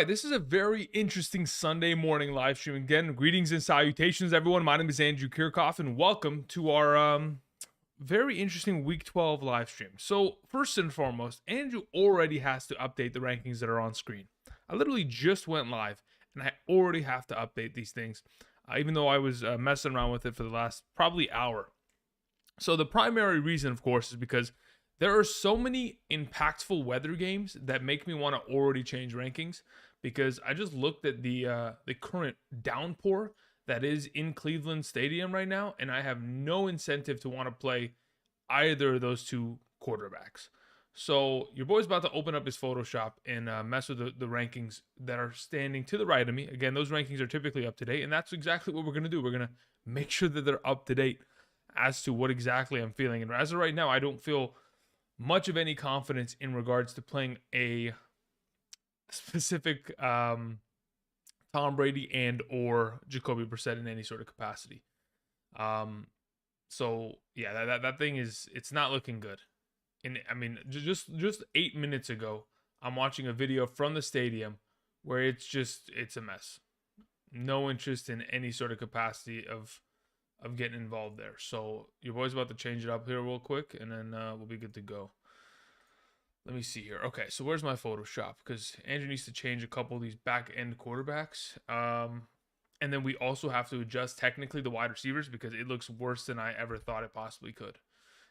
right, this is a very interesting Sunday morning live stream. Again, greetings and salutations, everyone. My name is Andrew Kirchhoff, and welcome to our very interesting Week 12 live stream. So, first and foremost, Andrew already has to update the rankings that are on screen. I literally just went live, and I already have to update these things, even though I was messing around with it for the last probably hour. So, the primary reason, of course, is because there are so many impactful weather games that make me want to already change rankings, because I just looked at the current downpour that is in Cleveland Stadium right now, and I have no incentive to want to play either of those two quarterbacks. So your boy's about to open up his Photoshop and mess with the rankings that are standing to the right of me. Again, those rankings are typically up to date, and that's exactly what we're going to do. We're going to make sure that they're up to date as to what exactly I'm feeling. And as of right now, I don't feel much of any confidence in regards to playing a specific Tom Brady and or Jacoby Brissett in any sort of capacity. So yeah, that thing it's not looking good. And I mean, just 8 minutes ago, I'm watching a video from the stadium where it's a mess. No interest in any sort of capacity of getting involved there. So your boy's about to change it up here real quick, and then we'll be good to go. Let me see here. Okay, so where's my Photoshop? Because Andrew needs to change a couple of these back-end quarterbacks. And then we also have to adjust technically the wide receivers because it looks worse than I ever thought it possibly could.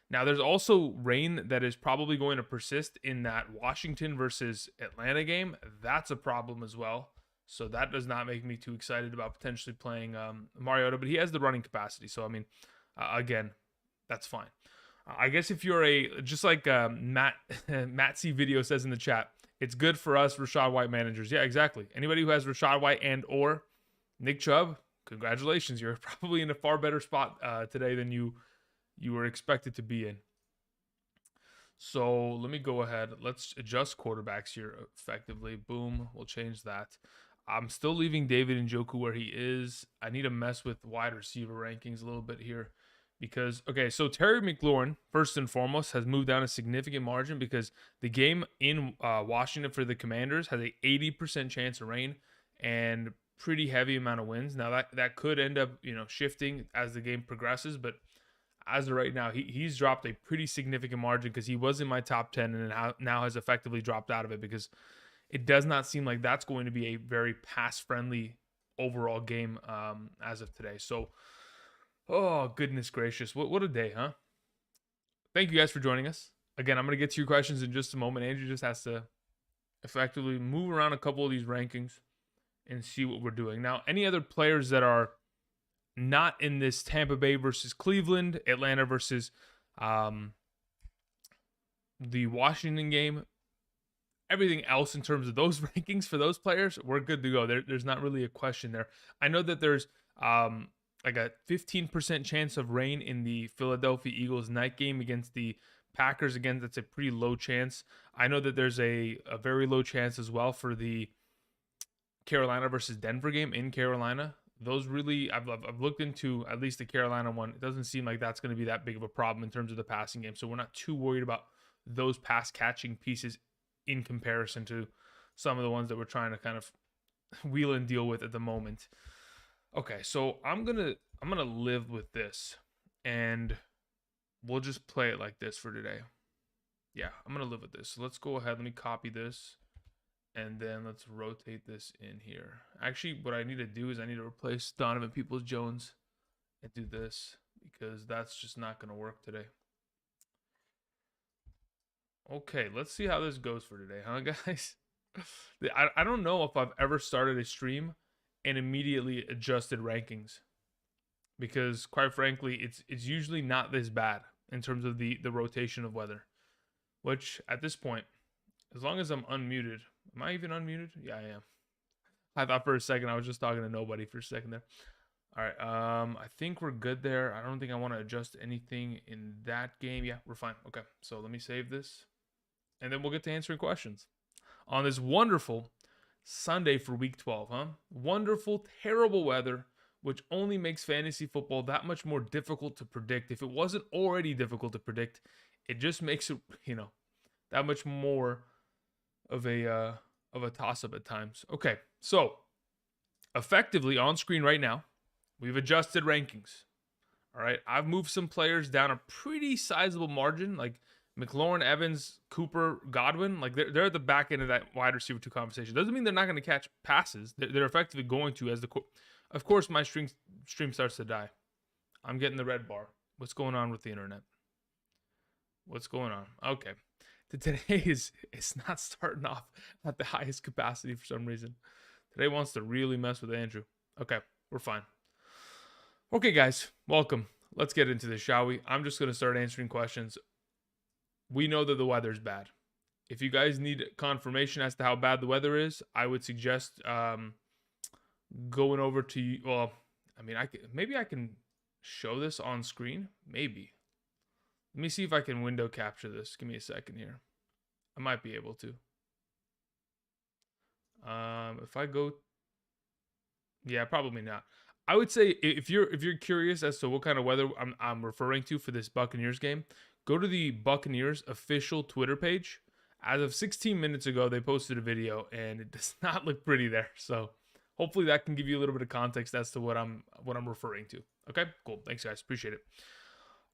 Now, there's also rain that is probably going to persist in that Washington versus Atlanta game. That's a problem as well. So that does not make me too excited about potentially playing Mariota, but he has the running capacity. So, I mean, again, that's fine. I guess if you're just like Matt C video says in the chat, it's good for us Rachaad White managers. Yeah, exactly. Anybody who has Rachaad White and or Nick Chubb, congratulations. You're probably in a far better spot today than you were expected to be in. So let me go ahead. Let's adjust quarterbacks here effectively. Boom. We'll change that. I'm still leaving David Njoku where he is. I need to mess with wide receiver rankings a little bit here. Because, okay, so Terry McLaurin, first and foremost, has moved down a significant margin because the game in Washington for the Commanders has a 80% chance of rain and pretty heavy amount of winds. Now, that could end up, shifting as the game progresses, but as of right now, he's dropped a pretty significant margin because he was in my top 10 and now has effectively dropped out of it because it does not seem like that's going to be a very pass-friendly overall game as of today. So, oh, goodness gracious. What a day, huh? Thank you guys for joining us. Again, I'm going to get to your questions in just a moment. Andrew just has to effectively move around a couple of these rankings and see what we're doing. Now, any other players that are not in this Tampa Bay versus Cleveland, Atlanta versus the Washington game, everything else in terms of those rankings for those players, we're good to go. There's not really a question there. I know that there's like a 15% chance of rain in the Philadelphia Eagles night game against the Packers. Again, that's a pretty low chance. I know that there's a very low chance as well for the Carolina versus Denver game in Carolina. Those really, I've looked into at least the Carolina one. It doesn't seem like that's going to be that big of a problem in terms of the passing game. So we're not too worried about those pass catching pieces in comparison to some of the ones that we're trying to kind of wheel and deal with at the moment. Okay, so I'm gonna live with this, and we'll just play it like this for today. Yeah, I'm gonna live with this. So let's go ahead. Let me copy this, and then let's rotate this in here. Actually, what I need to do is I need to replace Donovan Peoples-Jones and do this because that's just not gonna work today. Okay, let's see how this goes for today, huh, guys? I don't know if I've ever started a stream and immediately adjusted rankings because, quite frankly, it's usually not this bad in terms of the rotation of weather, which at this point, as long as I'm unmuted, am I even unmuted? Yeah, I am. I thought for a second I was just talking to nobody for a second there. All right, I think we're good there. I don't think I want to adjust anything in that game. Yeah, we're fine. Okay, so let me save this, and then we'll get to answering questions on this wonderful Sunday for week 12, huh? Wonderful, terrible weather, which only makes fantasy football that much more difficult to predict. If it wasn't already difficult to predict, it just makes it, that much more of a of a toss-up at times. Okay, so effectively on screen right now, we've adjusted rankings. All right, I've moved some players down a pretty sizable margin, like McLaurin, Evans, Cooper, Godwin. Like they're at the back end of that wide receiver 2 conversation. Doesn't mean they're not going to catch passes. They're effectively going to, as of course my stream starts to die. I'm getting the red bar. What's going on with the internet? What's going on? Okay. Today is not starting off at the highest capacity for some reason. Today wants to really mess with Andrew. Okay, we're fine. Okay, guys, welcome. Let's get into this, shall we? I'm just going to start answering questions. We know that the weather's bad. If you guys need confirmation as to how bad the weather is, I would suggest going over to, well, I mean, maybe I can show this on screen. Maybe. Let me see if I can window capture this. Give me a second here. I might be able to. If I go, yeah, probably not. I would say if you're curious as to what kind of weather I'm referring to for this Buccaneers game, go to the Buccaneers official Twitter page. As of 16 minutes ago, they posted a video, and it does not look pretty there. So hopefully that can give you a little bit of context as to what I'm referring to. Okay, cool. Thanks, guys. Appreciate it.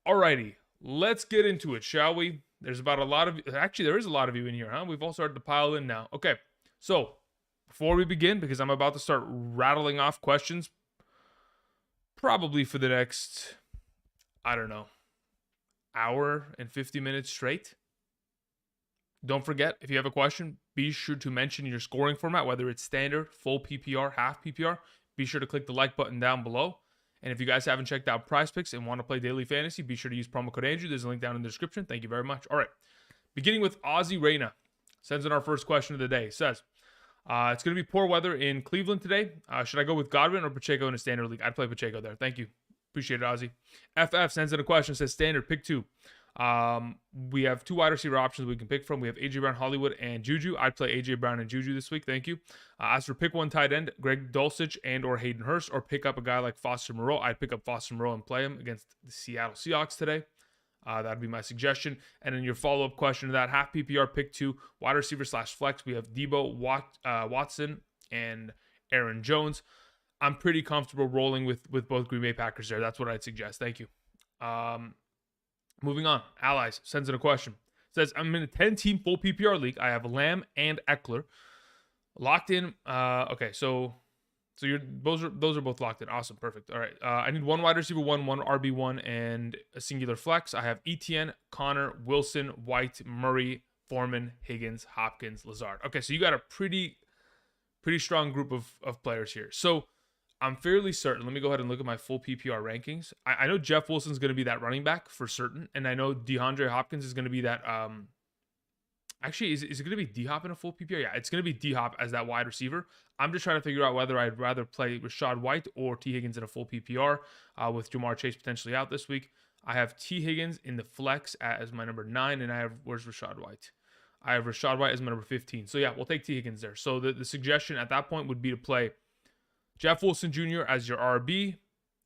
Alrighty, let's get into it, shall we? There's about a lot of, actually, there is a lot of you in here, huh? We've all started to pile in now. Okay, so before we begin, because I'm about to start rattling off questions, probably for the next, I don't know, hour and 50 minutes straight. Don't forget, if you have a question, be sure to mention your scoring format, whether it's standard, full PPR, half PPR. Be sure to click the like button down below. And if you guys haven't checked out Prize Picks and want to play daily fantasy, be sure to use promo code Andrew. There's a link down in the description. Thank you very much. All right. Beginning with Ozzy Reyna. Sends in our first question of the day. Says, it's going to be poor weather in Cleveland today. Should I go with Godwin or Pacheco in a standard league? I'd play Pacheco there. Thank you. Appreciate it, Ozzy. FF sends in a question. Says, standard, pick 2. We have 2 wide receiver options we can pick from. We have AJ Brown, Hollywood, and Juju. I'd play AJ Brown and Juju this week. Thank you. As for pick 1 tight end, Greg Dulcich and or Hayden Hurst, or pick up a guy like Foster Moreau. I'd pick up Foster Moreau and play him against the Seattle Seahawks today. That'd be my suggestion. And then your follow-up question to that, half PPR, pick 2, wide receiver / flex. We have Debo, Watson, and Aaron Jones. I'm pretty comfortable rolling with both Green Bay Packers there. That's what I'd suggest. Thank you. Moving on. Allies sends in a question. Says, I'm in a 10-team full PPR league. I have Lamb and Eckler locked in. Okay, so those are both locked in. Awesome, perfect. All right. I need 1 wide receiver 1, 1 RB1, and a singular flex. I have Etienne, Connor, Wilson, White, Murray, Foreman, Higgins, Hopkins, Lazard. Okay, so you got a pretty strong group of players here. So I'm fairly certain. Let me go ahead and look at my full PPR rankings. I know Jeff Wilson's going to be that running back for certain, and I know DeAndre Hopkins is going to be that. Actually, is it going to be D-Hop in a full PPR? Yeah, it's going to be D-Hop as that wide receiver. I'm just trying to figure out whether I'd rather play Rashad White or T. Higgins in a full PPR with Jamar Chase potentially out this week. I have T. Higgins in the flex as my number 9, and where's Rashad White? I have Rashad White as my number 15. So yeah, we'll take T. Higgins there. So the suggestion at that point would be to play Jeff Wilson Jr. as your RB,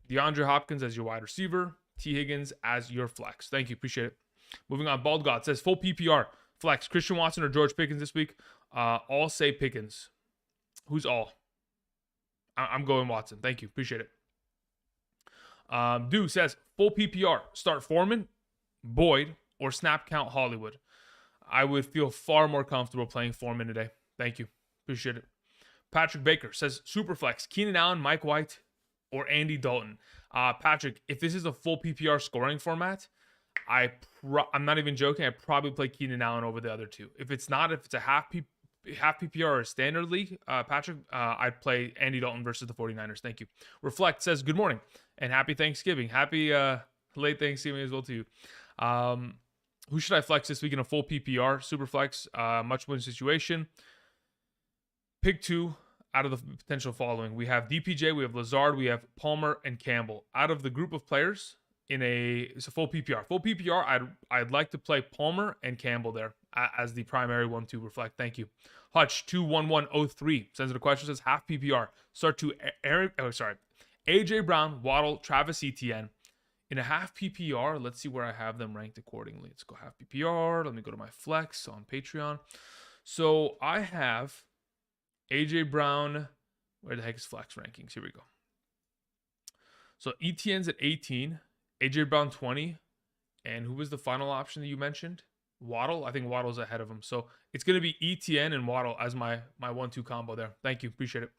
DeAndre Hopkins as your wide receiver, T. Higgins as your flex. Thank you. Appreciate it. Moving on. Bald God says full PPR flex. Christian Watson or George Pickens this week? All say Pickens. Who's all? I'm going Watson. Thank you. Appreciate it. Dude says full PPR. Start Foreman, Boyd, or snap count Hollywood. I would feel far more comfortable playing Foreman today. Thank you. Appreciate it. Patrick Baker says Superflex, Keenan Allen, Mike White, or Andy Dalton. Patrick, if this is a full PPR scoring format, I'm not even joking. I'd probably play Keenan Allen over the other 2. If it's a half PPR or a standard league, Patrick, I'd play Andy Dalton versus the 49ers. Thank you. Reflect says good morning and happy Thanksgiving. Happy late Thanksgiving as well to you. Who should I flex this week in a full PPR? Superflex, much win situation. Pick 2 out of the potential following. We have DPJ, we have Lazard, we have Palmer, and Campbell. Out of the group of players, it's a full PPR. Full PPR, I'd like to play Palmer and Campbell there as the primary one to reflect. Thank you. Hutch 21103 sends in a question, says half PPR. Start to AJ Brown, Waddle, Travis Etienne. In a half PPR, let's see where I have them ranked accordingly. Let's go half PPR. Let me go to my flex on Patreon. So I have AJ Brown, where the heck is flex rankings? Here we go. So ETN's at 18, AJ Brown 20, and who was the final option that you mentioned? Waddle. I think Waddle's ahead of him. So it's going to be ETN and Waddle as my 1-2 combo there. Thank you. Appreciate it.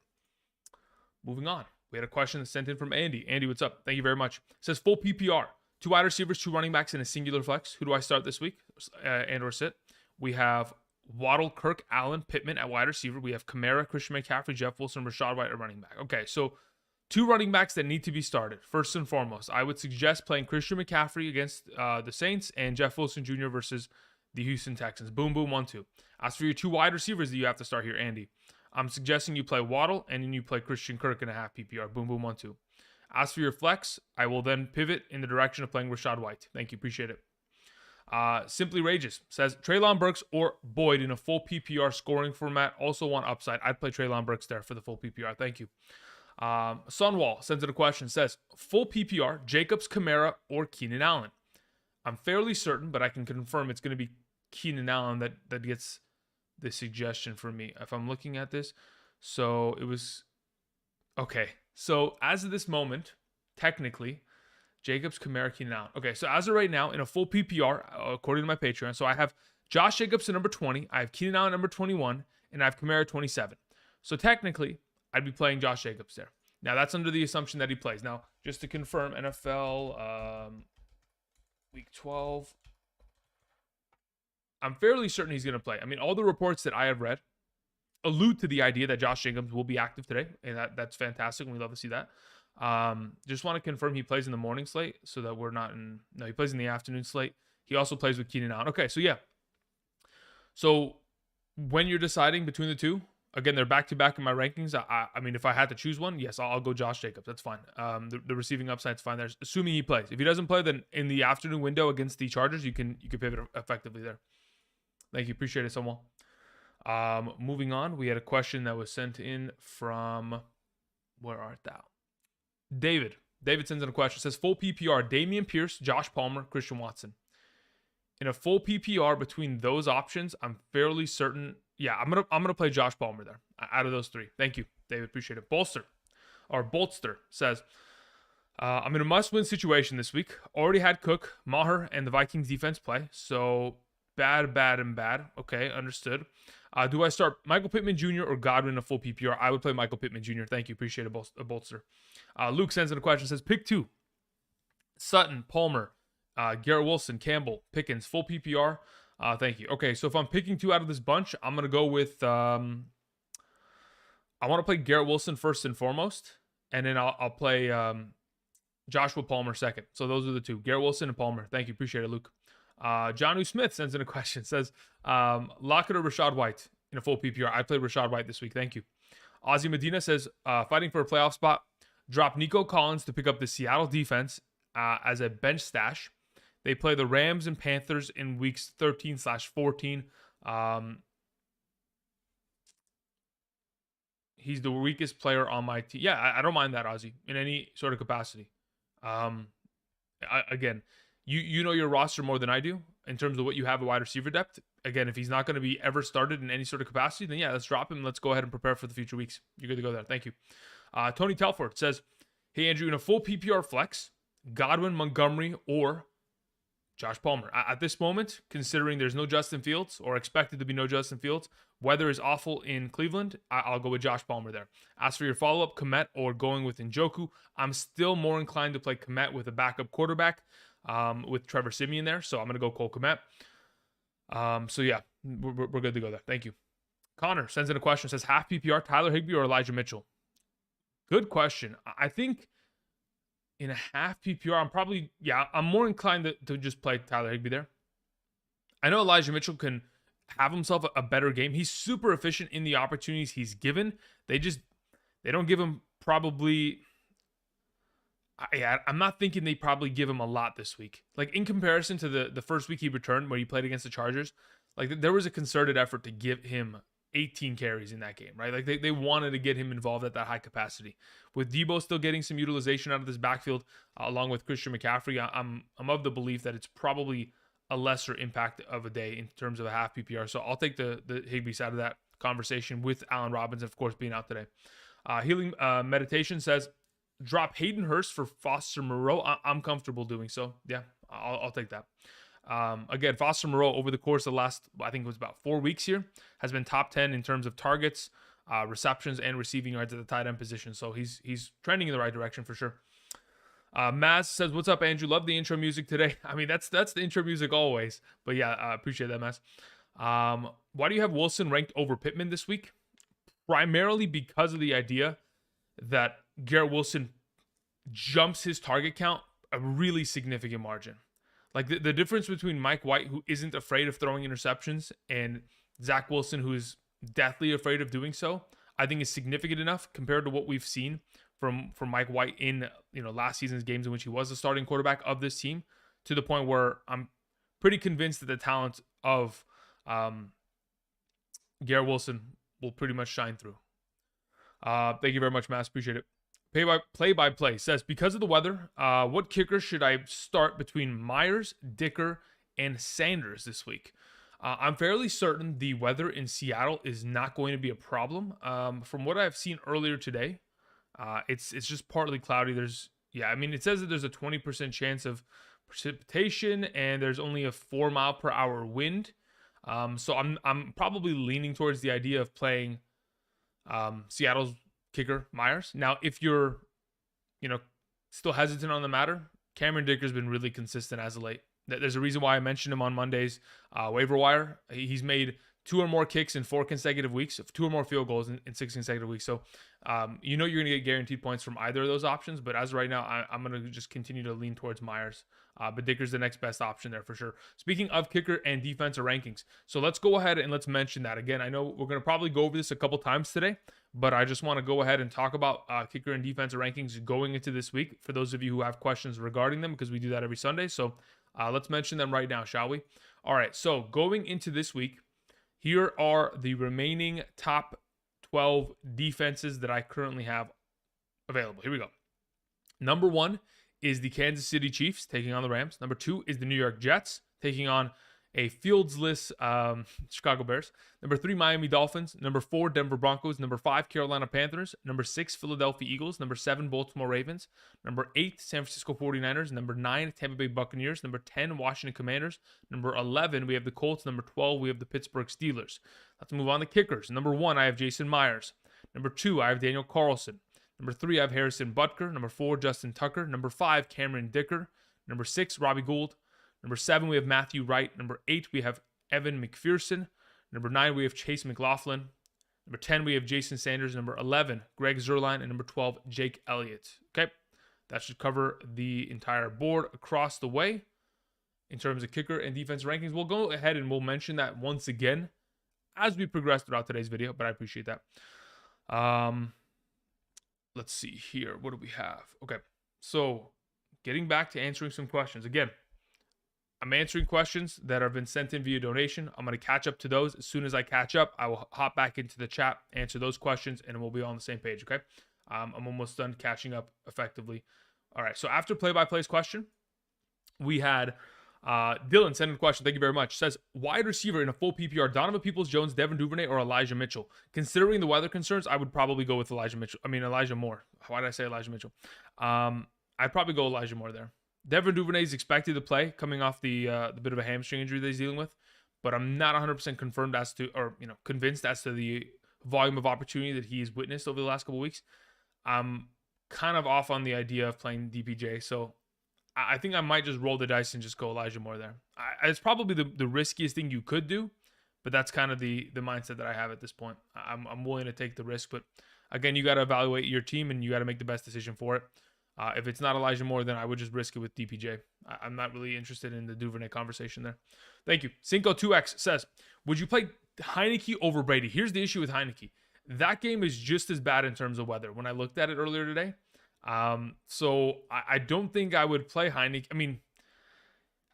Moving on. We had a question sent in from Andy. Andy, what's up? Thank you very much. It says full PPR. 2 wide receivers, 2 running backs, and a singular flex. Who do I start this week and or sit? We have Waddle, Kirk, Allen, Pittman at wide receiver. We have Kamara, Christian McCaffrey, Jeff Wilson, Rashad White at running back. Okay, so 2 running backs that need to be started. First and foremost, I would suggest playing Christian McCaffrey against the Saints and Jeff Wilson Jr. versus the Houston Texans. Boom, boom, 1-2. As for your 2 wide receivers that you have to start here, Andy, I'm suggesting you play Waddle and then you play Christian Kirk in a half PPR. Boom, boom, 1-2. As for your flex, I will then pivot in the direction of playing Rashad White. Thank you. Appreciate it. Simply Rages says Treylon Burks or Boyd in a full PPR scoring format. Also want upside. I'd play Treylon Burks there for the full PPR. Thank you. Sunwall sends in a question. Says full PPR, Jacobs, Kamara, or Keenan Allen. I'm fairly certain, but I can confirm it's going to be Keenan Allen that gets the suggestion for me. If I'm looking at this, so it was okay. So as of this moment, technically, Jacobs, Kamara, Keenan Allen. Okay, so as of right now, in a full PPR, according to my Patreon, so I have Josh Jacobs at number 20, I have Keenan Allen at number 21, and I have Kamara 27. So technically, I'd be playing Josh Jacobs there. Now, that's under the assumption that he plays. Now, just to confirm, NFL Week 12, I'm fairly certain he's going to play. I mean, all the reports that I have read allude to the idea that Josh Jacobs will be active today, and that's fantastic, and we love to see that. Just want to confirm he plays in the morning slate so that we're not in... No, he plays in the afternoon slate. He also plays with Keenan Allen. Okay, so yeah. So when you're deciding between the two, again, they're back-to-back in my rankings. I mean, if I had to choose one, yes, I'll go Josh Jacobs. That's fine. The receiving upside's fine there, assuming he plays. If he doesn't play, then in the afternoon window against the Chargers, you can pivot effectively there. Thank you. Appreciate it, someone. Moving on, we had a question that was sent in from... Where art thou? David. David sends in a question. It says full PPR, Dameon Pierce, Josh Palmer, Christian Watson. In a full PPR between those options, I'm fairly certain... Yeah, I'm gonna play Josh Palmer there out of those 3. Thank you, David. Appreciate it. Bolster says, I'm in a must-win situation this week. Already had Cook, Maher, and the Vikings defense play. So bad, and bad. Okay, understood. Do I start Michael Pittman Jr. or Godwin in a full PPR? I would play Michael Pittman Jr. Thank you. Appreciate it, Bolster. Luke sends in a question. Says pick 2. Sutton, Palmer, Garrett Wilson, Campbell, Pickens, full PPR. Thank you. Okay, so if I'm picking 2 out of this bunch, I'm going to go with... I want to play Garrett Wilson first and foremost, and then I'll play Joshua Palmer second. So those are the 2, Garrett Wilson and Palmer. Thank you. Appreciate it, Luke. John Smith sends in a question. Says, Lockett or Rashad White in a full PPR? I played Rashad White this week. Thank you. Ozzy Medina says, fighting for a playoff spot. Drop Nico Collins to pick up the Seattle defense as a bench stash. They play the Rams and Panthers in weeks 13/14. He's the weakest player on my team. Yeah, I don't mind that, Ozzy, in any sort of capacity. Again, you know your roster more than I do in terms of what you have at wide receiver depth. Again, if he's not going to be ever started in any sort of capacity, then yeah, let's drop him. Let's go ahead and prepare for the future weeks. You're good to go there. Thank you. Tony Telford says, hey, Andrew, in a full PPR flex, Godwin, Montgomery, or Josh Palmer. At this moment, considering there's no Justin Fields or expected to be no Justin Fields, weather is awful in Cleveland, I'll go with Josh Palmer there. As for your follow-up, Komet or going with Njoku, I'm still more inclined to play Komet with a backup quarterback with Trevor Siemian there, so I'm going to go Cole Komet. So yeah, we're good to go there. Thank you. Connor sends in a question, says half PPR, Tyler Higbee or Elijah Mitchell? Good question. I think in a half PPR, I'm more inclined to just play Tyler Higbee there. I know Elijah Mitchell can have himself a better game. He's super efficient in the opportunities he's given. They don't give him probably... I'm not thinking they probably give him a lot this week. Like in comparison to the first week he returned where he played against the Chargers, like there was a concerted effort to give him 18 carries in that game, right? Like they wanted to get him involved at that high capacity. With Debo still getting some utilization out of this backfield, along with Christian McCaffrey, I'm of the belief that it's probably a lesser impact of a day in terms of a half PPR. So I'll take the Higbee side of that. conversation with Allen Robinson, of course, being out today. Healing Meditation says, drop Hayden Hurst for Foster Moreau. I'm comfortable doing so. Yeah, I'll take that. Again, Foster Moreau over the course of the last, I think it was about 4 weeks here, has been top 10 in terms of targets, receptions, and receiving yards at the tight end position. So he's trending in the right direction for sure. Maz says, what's up, Andrew? Love the intro music today. I mean, that's the intro music always. But yeah, I appreciate that, Maz. Why do you have Wilson ranked over Pittman this week? Primarily because of the idea that Garrett Wilson jumps his target count a really significant margin. Like the difference between Mike White, who isn't afraid of throwing interceptions, and Zach Wilson, who is deathly afraid of doing so, I think is significant enough compared to what we've seen from Mike White in last season's games in which he was the starting quarterback of this team, to the point where I'm pretty convinced that the talent of Garrett Wilson will pretty much shine through. Thank you very much, Mass. Appreciate it. Play-by-play says, because of the weather, what kicker should I start between Myers, Dicker, and Sanders this week? I'm fairly certain the weather in Seattle is not going to be a problem. From what I've seen earlier today, it's just partly cloudy. It says that there's a 20% chance of precipitation, and there's only a 4-mile-per-hour wind. So I'm probably leaning towards the idea of playing Seattle's kicker Myers. Now, if you're still hesitant on the matter, Cameron Dicker's been really consistent as of late. There's a reason why I mentioned him on Monday's waiver wire. He's made 2 or more kicks in 4 consecutive weeks, 2 or more field goals in 6 consecutive weeks. So you're going to get guaranteed points from either of those options. But as of right now, I'm going to just continue to lean towards Myers. But Dicker's the next best option there for sure. Speaking of kicker and defensive rankings, so let's go ahead and let's mention that. Again, I know we're going to probably go over this a couple times today, but I just want to go ahead and talk about kicker and defensive rankings going into this week for those of you who have questions regarding them, because we do that every Sunday. So let's mention them right now, shall we? All right, so going into this week, here are the remaining top 12 defenses that I currently have available. Here we go. Number 1 is the Kansas City Chiefs taking on the Rams. Number 2 is the New York Jets taking on a fieldsless Chicago Bears. Number 3, Miami Dolphins. Number 4, Denver Broncos. Number 5, Carolina Panthers. Number 6, Philadelphia Eagles. Number 7, Baltimore Ravens. Number 8, San Francisco 49ers. Number 9, Tampa Bay Buccaneers. Number 10, Washington Commanders. Number 11, we have the Colts. Number 12, we have the Pittsburgh Steelers. Let's move on to kickers. Number 1, I have Jason Myers. Number 2, I have Daniel Carlson. Number 3, I have Harrison Butker. Number 4, Justin Tucker. Number 5, Cameron Dicker. Number 6, Robbie Gould. Number 7, we have Matthew Wright. Number 8, we have Evan McPherson. Number 9, we have Chase McLaughlin. Number 10, we have Jason Sanders. Number 11, Greg Zuerlein. And number 12, Jake Elliott. Okay, that should cover the entire board across the way in terms of kicker and defense rankings. We'll go ahead and we'll mention that once again as we progress throughout today's video, but I appreciate that. Let's see here. What do we have? Okay, so getting back to answering some questions. Again, I'm answering questions that have been sent in via donation. I'm going to catch up to those. As soon as I catch up, I will hop back into the chat, answer those questions, and we'll be on the same page, okay? I'm almost done catching up effectively. All right, so after play-by-play's question, we had Dylan send in a question. Thank you very much. Says, wide receiver in a full PPR, Donovan Peoples-Jones, Devin Duvernay, or Elijah Mitchell? Considering the weather concerns, I would probably go with Elijah Moore. Why did I say Elijah Mitchell? I'd probably go Elijah Moore there. Devin Duvernay is expected to play, coming off the bit of a hamstring injury that he's dealing with, but I'm not 100% confirmed as to, or convinced as to the volume of opportunity that he's witnessed over the last couple of weeks. I'm kind of off on the idea of playing DPJ, so I think I might just roll the dice and just go Elijah Moore there. It's probably the riskiest thing you could do, but that's kind of the mindset that I have at this point. I'm willing to take the risk, but again, you got to evaluate your team and you got to make the best decision for it. If it's not Elijah Moore, then I would just risk it with DPJ. I'm not really interested in the Duvernay conversation there. Thank you. Cinco2X says, would you play Heineke over Brady? Here's the issue with Heineke. That game is just as bad in terms of weather when I looked at it earlier today. So I don't think I would play Heineke. I mean,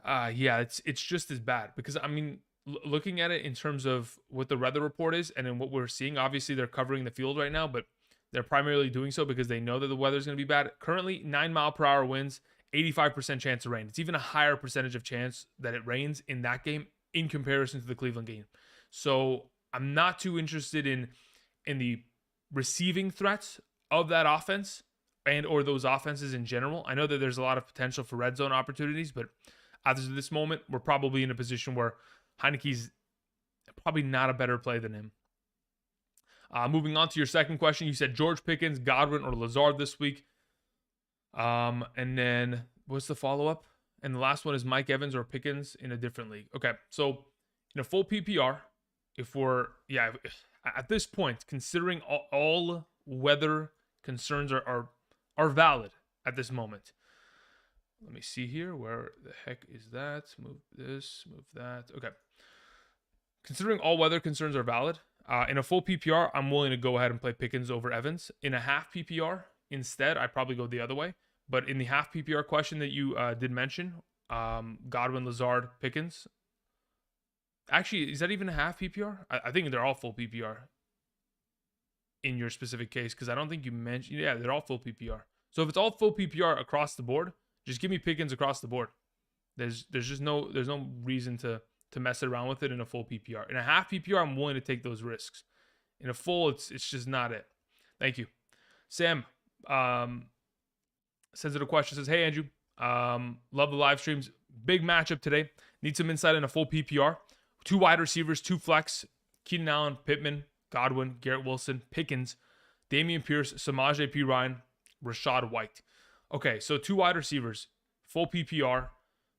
yeah, it's just as bad because, I mean, looking at it in terms of what the weather report is and then what we're seeing, obviously they're covering the field right now, but they're primarily doing so because they know that the weather's going to be bad. Currently, 9-mile-per-hour winds, 85% chance of rain. It's even a higher percentage of chance that it rains in that game in comparison to the Cleveland game. So I'm not too interested in the receiving threats of that offense and or those offenses in general. I know that there's a lot of potential for red zone opportunities, but as of this moment, we're probably in a position where Heineke's probably not a better play than him. Moving on to your second question, you said George Pickens, Godwin, or Lazard this week. And then what's the follow-up? And the last one is Mike Evans or Pickens in a different league. Okay, so in a full PPR, at this point, considering all weather concerns are valid at this moment. Let me see here. Where the heck is that? Move this, move that. Okay. Considering all weather concerns are valid, in a full PPR, I'm willing to go ahead and play Pickens over Evans. In a half PPR, instead, I'd probably go the other way. But in the half PPR question that you did mention, Godwin, Lazard, Pickens. Actually, is that even a half PPR? I think they're all full PPR in your specific case, because I don't think you mentioned. Yeah, they're all full PPR. So if it's all full PPR across the board, just give me Pickens across the board. There's no reason to mess around with it in a full PPR. In a half PPR, I'm willing to take those risks. In a full, it's just not it. Thank you. Sam sends it a question. Says, hey, Andrew. Love the live streams. Big matchup today. Need some insight in a full PPR. 2 wide receivers, 2 flex. Keenan Allen, Pittman, Godwin, Garrett Wilson, Pickens, Dameon Pierce, Samaje P. Ryan, Rashad White. Okay, so 2 wide receivers, full PPR.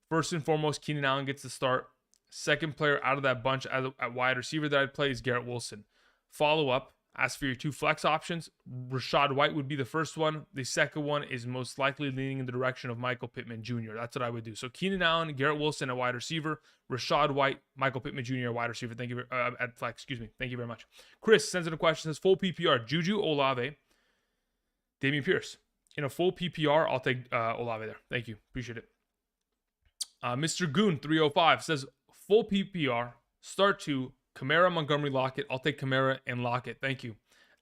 First and foremost, Keenan Allen gets the start. Second player out of that bunch at wide receiver that I'd play is Garrett Wilson. Follow up, as for your 2 flex options, Rashad White would be the first one. The second one is most likely leaning in the direction of Michael Pittman Jr. That's what I would do. So Keenan Allen, Garrett Wilson at wide receiver, Rashad White, Michael Pittman Jr. at wide receiver. Thank you at flex. Excuse me. Thank you very much. Chris sends in a question. Says full PPR: Juju, Olave, Dameon Pierce. In a full PPR, I'll take Olave there. Thank you. Appreciate it. Mr. Goon 305 says full PPR. Start 2. Kamara, Montgomery, Lockett. I'll take Kamara and Lockett. Thank you.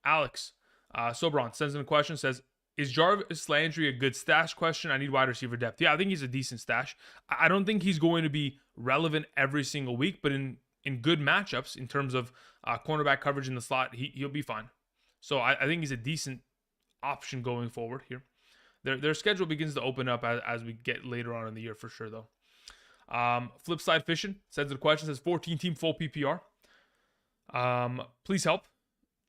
Alex Sobron sends in a question. Says, is Jarvis Landry a good stash question? I need wide receiver depth. Yeah, I think he's a decent stash. I don't think he's going to be relevant every single week, but in good matchups, in terms of cornerback coverage in the slot, he'll be fine. So I think he's a decent option going forward here. Their schedule begins to open up as we get later on in the year for sure, though. Flipside Fishing sends a question. Says 14-team full PPR. Please help.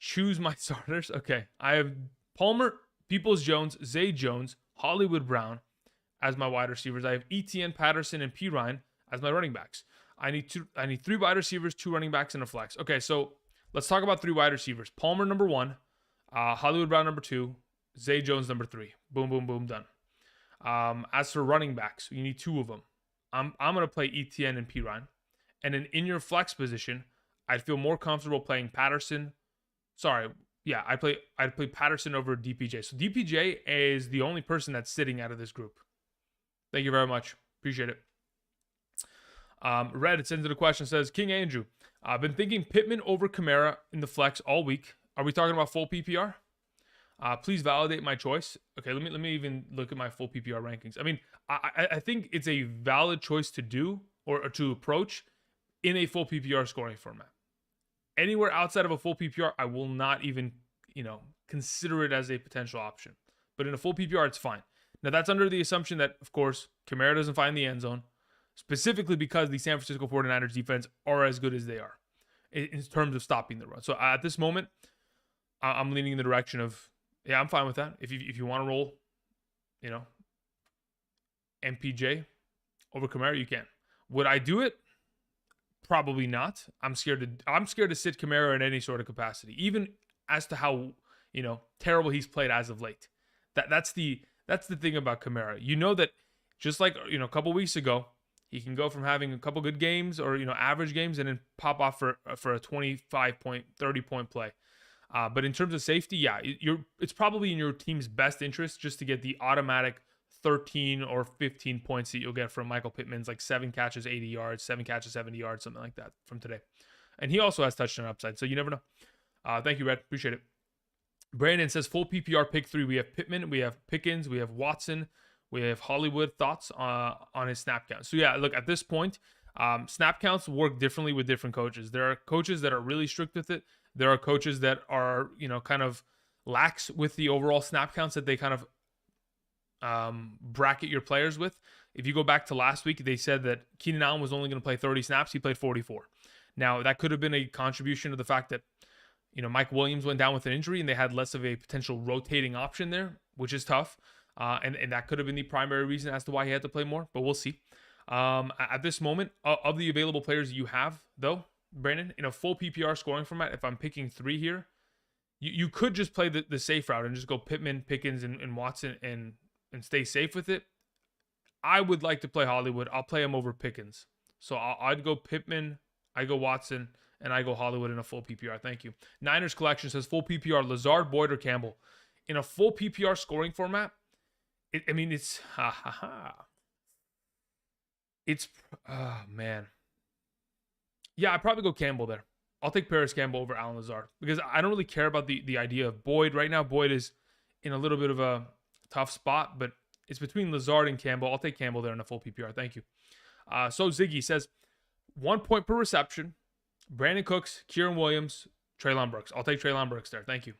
Choose my starters. Okay. I have Palmer, Peoples-Jones, Zay Jones, Hollywood Brown as my wide receivers. I have Etienne, Patterson, and P. Ryan as my running backs. I need 3 wide receivers, 2 running backs, and a flex. Okay, so let's talk about 3 wide receivers. Palmer, number 1. Hollywood Brown, number 2. Zay Jones, number 3. Boom, boom, boom, done. As for running backs, you need 2 of them. I'm going to play Etienne and P. Ryan. And then in your flex position, I'd feel more comfortable playing Patterson. I'd play Patterson over DPJ. So DPJ is the only person that's sitting out of this group. Thank you very much. Appreciate it. Red sends in a question. Says, King Andrew, I've been thinking Pittman over Kamara in the flex all week. Are we talking about full PPR? Please validate my choice. Okay, let me even look at my full PPR rankings. I mean, I think it's a valid choice to do or to approach in a full PPR scoring format. Anywhere outside of a full PPR, I will not even, consider it as a potential option. But in a full PPR, it's fine. Now, that's under the assumption that, of course, Kamara doesn't find the end zone, specifically because the San Francisco 49ers defense are as good as they are in terms of stopping the run. So at this moment, I'm leaning in the direction of, yeah, I'm fine with that. If you want to roll, MPJ over Kamara, you can. Would I do it? Probably not. I'm scared to sit Kamara in any sort of capacity, even as to how terrible he's played as of late. That's the thing about Kamara. You know that just like a couple weeks ago, he can go from having a couple good games or average games and then pop off for a 25-point, 30-point play. But in terms of safety, yeah, it's probably in your team's best interest just to get the automatic 13 or 15 points that you'll get from Michael Pittman's 7 catches, 80 yards, 7 catches, 70 yards, something like that from today. And he also has touchdown upside, so you never know. Thank you, Red. Appreciate it. Brandon says full PPR pick 3. We have Pittman, we have Pickens, we have Watson, we have Hollywood. Thoughts on his snap count? So yeah, look, at this point, Snap counts work differently with different coaches. There are coaches that are really strict with it. There are coaches that are, kind of lax with the overall snap counts that they kind of bracket your players with. If you go back to last week, they said that Keenan Allen was only going to play 30 snaps. He played 44. Now, that could have been a contribution to the fact that, Mike Williams went down with an injury and they had less of a potential rotating option there, which is tough. And that could have been the primary reason as to why he had to play more, but we'll see. At this moment, of the available players you have, though, Brandon, in a full PPR scoring format, if I'm picking 3 here, you could just play the safe route and just go Pittman, Pickens, and Watson and stay safe with it. I would like to play Hollywood. I'll play him over Pickens. So I'd go Pittman, I go Watson, and I go Hollywood in a full PPR. Thank you. Niners Collection says full PPR, Lazard, Boyd, or Campbell. In a full PPR scoring format, it's It's, oh, man. Yeah, I'd probably go Campbell there. I'll take Paris Campbell over Alan Lazard because I don't really care about the idea of Boyd. Right now, Boyd is in a little bit of a tough spot, but it's between Lazard and Campbell. I'll take Campbell there in a full PPR. Thank you. So Ziggy says 1 point per reception. Brandon Cooks, Kieran Williams, Treylon Brooks. I'll take Treylon Brooks there. Thank you.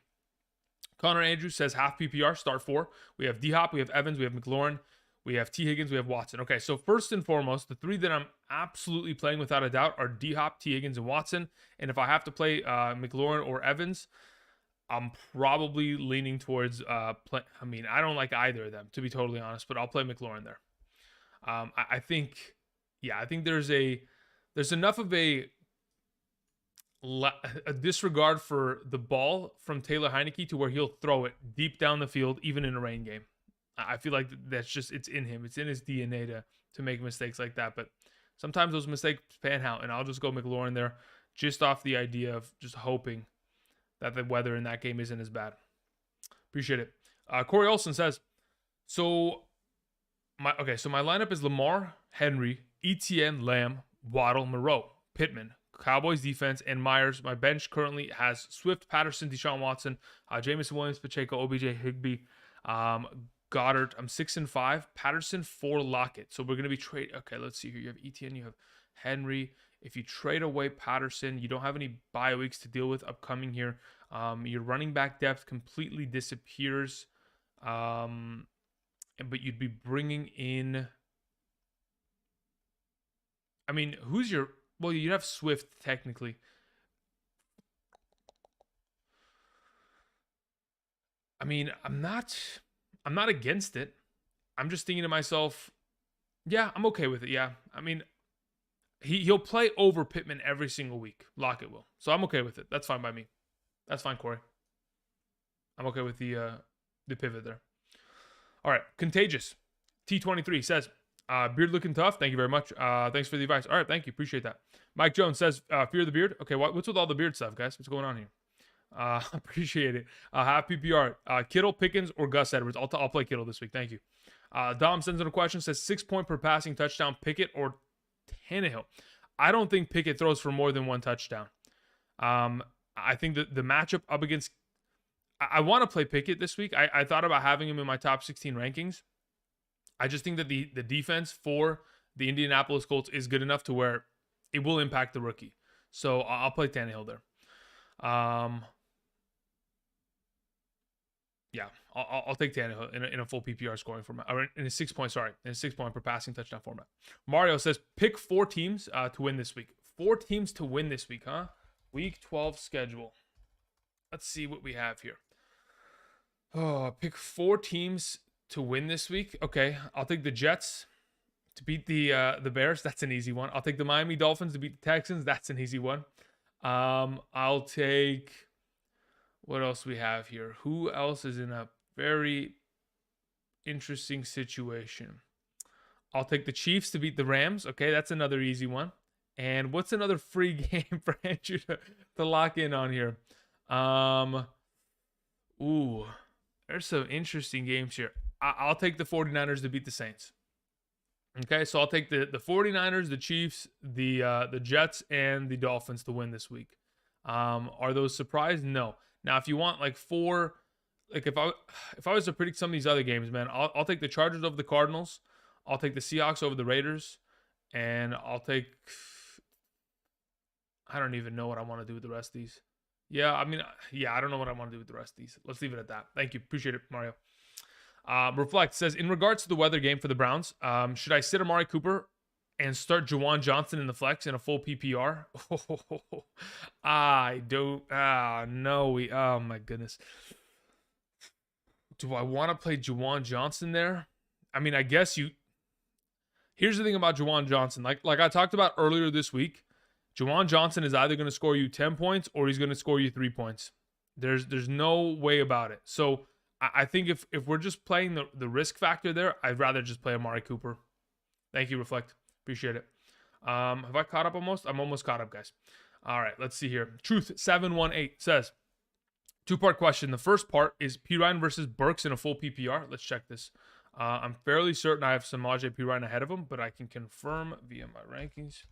Connor Andrews says half PPR, start 4. We have D-Hop, we have Evans, we have McLaurin, we have T. Higgins, we have Watson. Okay, so first and foremost, the 3 that I'm absolutely playing without a doubt are D-Hop, T. Higgins, and Watson. And if I have to play McLaurin or Evans, I'm probably leaning towards I don't like either of them, to be totally honest, but I'll play McLaurin there. I think there's enough of a disregard for the ball from Taylor Heineke to where he'll throw it deep down the field, even in a rain game. I feel like that's just, it's in him. It's in his DNA to make mistakes like that. But sometimes those mistakes pan out, and I'll just go McLaurin there just off the idea of just hoping that the weather in that game isn't as bad. Appreciate it. Corey Olson says, so my lineup is Lamar, Henry, Etienne, Lamb, Waddle, Moreau, Pittman, Cowboys defense, and Myers. My bench currently has Swift, Patterson, Deshaun Watson, Jameson Williams, Pacheco, OBJ, Higbee, Goddard. I'm 6-5. Patterson 4 Lockett. So we're going to be trade. Okay, let's see here. You have Etienne, you have Henry. If you trade away Patterson, you don't have any bye weeks to deal with upcoming here. Your running back depth completely disappears. But you'd be bringing in. Who's your? Well, you'd have Swift technically. I'm not against it. I'm just thinking to myself, yeah, I'm okay with it. Yeah. He'll play over Pittman every single week. Lockett will. So I'm okay with it. That's fine by me. That's fine, Corey. I'm okay with the pivot there. All right. Contagious. T23 says, beard looking tough. Thank you very much. Thanks for the advice. All right. Thank you. Appreciate that. Mike Jones says, fear the beard. Okay. What's with all the beard stuff, guys? What's going on here? Appreciate it. Half PPR. Kittle, Pickens, or Gus Edwards. I'll play Kittle this week. Thank you. Dom sends in a question. Says 6 point per passing touchdown. Pickett or Tannehill. I don't think Pickett throws for more than 1 touchdown. I think that the matchup up against. I want to play Pickett this week. I thought about having him in my top 16 rankings. I just think that the defense for the Indianapolis Colts is good enough to where it will impact the rookie. So I'll play Tannehill there. Yeah, I'll take Tannehill in a full PPR scoring format, or in a 6 point per passing touchdown format. Mario says pick 4 teams to win this week. 4 teams to win this week, huh? Week 12 schedule. Let's see what we have here. Oh, pick 4 teams to win this week. Okay, I'll take the Jets to beat the Bears. That's an easy one. I'll take the Miami Dolphins to beat the Texans. That's an easy one. I'll take. What else we have here? Who else is in a very interesting situation? I'll take the Chiefs to beat the Rams. Okay, that's another easy one. And what's another free game for Andrew to lock in on here? There's some interesting games here. I'll take the 49ers to beat the Saints. Okay, so I'll take the 49ers, the Chiefs, the Jets, and the Dolphins to win this week. Are those surprised? No. Now, if you want like 4, like if I was to predict some of these other games, man, I'll take the Chargers over the Cardinals. I'll take the Seahawks over the Raiders. And I'll take... I don't even know what I want to do with the rest of these. Yeah, I mean, yeah, I don't know what I want to do with the rest of these. Let's leave it at that. Thank you. Appreciate it, Mario. Reflect says, in regards to the weather game for the Browns, should I sit Amari Cooper and start Juwan Johnson in the flex in a full PPR? I don't. No. Oh, my goodness. Do I want to play Juwan Johnson there? I mean, I guess you... Here's the thing about Juwan Johnson. Like I talked about earlier this week, Juwan Johnson is either going to score you 10 points or he's going to score you 3 points. There's no way about it. So I think if we're just playing the risk factor there, I'd rather just play Amari Cooper. Thank you, Reflect. Appreciate it. Have I caught up almost? I'm almost caught up, guys. All right, let's see here. Truth718 says, 2-part question. The first part is Pirine versus Burks in a full PPR. Let's check this. I'm fairly certain I have Samaje Pirine ahead of him, but I can confirm via my rankings.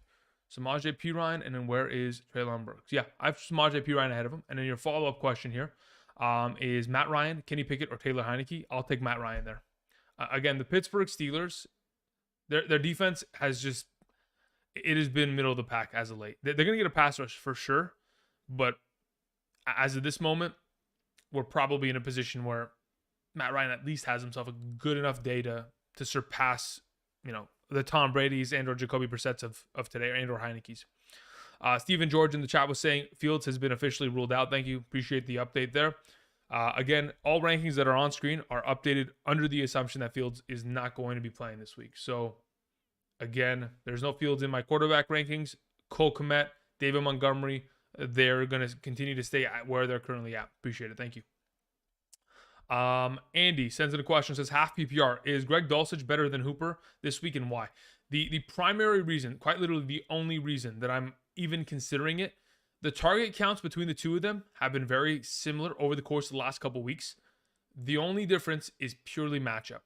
Samaje Pirine, and then where is Treylon Burks? Yeah, I have Samaje Pirine ahead of him. And then your follow-up question here is Matt Ryan, Kenny Pickett, or Taylor Heineke? I'll take Matt Ryan there. Again, the Pittsburgh Steelers, their defense has just, it has been middle of the pack as of late. They're going to get a pass rush for sure, but as of this moment, we're probably in a position where Matt Ryan at least has himself a good enough day to surpass, the Tom Brady's and or Jacoby Brissett's of today, and or Heineke's. Stephen George in the chat was saying Fields has been officially ruled out. Thank you. Appreciate the update there. Again, all rankings that are on screen are updated under the assumption that Fields is not going to be playing this week. So, again, there's no Fields in my quarterback rankings. Cole Kmet, David Montgomery, they're going to continue to stay at where they're currently at. Appreciate it. Thank you. Andy sends in a question, says, half PPR. Is Greg Dulcich better than Hooper this week, and why? The primary reason, quite literally the only reason that I'm even considering it, the target counts between the two of them have been very similar over the course of the last couple weeks. The only difference is purely matchup.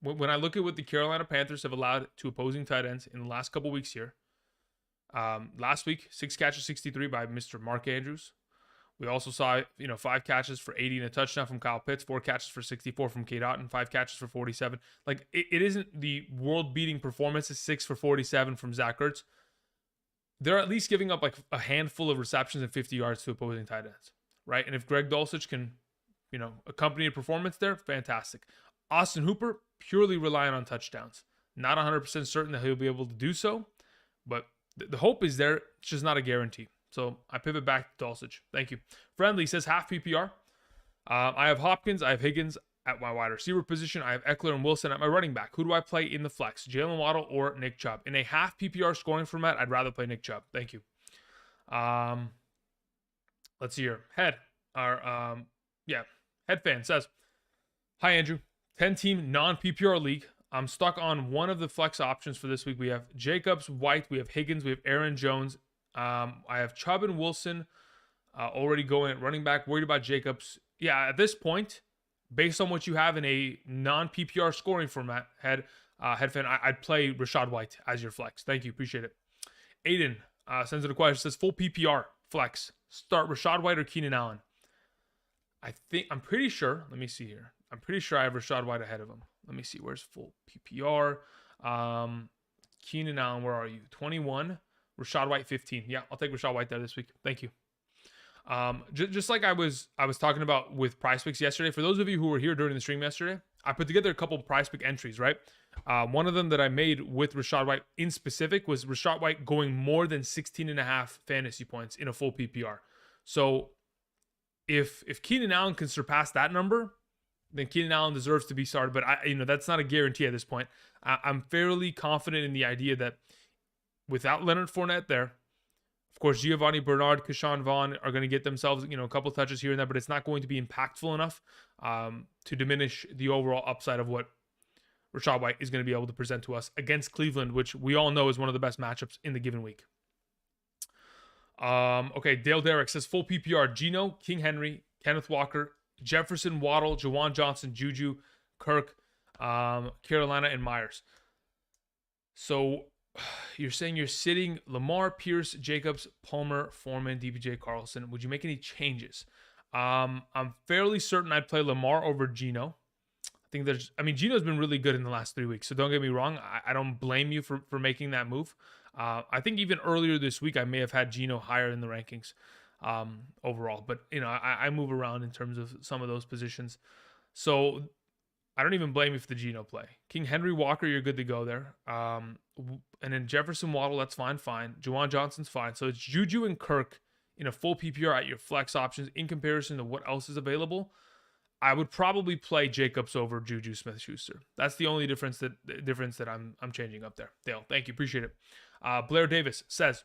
When I look at what the Carolina Panthers have allowed to opposing tight ends in the last couple weeks here, last week, 6 catches, 63 by Mr. Mark Andrews. We also saw, 5 catches for 80 and a touchdown from Kyle Pitts, 4 catches for 64 from Cade Otton, 5 catches for 47. Like, it isn't the world-beating performance. It's 6 for 47 from Zach Ertz. They're at least giving up like a handful of receptions and 50 yards to opposing tight ends, right? And if Greg Dulcich can, accompany a performance there, fantastic. Austin Hooper, purely relying on touchdowns. Not 100% certain that he'll be able to do so, but the hope is there. It's just not a guarantee. So I pivot back to Dulcich. Thank you. Friendly says half PPR. I have Hopkins. I have Higgins at my wide receiver position. I have Eckler and Wilson at my running back. Who do I play in the flex? Jalen Waddle or Nick Chubb? In a half PPR scoring format, I'd rather play Nick Chubb. Thank you. Let's see here. Head fan says, hi, Andrew. 10-team non-PPR league. I'm stuck on one of the flex options for this week. We have Jacobs, White. We have Higgins. We have Aaron Jones. I have Chubb and Wilson already going at running back. Worried about Jacobs. Yeah, at this point, based on what you have in a non-PPR scoring format, head fan, I'd play Rachaad White as your flex. Thank you. Appreciate it. Aiden sends in a question. Says full PPR flex. Start Rachaad White or Keenan Allen. I'm pretty sure. Let me see here. I'm pretty sure I have Rachaad White ahead of him. Let me see. Where's full PPR? Keenan Allen, where are you? 21. Rachaad White 15. Yeah, I'll take Rachaad White there this week. Thank you. Just like I was talking about with Prize Picks yesterday. For those of you who were here during the stream yesterday, I put together a couple of Prize Pick entries, right? One of them that I made with Rachaad White in specific was Rachaad White going more than 16.5 fantasy points in a full PPR. So if Keenan Allen can surpass that number, then Keenan Allen deserves to be started. But that's not a guarantee at this point. I'm fairly confident in the idea that without Leonard Fournette there, of course, Giovanni Bernard, Keshawn Vaughn are going to get themselves, a couple touches here and there, but it's not going to be impactful enough to diminish the overall upside of what Rachaad White is going to be able to present to us against Cleveland, which we all know is one of the best matchups in the given week. Okay, Dale Derrick says full PPR: Geno, King Henry, Kenneth Walker, Jefferson, Waddle, Juwan Johnson, Juju, Kirk, Carolina, and Myers. So you're saying you're sitting Lamar, Pierce, Jacobs, Palmer, Foreman, DPJ, Carlson. Would you make any changes? I'm fairly certain I'd play Lamar over Geno. think I mean, Gino's been really good in the last 3 weeks, so don't get me wrong. I don't blame you for making that move. I think even earlier this week, I may have had Gino higher in the rankings overall, but I move around in terms of some of those positions. So I don't even blame you for the Gino play. King Henry Walker, you're good to go there. And then Jefferson Waddle, that's fine. Juwan Johnson's fine. So it's Juju and Kirk in a full PPR at your flex options in comparison to what else is available. I would probably play Jacobs over Juju Smith-Schuster. That's the only difference that I'm changing up there. Dale, thank you, appreciate it. Blair Davis says,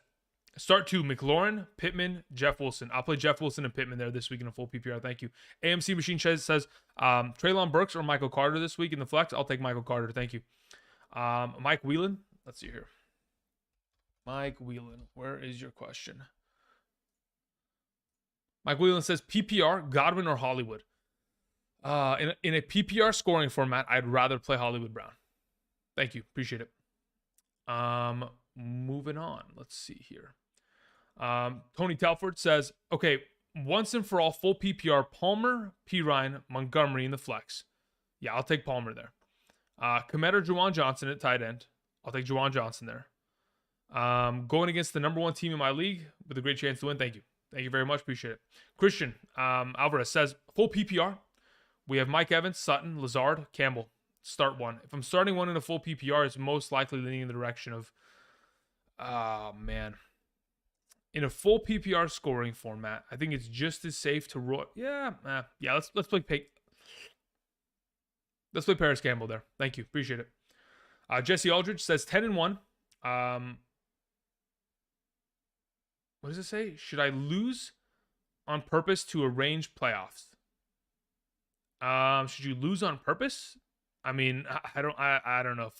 start 2, McLaurin, Pittman, Jeff Wilson. I'll play Jeff Wilson and Pittman there this week in a full PPR. Thank you. AMC Machine says, Treylon Burks or Michael Carter this week in the flex. I'll take Michael Carter. Thank you. Mike Whelan. Let's see here. Mike Whelan, where is your question? Mike Whelan says, PPR, Godwin or Hollywood? In a PPR scoring format, I'd rather play Hollywood Brown. Thank you. Appreciate it. Moving on. Let's see here. Tony Telford says, okay, once and for all, full PPR, Palmer, Pirine, Montgomery in the flex. Yeah, I'll take Palmer there. Komet or Juwan Johnson at tight end. I'll take Juwan Johnson there. Going against the number 1 team in my league with a great chance to win. Thank you. Thank you very much. Appreciate it. Christian Alvarez says, full PPR. We have Mike Evans, Sutton, Lazard, Campbell. Start 1. If I'm starting 1 in a full PPR, it's most likely leaning in the direction of, man. In a full PPR scoring format, I think it's just as safe to roll. Yeah. Let's play Let's play Paris Campbell there. Thank you. Appreciate it. Jesse Aldridge says 10-1. What does it say? Should I lose on purpose to arrange playoffs? Should you lose on purpose? I mean, I don't know.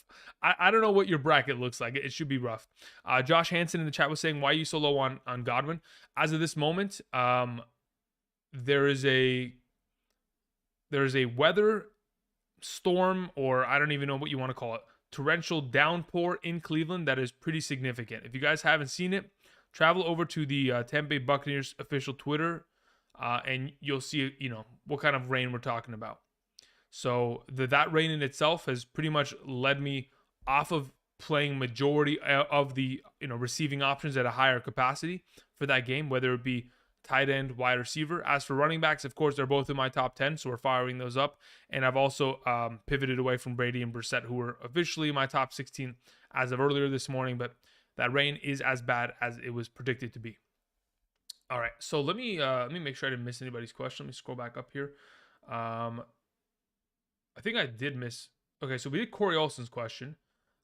I don't know what your bracket looks like. It should be rough. Josh Hansen in the chat was saying, why are you so low on Godwin? As of this moment, there is a weather storm, or I don't even know what you want to call it, torrential downpour in Cleveland that is pretty significant. If you guys haven't seen it, travel over to the Tampa Bay Buccaneers official Twitter, and you'll see, what kind of rain we're talking about. So that rain in itself has pretty much led me off of playing majority of the receiving options at a higher capacity for that game, whether it be tight end, wide receiver. As for running backs, of course, they're both in my top 10, so we're firing those up. And I've also pivoted away from Brady and Brissett, who were officially my top 16 as of earlier this morning, but that rain is as bad as it was predicted to be. All right, so let me make sure I didn't miss anybody's question. Let me scroll back up here. I think I did miss. Okay, so we did Corey Olson's question.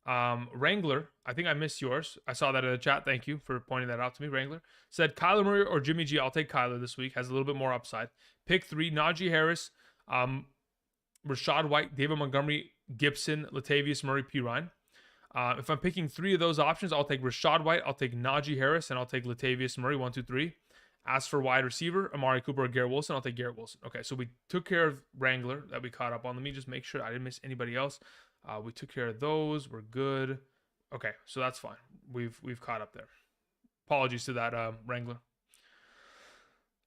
Wrangler, I think I missed yours. I saw that in the chat. Thank you for pointing that out to me. Wrangler said Kyler Murray or Jimmy G. I'll take Kyler this week. Has a little bit more upside. Pick 3, Najee Harris, Rashad White, David Montgomery, Gibson, Latavius Murray, Pirine. If I'm picking 3 of those options, I'll take Rashad White, I'll take Najee Harris, and I'll take Latavius Murray, 1, 2, 3. As for wide receiver, Amari Cooper or Garrett Wilson, I'll take Garrett Wilson. Okay, so we took care of Wrangler that we caught up on. Let me just make sure I didn't miss anybody else. We took care of those. We're good. Okay, so that's fine. We've caught up there. Apologies to that, Wrangler.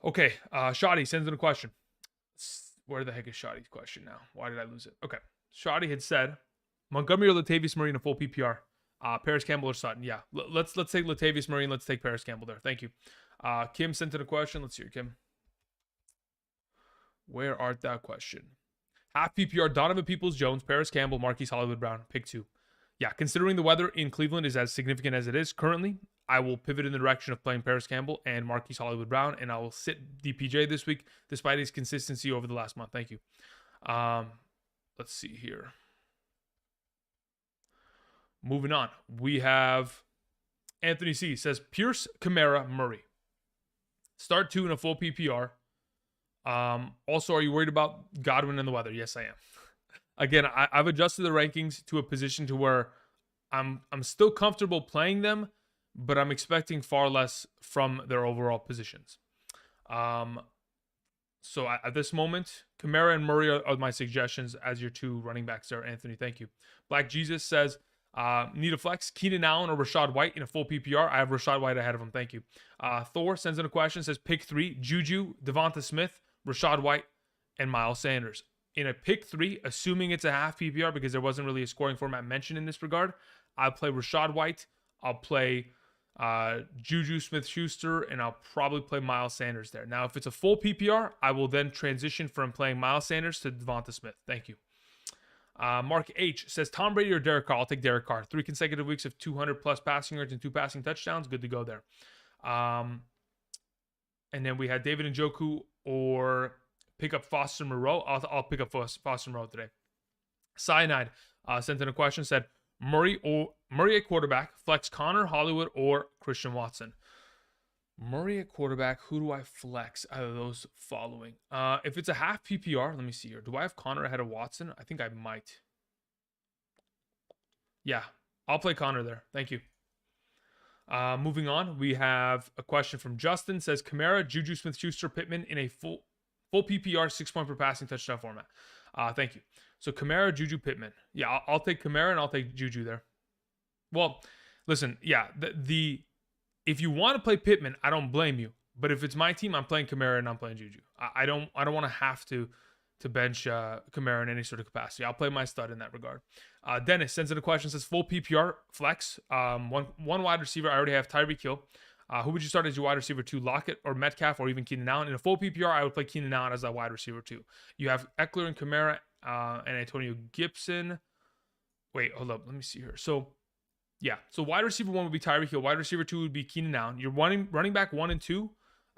Okay, Shoddy sends in a question. Where the heck is Shoddy's question now? Why did I lose it? Okay, Shoddy had said Montgomery or Latavius Murray in a full PPR. Paris Campbell or Sutton. Yeah, let's take Latavius Murray and let's take Paris Campbell there. Thank you. Kim sent in a question. Let's hear Kim. Where art thou? Question. Half PPR, Donovan Peoples-Jones, Paris Campbell, Marquise Hollywood Brown. Pick 2. Yeah, considering the weather in Cleveland is as significant as it is currently, I will pivot in the direction of playing Paris Campbell and Marquise Hollywood Brown, and I will sit DPJ this week despite his consistency over the last month. Thank you. Let's see here. Moving on. We have Anthony C. says Pierce, Kamara, Murray. Start 2 in a full PPR. Also, are you worried about Godwin and the weather? Yes, I am. Again, I've adjusted the rankings to a position to where I'm still comfortable playing them, but I'm expecting far less from their overall positions. So at this moment, Kamara and Murray are my suggestions as your 2 running backs there, Anthony. Thank you. Black Jesus says, need a flex, Keenan Allen or Rashad White in a full PPR. I have Rashad White ahead of him. Thank you. Thor sends in a question, says pick 3, Juju, Devonta Smith, Rashad White, and Miles Sanders. in a pick 3, assuming it's a half PPR because there wasn't really a scoring format mentioned in this regard, I'll play Rashad White. I'll play Juju Smith-Schuster, and I'll probably play Miles Sanders there. Now, if it's a full PPR, I will then transition from playing Miles Sanders to Devonta Smith. Thank you. Mark H says, Tom Brady or Derek Carr? I'll take Derek Carr. 3 consecutive weeks of 200-plus passing yards and 2 passing touchdowns. Good to go there. And then we had David Njoku or pick up Foster Moreau. I'll pick up Foster Moreau today. Cyanide sent in a question, said, Murray at quarterback, flex Connor, Hollywood, or Christian Watson. Murray at quarterback, who do I flex out of those following? If it's a half PPR, let me see here. Do I have Connor ahead of Watson? I think I might. Yeah, I'll play Connor there. Thank you. Moving on, we have a question from Justin. Says, Kamara, Juju Smith-Schuster, Pittman in a full PPR 6-point per passing touchdown format. Thank you. So Kamara, Juju, Pittman. Yeah, I'll take Kamara and I'll take Juju there. Well, listen, yeah, if you want to play Pittman, I don't blame you. But if it's my team, I'm playing Kamara and I'm playing Juju. I don't want to have to bench Kamara in any sort of capacity. I'll play my stud in that regard. Dennis sends in a question, says full PPR flex. One wide receiver. I already have Tyreek Hill. Who would you start as your wide receiver 2, Lockett or Metcalf or even Keenan Allen? In a full PPR, I would play Keenan Allen as that wide receiver 2. You have Eckler and Kamara and Antonio Gibson. Wait, hold up. Let me see here. So, yeah. So wide receiver 1 would be Tyreek Hill. Wide receiver 2 would be Keenan Allen. Your running back 1 and 2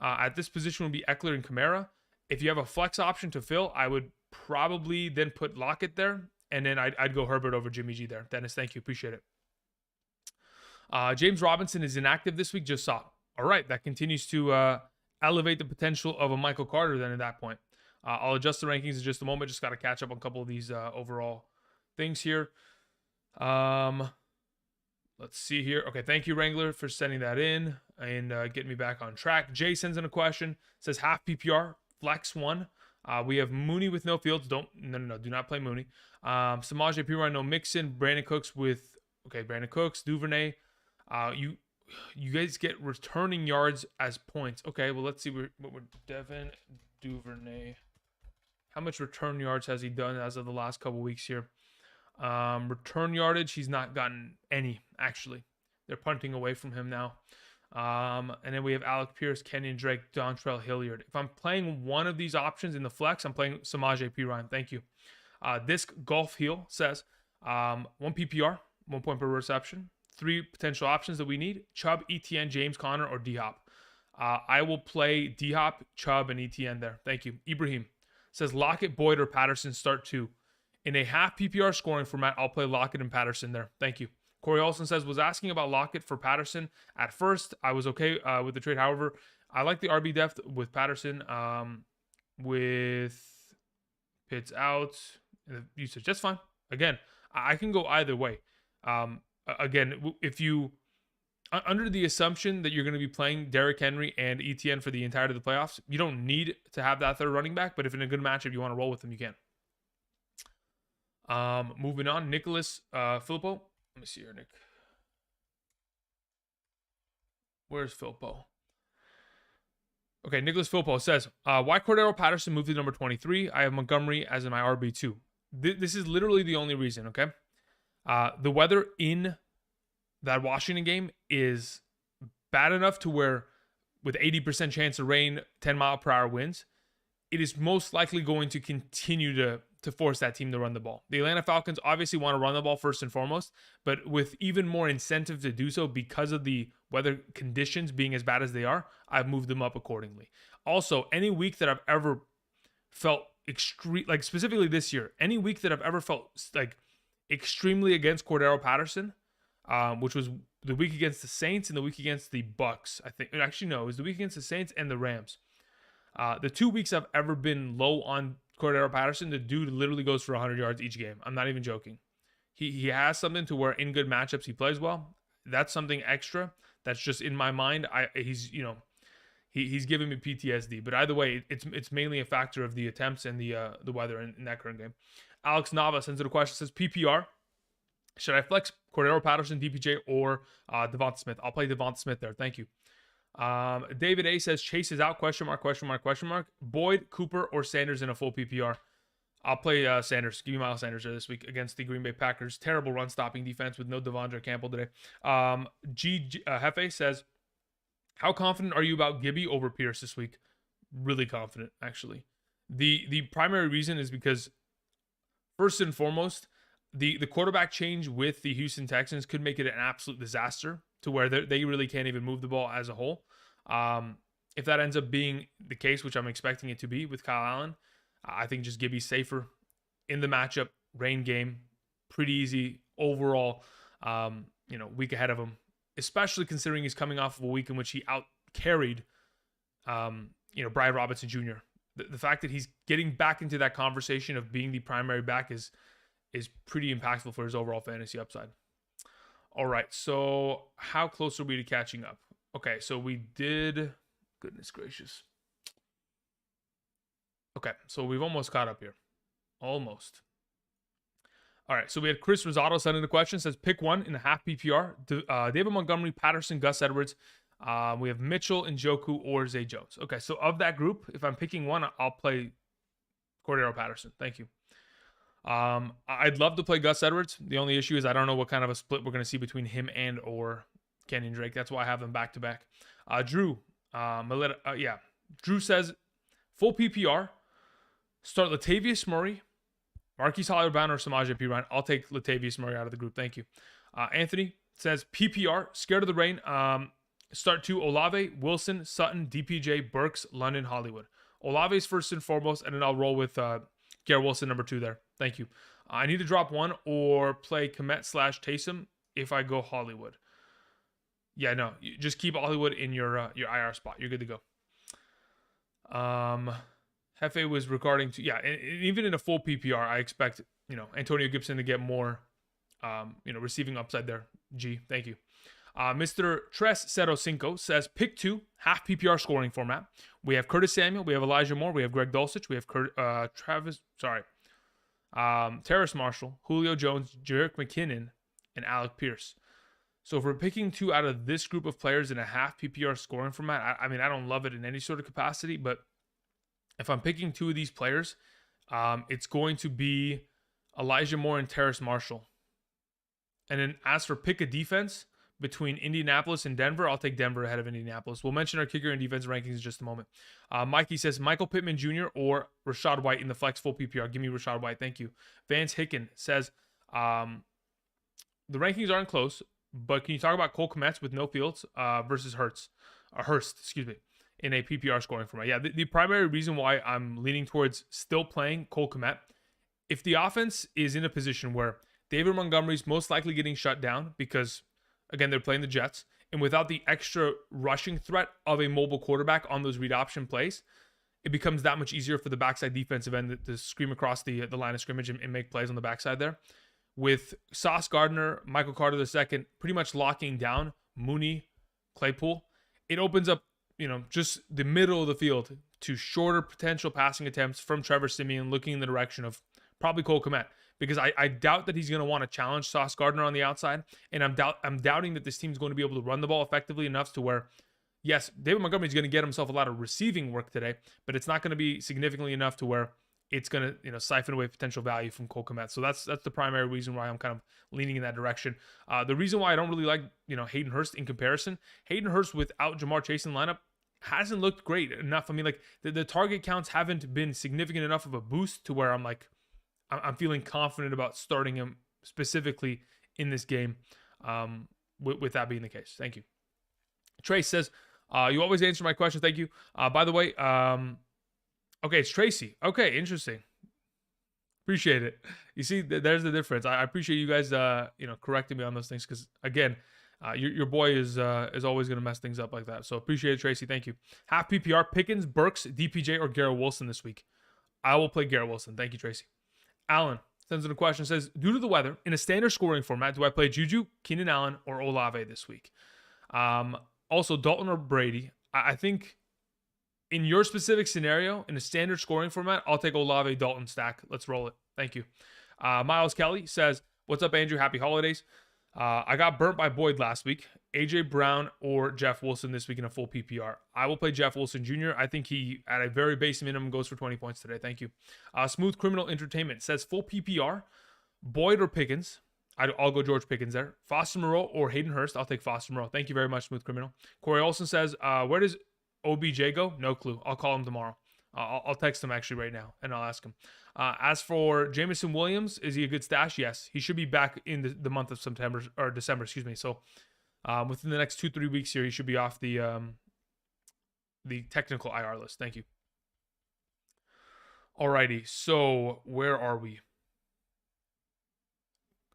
at this position would be Eckler and Kamara. If you have a flex option to fill, I would probably then put Lockett there. And then I'd go Herbert over Jimmy G there. Dennis, thank you. Appreciate it. James Robinson is inactive this week. Just saw. All right. That continues to elevate the potential of a Michael Carter then at that point. I'll adjust the rankings in just a moment. Just got to catch up on a couple of these overall things here. Let's see here. Okay. Thank you, Wrangler, for sending that in and getting me back on track. Jay sends in a question. Says half PPR, flex 1. We have Mooney with no Fields. Do not play Mooney. Samaje Perine, no Mixon. Brandon Cooks, Duvernay. You guys get returning yards as points. Okay, well, let's see what we're Devin Duvernay. How much return yards has he done as of the last couple weeks here? Return yardage, he's not gotten any, actually. They're punting away from him now. And then we have Alec Pierce, Kenyon Drake, Dontrell Hilliard. If I'm playing one of these options in the flex, I'm playing Samaje Perine. Thank you. Disc Golf Heel says 1 PPR, 1 point per reception. 3 potential options that we need: Chubb, ETN, James Conner, or D-Hop. I will play D-Hop, Chubb, and ETN there. Thank you. Ibrahim says Lockett, Boyd, or Patterson start 2. In a half PPR scoring format, I'll play Lockett and Patterson there. Thank you. Corey Olson says, was asking about Lockett for Patterson. At first, I was okay with the trade. However, I like the RB depth with Patterson with Pitts out. Usage. That's fine. Again, I can go either way. Again, if you, under the assumption that you're going to be playing Derrick Henry and ETN for the entirety of the playoffs, you don't need to have that third running back, but if in a good matchup you want to roll with them, you can. Moving on, Nicholas Filippo. Let me see here, Nick. Where's Filippo? Okay, Nicholas Filippo says, why Cordero Patterson moved to number 23? I have Montgomery as in my RB2. This is literally the only reason, okay? The weather in that Washington game is bad enough to where with 80% chance of rain, 10-mile-per-hour winds, it is most likely going to continue to force that team to run the ball. The Atlanta Falcons obviously want to run the ball first and foremost, but with even more incentive to do so because of the weather conditions being as bad as they are, I've moved them up accordingly. Also, any week that I've ever felt extreme, like specifically this year, any week that I've ever felt like extremely against Cordero Patterson, which was the week against the Saints and the week against the Bucks. I think actually no, it was the week against the Saints and the Rams. The 2 weeks I've ever been low on Cordero Patterson, the dude literally goes for 100 yards each game. I'm not even joking. He has something to where in good matchups he plays well. That's something extra. That's just in my mind. He's giving me PTSD. But either way, it's mainly a factor of the attempts and the weather in that current game. Alex Nava sends in a question, says PPR. Should I flex Cordero Patterson, DPJ, or Devonta Smith? I'll play Devonta Smith there. Thank you. David A says Chase is out, question mark. Boyd, Cooper, or Sanders in a full PPR. I'll play Sanders. Give me Miles Sanders there this week against the Green Bay Packers. Terrible run stopping defense with no Devondre Campbell today. Hefe says, how confident are you about Gibby over Pierce this week? Really confident, actually. The primary reason is because, first and foremost, the quarterback change with the Houston Texans could make it an absolute disaster to where they really can't even move the ball as a whole. If that ends up being the case, which I'm expecting it to be with Kyle Allen, I think just Gibby's safer in the matchup. Rain game, pretty easy overall. Week ahead of him, especially considering he's coming off of a week in which he out carried, Brian Robinson Jr. The fact that he's getting back into that conversation of being the primary back is pretty impactful for his overall fantasy upside. All right, so how close are we to catching up? Okay, so we did. Goodness gracious. Okay, so we've almost caught up here. Almost. All right, so we had Chris Rosado send in a question. Says, pick one in a half PPR. David Montgomery, Patterson, Gus Edwards. We have Mitchell, Njoku, or Zay Jones. Okay, so of that group, if I'm picking one, I'll play Cordero Patterson. Thank you. I'd love to play Gus Edwards. The only issue is I don't know what kind of a split we're going to see between him and or Kenyon Drake. That's why I have them back-to-back. Drew. Drew says, full PPR. Start Latavius Murray, Marquise Hollywood-Brown, or Samaje Perine. I'll take Latavius Murray out of the group. Thank you. Anthony says, PPR, scared of the rain. Start two, Olave, Wilson, Sutton, DPJ, Burks, London, Hollywood. Olave's first and foremost, and then I'll roll with Garrett Wilson, number 2 there. Thank you. I need to drop one or play Komet/Taysom if I go Hollywood. Yeah, no. You just keep Hollywood in your IR spot. You're good to go. Hefe was regarding to, even in a full PPR, I expect, Antonio Gibson to get more, receiving upside there. G, thank you. Mr. Tres Cero Cinco says, pick 2, half PPR scoring format. We have Curtis Samuel, we have Elijah Moore, we have Greg Dulcich, we have Terrace Marshall, Julio Jones, Jerick McKinnon, and Alec Pierce. So if we're picking 2 out of this group of players in a half PPR scoring format, I don't love it in any sort of capacity, but if I'm picking 2 of these players, it's going to be Elijah Moore and Terrace Marshall. And then as for pick a defense between Indianapolis and Denver, I'll take Denver ahead of Indianapolis. We'll mention our kicker and defense rankings in just a moment. Mikey says Michael Pittman Jr. or Rachaad White in the flex full PPR. Give me Rachaad White. Thank you. Vance Hicken says the rankings aren't close, but can you talk about Cole Kmet with no Fields versus Hurst, in a PPR scoring format? Yeah, the primary reason why I'm leaning towards still playing Cole Kmet, if the offense is in a position where David Montgomery's most likely getting shut down because, again, they're playing the Jets, and without the extra rushing threat of a mobile quarterback on those read option plays, it becomes that much easier for the backside defensive end to scream across the line of scrimmage and make plays on the backside there. With Sauce Gardner, Michael Carter II pretty much locking down Mooney, Claypool, it opens up, just the middle of the field to shorter potential passing attempts from Trevor Siemian looking in the direction of probably Cole Kmet. Because I doubt that he's going to want to challenge Sauce Gardner on the outside. And I'm doubting that this team's going to be able to run the ball effectively enough to where, yes, David Montgomery's going to get himself a lot of receiving work today, but it's not going to be significantly enough to where it's going to, siphon away potential value from Cole Kmet. So that's the primary reason why I'm kind of leaning in that direction. The reason why I don't really like, Hayden Hurst in comparison, Hayden Hurst without Jamar Chase in lineup hasn't looked great enough. I mean, like the target counts haven't been significant enough of a boost to where I'm like, I'm feeling confident about starting him specifically in this game, with that being the case. Thank you. Trace says, you always answer my questions. Thank you. By the way, okay, it's Tracy. Okay, interesting. Appreciate it. You see, there's the difference. I appreciate you guys, correcting me on those things because, again, your boy is always going to mess things up like that. So appreciate it, Tracy. Thank you. Half PPR, Pickens, Burks, DPJ, or Garrett Wilson this week. I will play Garrett Wilson. Thank you, Tracy. Alan sends in a question, says, due to the weather, in a standard scoring format, do I play Juju, Keenan Allen, or Olave this week? Also, Dalton or Brady. I think in your specific scenario, in a standard scoring format, I'll take Olave, Dalton stack. Let's roll it. Thank you. Miles Kelly says, what's up, Andrew? Happy holidays. I got burnt by Boyd last week. AJ Brown or Jeff Wilson this week in a full PPR. I will play Jeff Wilson Jr. I think he, at a very base minimum, goes for 20 points today. Thank you. Smooth Criminal Entertainment says full PPR, Boyd or Pickens. I'll go George Pickens there. Foster Moreau or Hayden Hurst. I'll take Foster Moreau. Thank you very much, Smooth Criminal. Corey Olson says, where does OBJ go? No clue. I'll call him tomorrow. I'll text him actually right now, and I'll ask him. As for Jameson Williams, is he a good stash? Yes. He should be back in the month of September or December, excuse me. So within the next 2-3 weeks here, he should be off the technical IR list. Thank you. Alrighty, so where are we?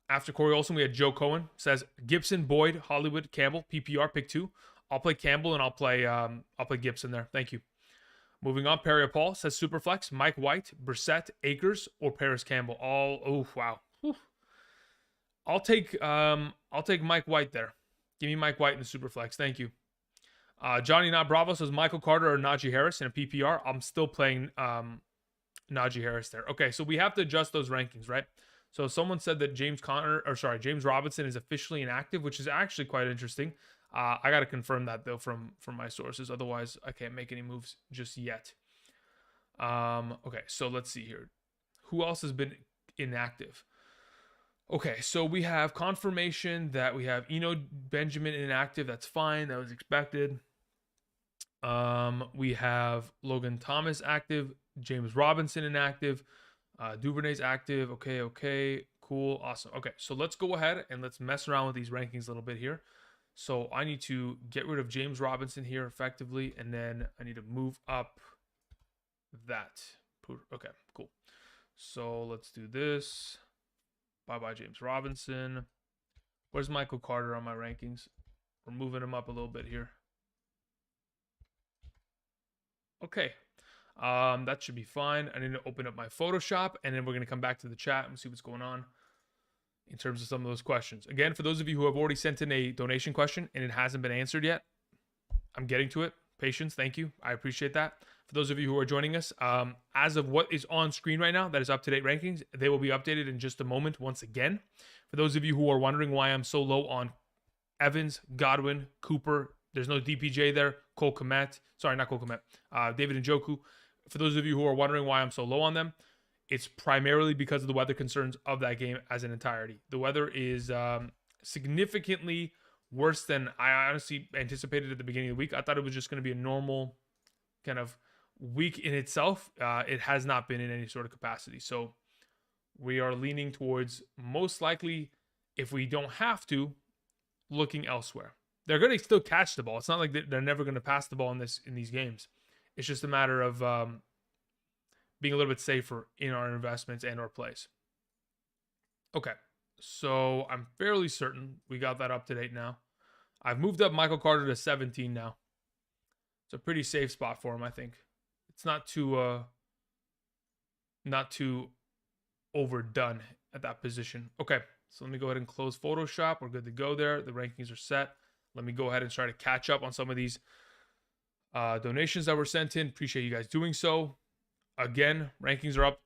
After Corey Olson, we had Joe Cohen. Says Gibson, Boyd, Hollywood, Campbell, PPR, pick 2. I'll play Campbell and I'll play Gibson there. Thank you. Moving on, Perry Paul says Superflex, Mike White, Brissett, Akers, or Paris Campbell. Wow. Whew. I'll take Mike White there. Give me Mike White in the Superflex. Thank you. Johnny Not Bravo says Michael Carter or Najee Harris in a PPR. I'm still playing Najee Harris there. Okay, so we have to adjust those rankings, right? So someone said that James Robinson is officially inactive, which is actually quite interesting. I got to confirm that though from my sources. Otherwise, I can't make any moves just yet. Okay, so let's see here. Who else has been inactive? Okay, so we have confirmation that we have Eno Benjamin inactive. That's fine. That was expected. We have Logan Thomas active. James Robinson inactive. Duvernay's active. Okay. Cool. Awesome. Okay, so let's go ahead and let's mess around with these rankings a little bit here. So I need to get rid of James Robinson here effectively, and then I need to move up that. Okay, cool. So let's do this. Bye-bye, James Robinson. Where's Michael Carter on my rankings? We're moving him up a little bit here. Okay. That should be fine. I need to open up my Photoshop, and then we're going to come back to the chat and see what's going on in terms of some of those questions. Again, for those of you who have already sent in a donation question and it hasn't been answered yet, I'm getting to it. Patience, thank you. I appreciate that. For those of you who are joining us, as of what is on screen right now, that is up-to-date rankings. They will be updated in just a moment once again. For those of you who are wondering why I'm so low on Evans, Godwin, Cooper, there's no DPJ there, Cole Kmet. Sorry, not Cole Kmet. David Njoku. For those of you who are wondering why I'm so low on them, it's primarily because of the weather concerns of that game as an entirety. The weather is significantly worse than I honestly anticipated at the beginning of the week. I thought it was just going to be a normal kind of week in itself. It has not been in any sort of capacity. So we are leaning towards, most likely, if we don't have to, looking elsewhere. They're going to still catch the ball. It's not like they're never going to pass the ball in these games. It's just a matter of being a little bit safer in our investments and our plays. Okay, so I'm fairly certain we got that up to date now. I've moved up Michael Carter to 17 now. It's a pretty safe spot for him, I think. It's not too overdone at that position. Okay, so let me go ahead and close Photoshop. We're good to go there. The rankings are set. Let me go ahead and try to catch up on some of these donations that were sent in. Appreciate you guys doing so. Again, rankings are up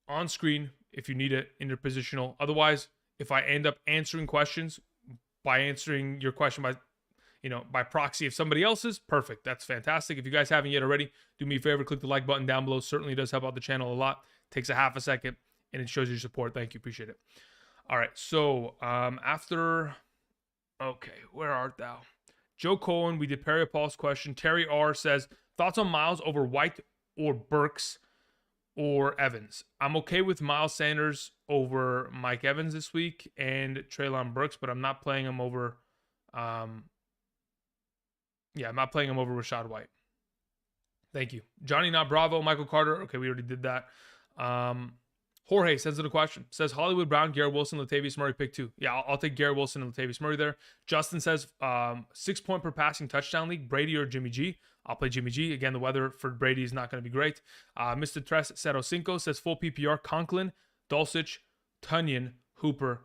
on screen if you need it interpositional. Otherwise, if I end up answering questions by answering your question by proxy of somebody else's, perfect. That's fantastic. If you guys haven't yet already, do me a favor, click the like button down below. Certainly does help out the channel a lot. Takes a half a second and it shows your support. Thank you. Appreciate it. All right. So okay, where art thou? Joe Cohen, we did Perry Paul's question. Terry R says, thoughts on Miles over White or Burks or Evans? I'm okay with Miles Sanders over Mike Evans this week and Treylon Burks, but I'm not playing him over I'm not playing him over Rachaad White. Thank you. Johnny Not Bravo, Michael Carter. Okay, we already did that. Jorge sends in a question. Says Hollywood Brown, Garrett Wilson, Latavius Murray, pick 2. Yeah, I'll take Garrett Wilson and Latavius Murray there. Justin says 6 point per passing touchdown league, Brady or Jimmy G. I'll play Jimmy G. Again, the weather for Brady is not going to be great. Mr. Tres Cero Cinco says full PPR, Conklin, Dulcich, Tunyon, Hooper,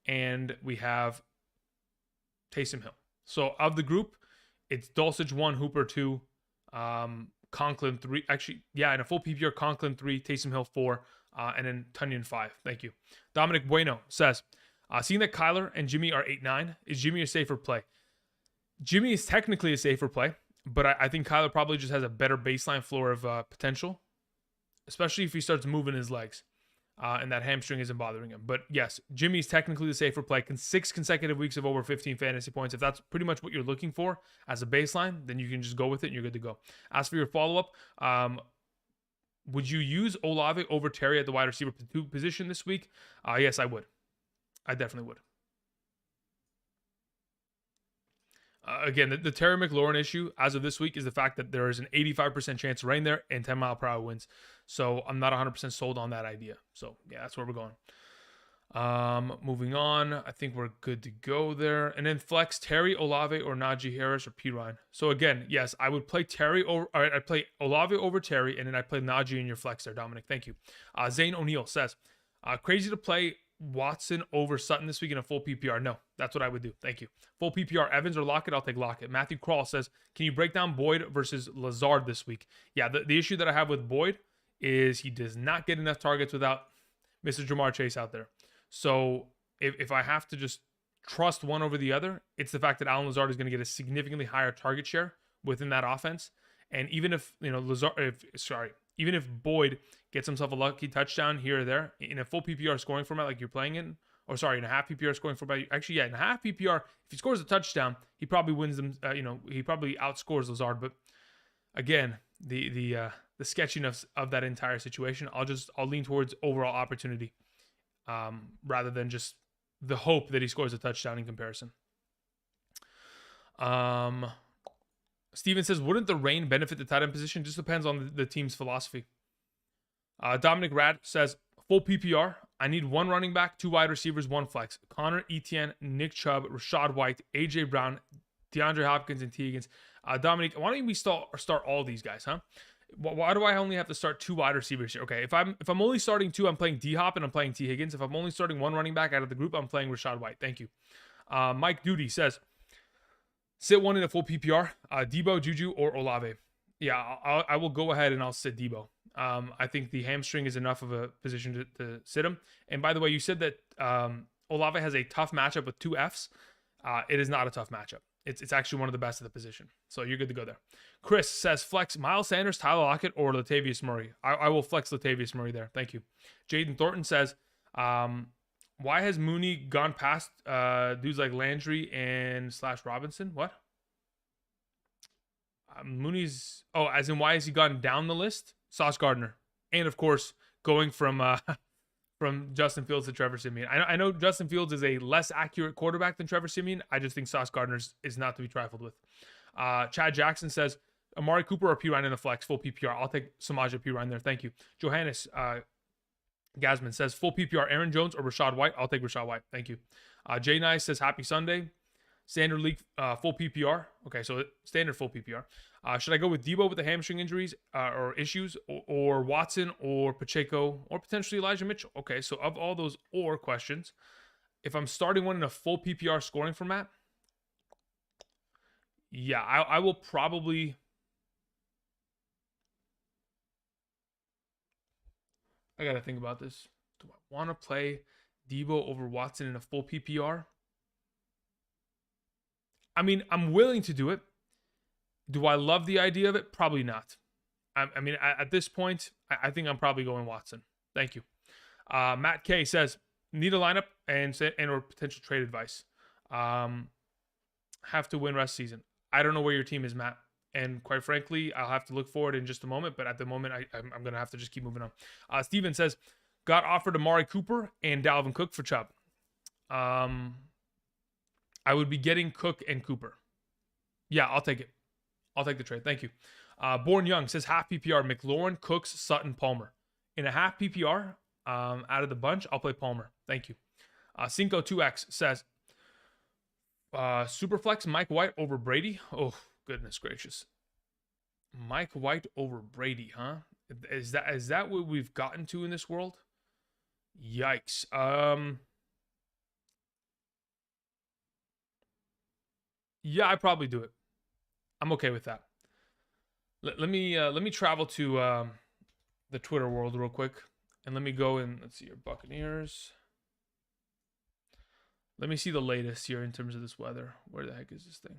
and we have Taysom Hill. So of the group, it's Dulcich 1, Hooper 2, Conklin 3. Actually, yeah, in a full PPR, Conklin 3, Taysom Hill 4, and then Tunyon 5. Thank you. Dominic Bueno says, seeing that Kyler and Jimmy are 8-9, is Jimmy a safer play? Jimmy is technically a safer play, but I think Kyler probably just has a better baseline floor of potential, especially if he starts moving his legs. And that hamstring isn't bothering him. But yes, Jimmy's technically the safer play. 6 consecutive weeks of over 15 fantasy points. If that's pretty much what you're looking for as a baseline, then you can just go with it and you're good to go. As for your follow-up, would you use Olave over Terry at the wide receiver position this week? Yes, I would. I definitely would. Again, the Terry McLaurin issue as of this week is the fact that there is an 85% chance of rain there and 10-mile-per-hour winds. So I'm not 100% sold on that idea. So yeah, that's where we're going. Moving on, I think we're good to go there. And then flex Terry, Olave, or Najee Harris or P. Ryan. So again, yes, I would play Terry over. All right, I play Olave over Terry, and then I play Najee in your flex there, Dominic. Thank you. Zane O'Neill says, crazy to play Watson over Sutton this week in a full PPR. No, that's what I would do. Thank you. Full PPR, Evans or Lockett? I'll take Lockett. Matthew Crawl says, can you break down Boyd versus Lazard this week? Yeah, the issue that I have with Boyd is he does not get enough targets without Mr. Jamar Chase out there. So if I have to just trust one over the other, it's the fact that Allen Lazard is going to get a significantly higher target share within that offense. And even if, even if Boyd gets himself a lucky touchdown here or there in a full PPR scoring format like you're playing in, in a half PPR scoring format. Actually, yeah, in a half PPR, if he scores a touchdown, he probably wins them. He probably outscores Lazard. But again, the sketchiness of that entire situation, I'll lean towards overall opportunity rather than just the hope that he scores a touchdown in comparison. Steven says, wouldn't the rain benefit the tight end position? Just depends on the team's philosophy. Dominic Rad says, full PPR. I need one running back, 2 wide receivers, 1 flex. Connor Etienne, Nick Chubb, Rashad White, AJ Brown, DeAndre Hopkins, and T. Higgins. Dominic, why don't we start all these guys, huh? Why do I only have to start 2 wide receivers here? Okay, if I'm only starting 2, I'm playing D-Hop and I'm playing T. Higgins. If I'm only starting 1 running back out of the group, I'm playing Rashad White. Thank you. Mike Duty says, sit 1 in a full PPR, Debo, Juju, or Olave. Yeah, I will go ahead and I'll sit Debo. I think the hamstring is enough of a position to sit him. And by the way, you said that Olave has a tough matchup with 2 Fs. It is not a tough matchup. It's actually one of the best at the position. So you're good to go there. Chris says, flex Miles Sanders, Tyler Lockett, or Latavius Murray. I will flex Latavius Murray there. Thank you. Jaden Thornton says, why has Mooney gone past dudes like Landry and / Robinson? What? Mooney's... Oh, as in why has he gone down the list? Sauce Gardner. And, of course, going from Justin Fields to Trevor Siemian. I know Justin Fields is a less accurate quarterback than Trevor Siemian. I just think Sauce Gardner is not to be trifled with. Chad Jackson says, Amari Cooper or P. Ryan in the flex, full PPR. I'll take Samaje P. Ryan there. Thank you. Johannes Gasman says, full PPR, Aaron Jones or Rashad White. I'll take Rashad White. Thank you. Jay Nice says, happy Sunday. Standard league full PPR. Okay, so standard full PPR. Should I go with Debo with the hamstring injuries or issues, or Watson or Pacheco or potentially Elijah Mitchell? Okay, so of all those or questions, if I'm starting one in a full PPR scoring format, yeah, I will probably... I got to think about this. Do I want to play Debo over Watson in a full PPR? I mean, I'm willing to do it. Do I love the idea of it? Probably not. I mean, at this point, I think I'm probably going Watson. Thank you. Matt K says, need a lineup and or potential trade advice. Have to win rest season. I don't know where your team is, Matt. And quite frankly, I'll have to look forward in just a moment. But at the moment, I'm going to have to just keep moving on. Steven says, got offered Amari Cooper and Dalvin Cook for Chubb. I would be getting Cook and Cooper. Yeah, I'll take it. I'll take the trade. Thank you. Born Young says half PPR, McLaurin, Cooks, Sutton, Palmer. In a half PPR, out of the bunch, I'll play Palmer. Thank you. Cinco 2X says Superflex, Mike White over Brady. Oh, goodness gracious. Mike White over Brady, huh? Is that what we've gotten to in this world? Yikes. Yeah, I'd probably do it. I'm okay with that. Let me travel to the Twitter world real quick, and let me go and let's see your Buccaneers. Let me see the latest here in terms of this weather. Where the heck is this thing?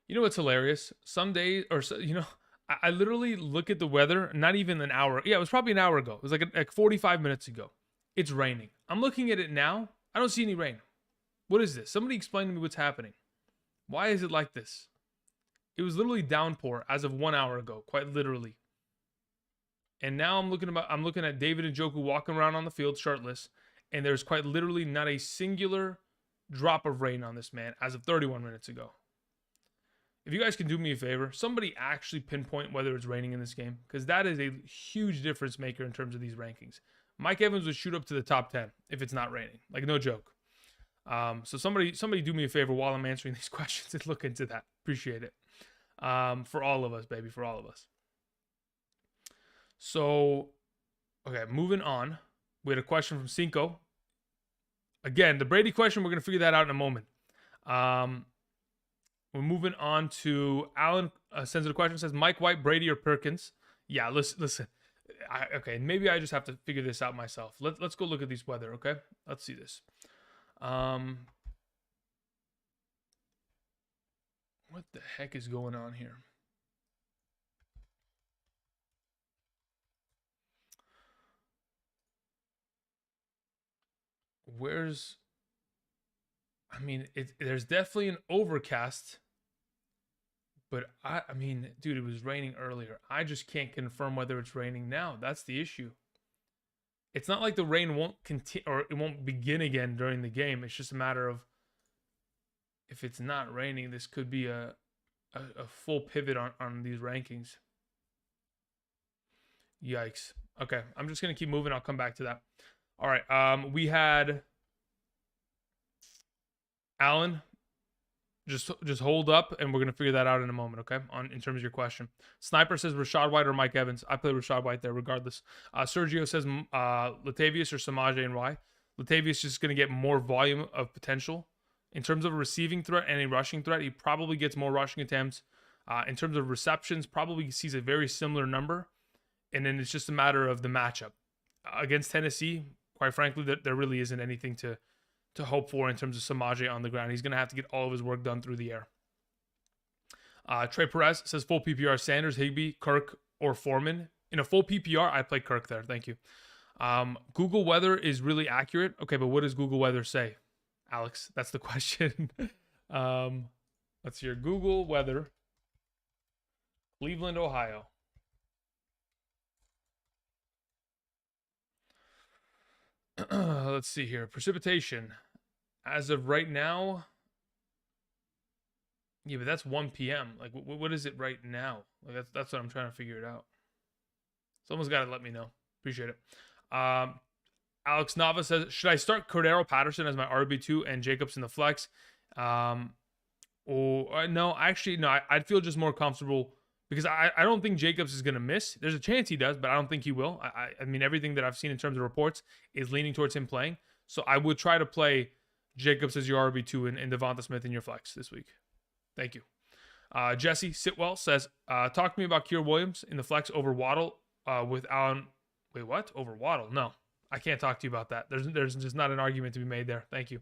You know what's hilarious? Some days, I literally look at the weather, not even an hour. Yeah, it was probably an hour ago. It was like 45 minutes ago. It's raining. I'm looking at it now. I don't see any rain. What is this? Somebody explain to me what's happening. Why is it like this? It was literally downpour as of 1 hour ago, quite literally. And now I'm looking at David and Njoku walking around on the field shirtless, and there's quite literally not a singular drop of rain on this man as of 31 minutes ago. If you guys can do me a favor, somebody actually pinpoint whether it's raining in this game, because that is a huge difference maker in terms of these rankings. Mike Evans would shoot up to the top 10 if it's not raining. Like, no joke. So somebody do me a favor while I'm answering these questions and look into that. Appreciate it. For all of us, baby, for all of us. So, okay, moving on. We had a question from Cinco. Again, the Brady question, we're going to figure that out in a moment. We're moving on to Alan sends a question, says, Mike White, Brady, or Perkins? Yeah, listen. Okay, maybe I just have to figure this out myself. Let's go look at these weather, okay? Let's see this. What the heck is going on here? There's definitely an overcast, but I mean, dude, it was raining earlier. I just can't confirm whether it's raining now. That's the issue. It's not like the rain won't continue or it won't begin again during the game. It's just a matter of if it's not raining, this could be a full pivot on these rankings. Yikes. Okay, I'm just gonna keep moving. I'll come back to that. All right. We had Alan. Just hold up, and we're gonna figure that out in a moment, okay? In terms of your question, Sniper says Rashad White or Mike Evans. I play Rashad White there, regardless. Sergio says Latavius or Samaje and Rye. Latavius just gonna get more volume of potential in terms of a receiving threat and a rushing threat. He probably gets more rushing attempts. In terms of receptions, probably sees a very similar number, and then it's just a matter of the matchup against Tennessee. Quite frankly, there really isn't anything to hope for in terms of Samaje on the ground. He's going to have to get all of his work done through the air. Trey Perez says full PPR, Sanders, Higbee, Kirk, or Foreman. In a full PPR, I play Kirk there. Thank you. Google weather is really accurate. Okay, but what does Google weather say, Alex? That's the question. Let's hear Google weather. Cleveland, Ohio. Let's see here. Precipitation. As of right now, yeah, but that's 1 p.m. Like, what is it right now? Like, that's what I'm trying to figure it out. Someone's got to let me know. Appreciate it. Alex Nava says, should I start Cordero Patterson as my RB2 and Jacobs in the flex? No, actually, no. I'd feel just more comfortable because I don't think Jacobs is going to miss. There's a chance he does, but I don't think he will. I mean, everything that I've seen in terms of reports is leaning towards him playing. So I would try to play Jacobs as your RB2 and Devonta Smith in your flex this week. Thank you. Jesse Sitwell says, talk to me about Keir Williams in the flex over Waddle with Allen. Wait, what? Over Waddle? No, I can't talk to you about that. There's just not an argument to be made there. Thank you.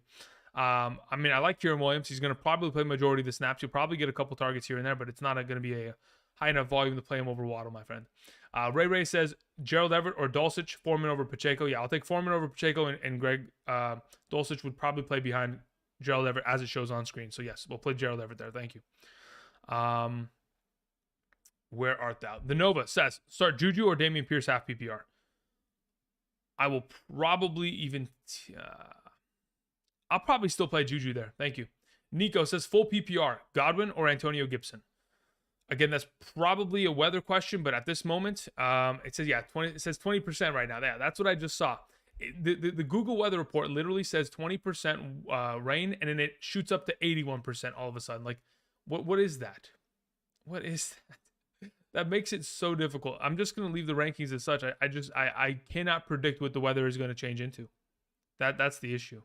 I mean, I like Kieran Williams. He's going to probably play majority of the snaps. He'll probably get a couple targets here and there, but it's not going to be a high enough volume to play him over Waddle, my friend. Ray says Gerald Everett or Dulcich, Foreman over Pacheco. Yeah, I'll take Foreman over Pacheco, and Greg Dulcich would probably play behind Gerald Everett as it shows on screen. So yes, we'll play Gerald Everett there. Thank you. Where art thou? The Nova says start Juju or Dameon Pierce half PPR. I will probably even I'll probably still play Juju there. Thank you. Nico says full PPR, Godwin or Antonio Gibson. Again, that's probably a weather question, but at this moment, it says 20. It says 20% right now. Yeah, that's what I just saw. The Google weather report literally says 20% rain, and then it shoots up to 81% all of a sudden. Like, what is that? What is that? That makes it so difficult. I'm just gonna leave the rankings as such. I cannot predict what the weather is going to change into. That's the issue.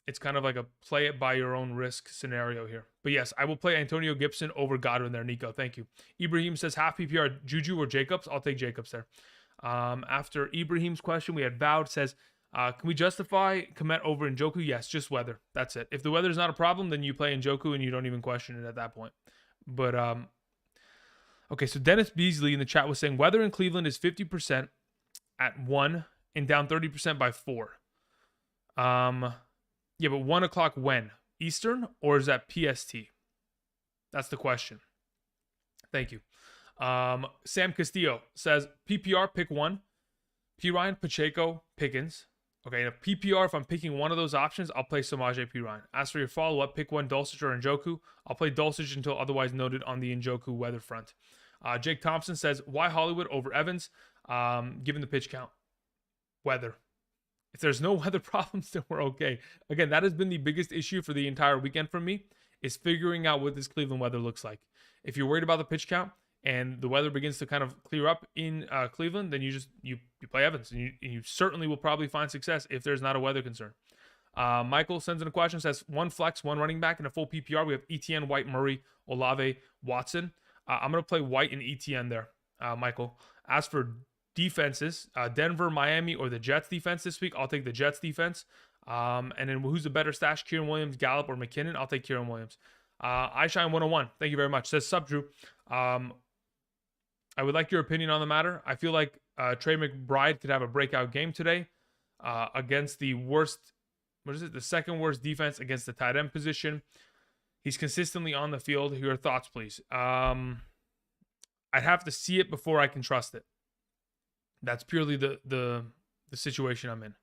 It's kind of like a play it by your own risk scenario here. But yes, I will play Antonio Gibson over Godwin there, Nico. Thank you. Ibrahim says half PPR, Juju or Jacobs. I'll take Jacobs there. After Ibrahim's question, we had Vowed says, Can we justify Komet over Njoku? Yes, just weather. That's it. If the weather is not a problem, then you play Njoku and you don't even question it at that point. But okay, so Dennis Beasley in the chat was saying weather in Cleveland is 50% at 1 and down 30% by 4. Yeah, but 1 o'clock when? Eastern or is that PST? That's the question. Thank you. Sam Castillo says PPR pick 1. P. Ryan, Pacheco, Pickens. Okay, in a PPR, if I'm picking one of those options, I'll play Samaje P. Ryan. As for your follow-up, pick 1 Dulcich or Njoku. I'll play Dulcich until otherwise noted on the Njoku weather front. Jake Thompson says, why Hollywood over Evans? Given the pitch count. Weather. If there's no weather problems, then we're okay. Again, that has been the biggest issue for the entire weekend for me, is figuring out what this Cleveland weather looks like. If you're worried about the pitch count and the weather begins to kind of clear up in Cleveland, then you play Evans, and you certainly will probably find success if there's not a weather concern. Michael sends in a question, says 1 flex, 1 running back in a full PPR. We have ETN, White, Murray, Olave, Watson. I'm going to play White and ETN there, Michael. As for defenses, Denver, Miami, or the Jets defense this week, I'll take the Jets defense. And then who's the better stash, Kieran Williams, Gallup, or McKinnon? I'll take Kieran Williams. iShine 101, thank you very much. Says Sub Drew. I would like your opinion on the matter. I feel like Trey McBride could have a breakout game today against the worst, the second worst defense against the tight end position. He's consistently on the field. Your thoughts, please. I'd have to see it before I can trust it. That's purely the situation I'm in.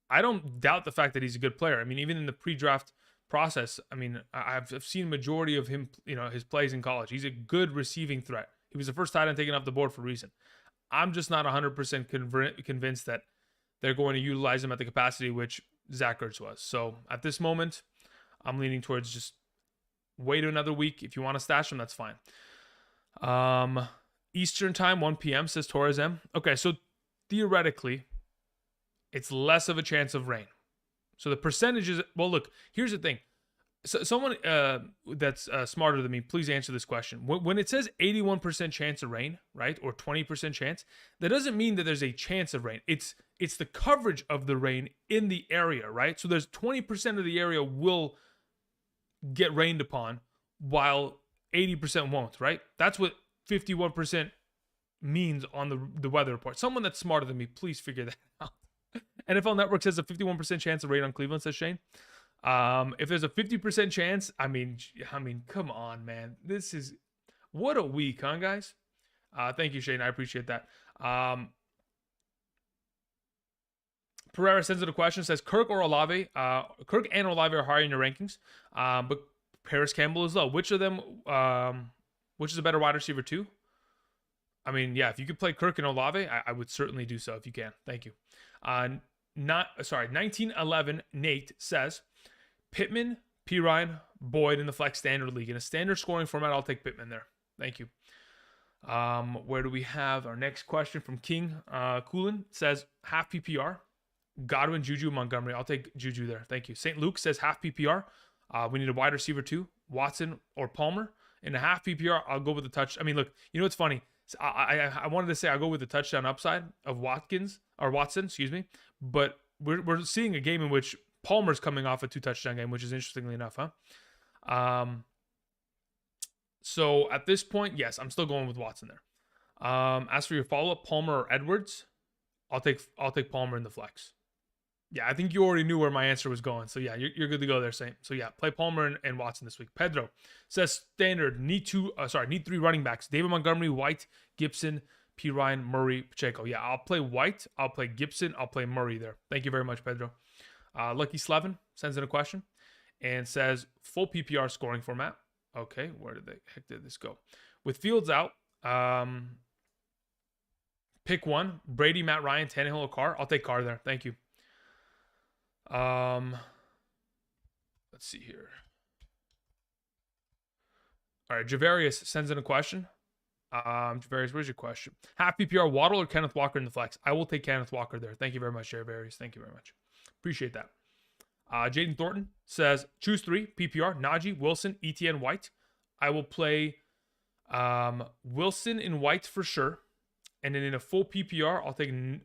I don't doubt the fact that he's a good player. I mean, even in the pre-draft process, I mean, I've seen majority of him, his plays in college. He's a good receiving threat. He was the first tight end taken off the board for a reason. I'm just not 100% convinced that they're going to utilize him at the capacity which Zach Ertz was. So at this moment, I'm leaning towards just wait another week. If you want to stash him, that's fine. Eastern time, 1 p.m., says Torres M. Okay, so theoretically, it's less of a chance of rain. So the percentages, well, look, here's the thing. So someone that's smarter than me, please answer this question. When it says 81% chance of rain, right, or 20% chance, that doesn't mean that there's a chance of rain. It's the coverage of the rain in the area, right? So there's 20% of the area will get rained upon, while 80% won't, right? That's what 51% means on the weather report. Someone that's smarter than me, please figure that out. NFL Network says a 51% chance of rain on Cleveland, says Shane. If there's a 50% chance, I mean, come on, man. This is, what a week, huh, guys? Thank you, Shane. I appreciate that. Pereira sends in a question, says Kirk or Olave? Kirk and Olave are higher in your rankings, but Paris Campbell is low. Which of them, which is a better wide receiver too? I mean, yeah, if you could play Kirk and Olave, I would certainly do so if you can. Thank you. 1911 Nate says Pittman, P. Ryan, Boyd in the flex standard league. In a standard scoring format, I'll take Pittman there. Thank you. Where do we have our next question from King Coolin? Says half PPR, Godwin, Juju, Montgomery. I'll take Juju there. Thank you. St. Luke says half PPR. We need a wide receiver too, Watson or Palmer. In a half PPR, I'll go with the touch. I mean, look, you know what's funny? I wanted to say I'll go with the touchdown upside of Watson, excuse me. But we're seeing a game in which Palmer's coming off a 2-touchdown game, which is interestingly enough, huh? So at this point, yes, I'm still going with Watson there. As for your follow-up, Palmer or Edwards, I'll take Palmer in the flex. Yeah, I think you already knew where my answer was going. So yeah, you're good to go there, Saint. So yeah, play Palmer and Watson this week. Pedro says standard need 3 running backs: David Montgomery, White, Gibson, P. Ryan, Murray, Pacheco. Yeah, I'll play White, I'll play Gibson, I'll play Murray there. Thank you very much, Pedro. Lucky Slevin sends in a question and says full PPR scoring format. Okay, where the heck did this go? With Fields out, pick 1: Brady, Matt Ryan, Tannehill, or Carr. I'll take Carr there. Thank you. Let's see here. All right, Javarius sends in a question. Javarius, where's your question? Half PPR, Waddle or Kenneth Walker in the flex? I will take Kenneth Walker there. Thank you very much, Javarius. Thank you very much. Appreciate that. Jaden Thornton says choose 3 PPR: Najee, Wilson, ETN, White. I will play Wilson and White for sure. And then in a full PPR, I'll take. Am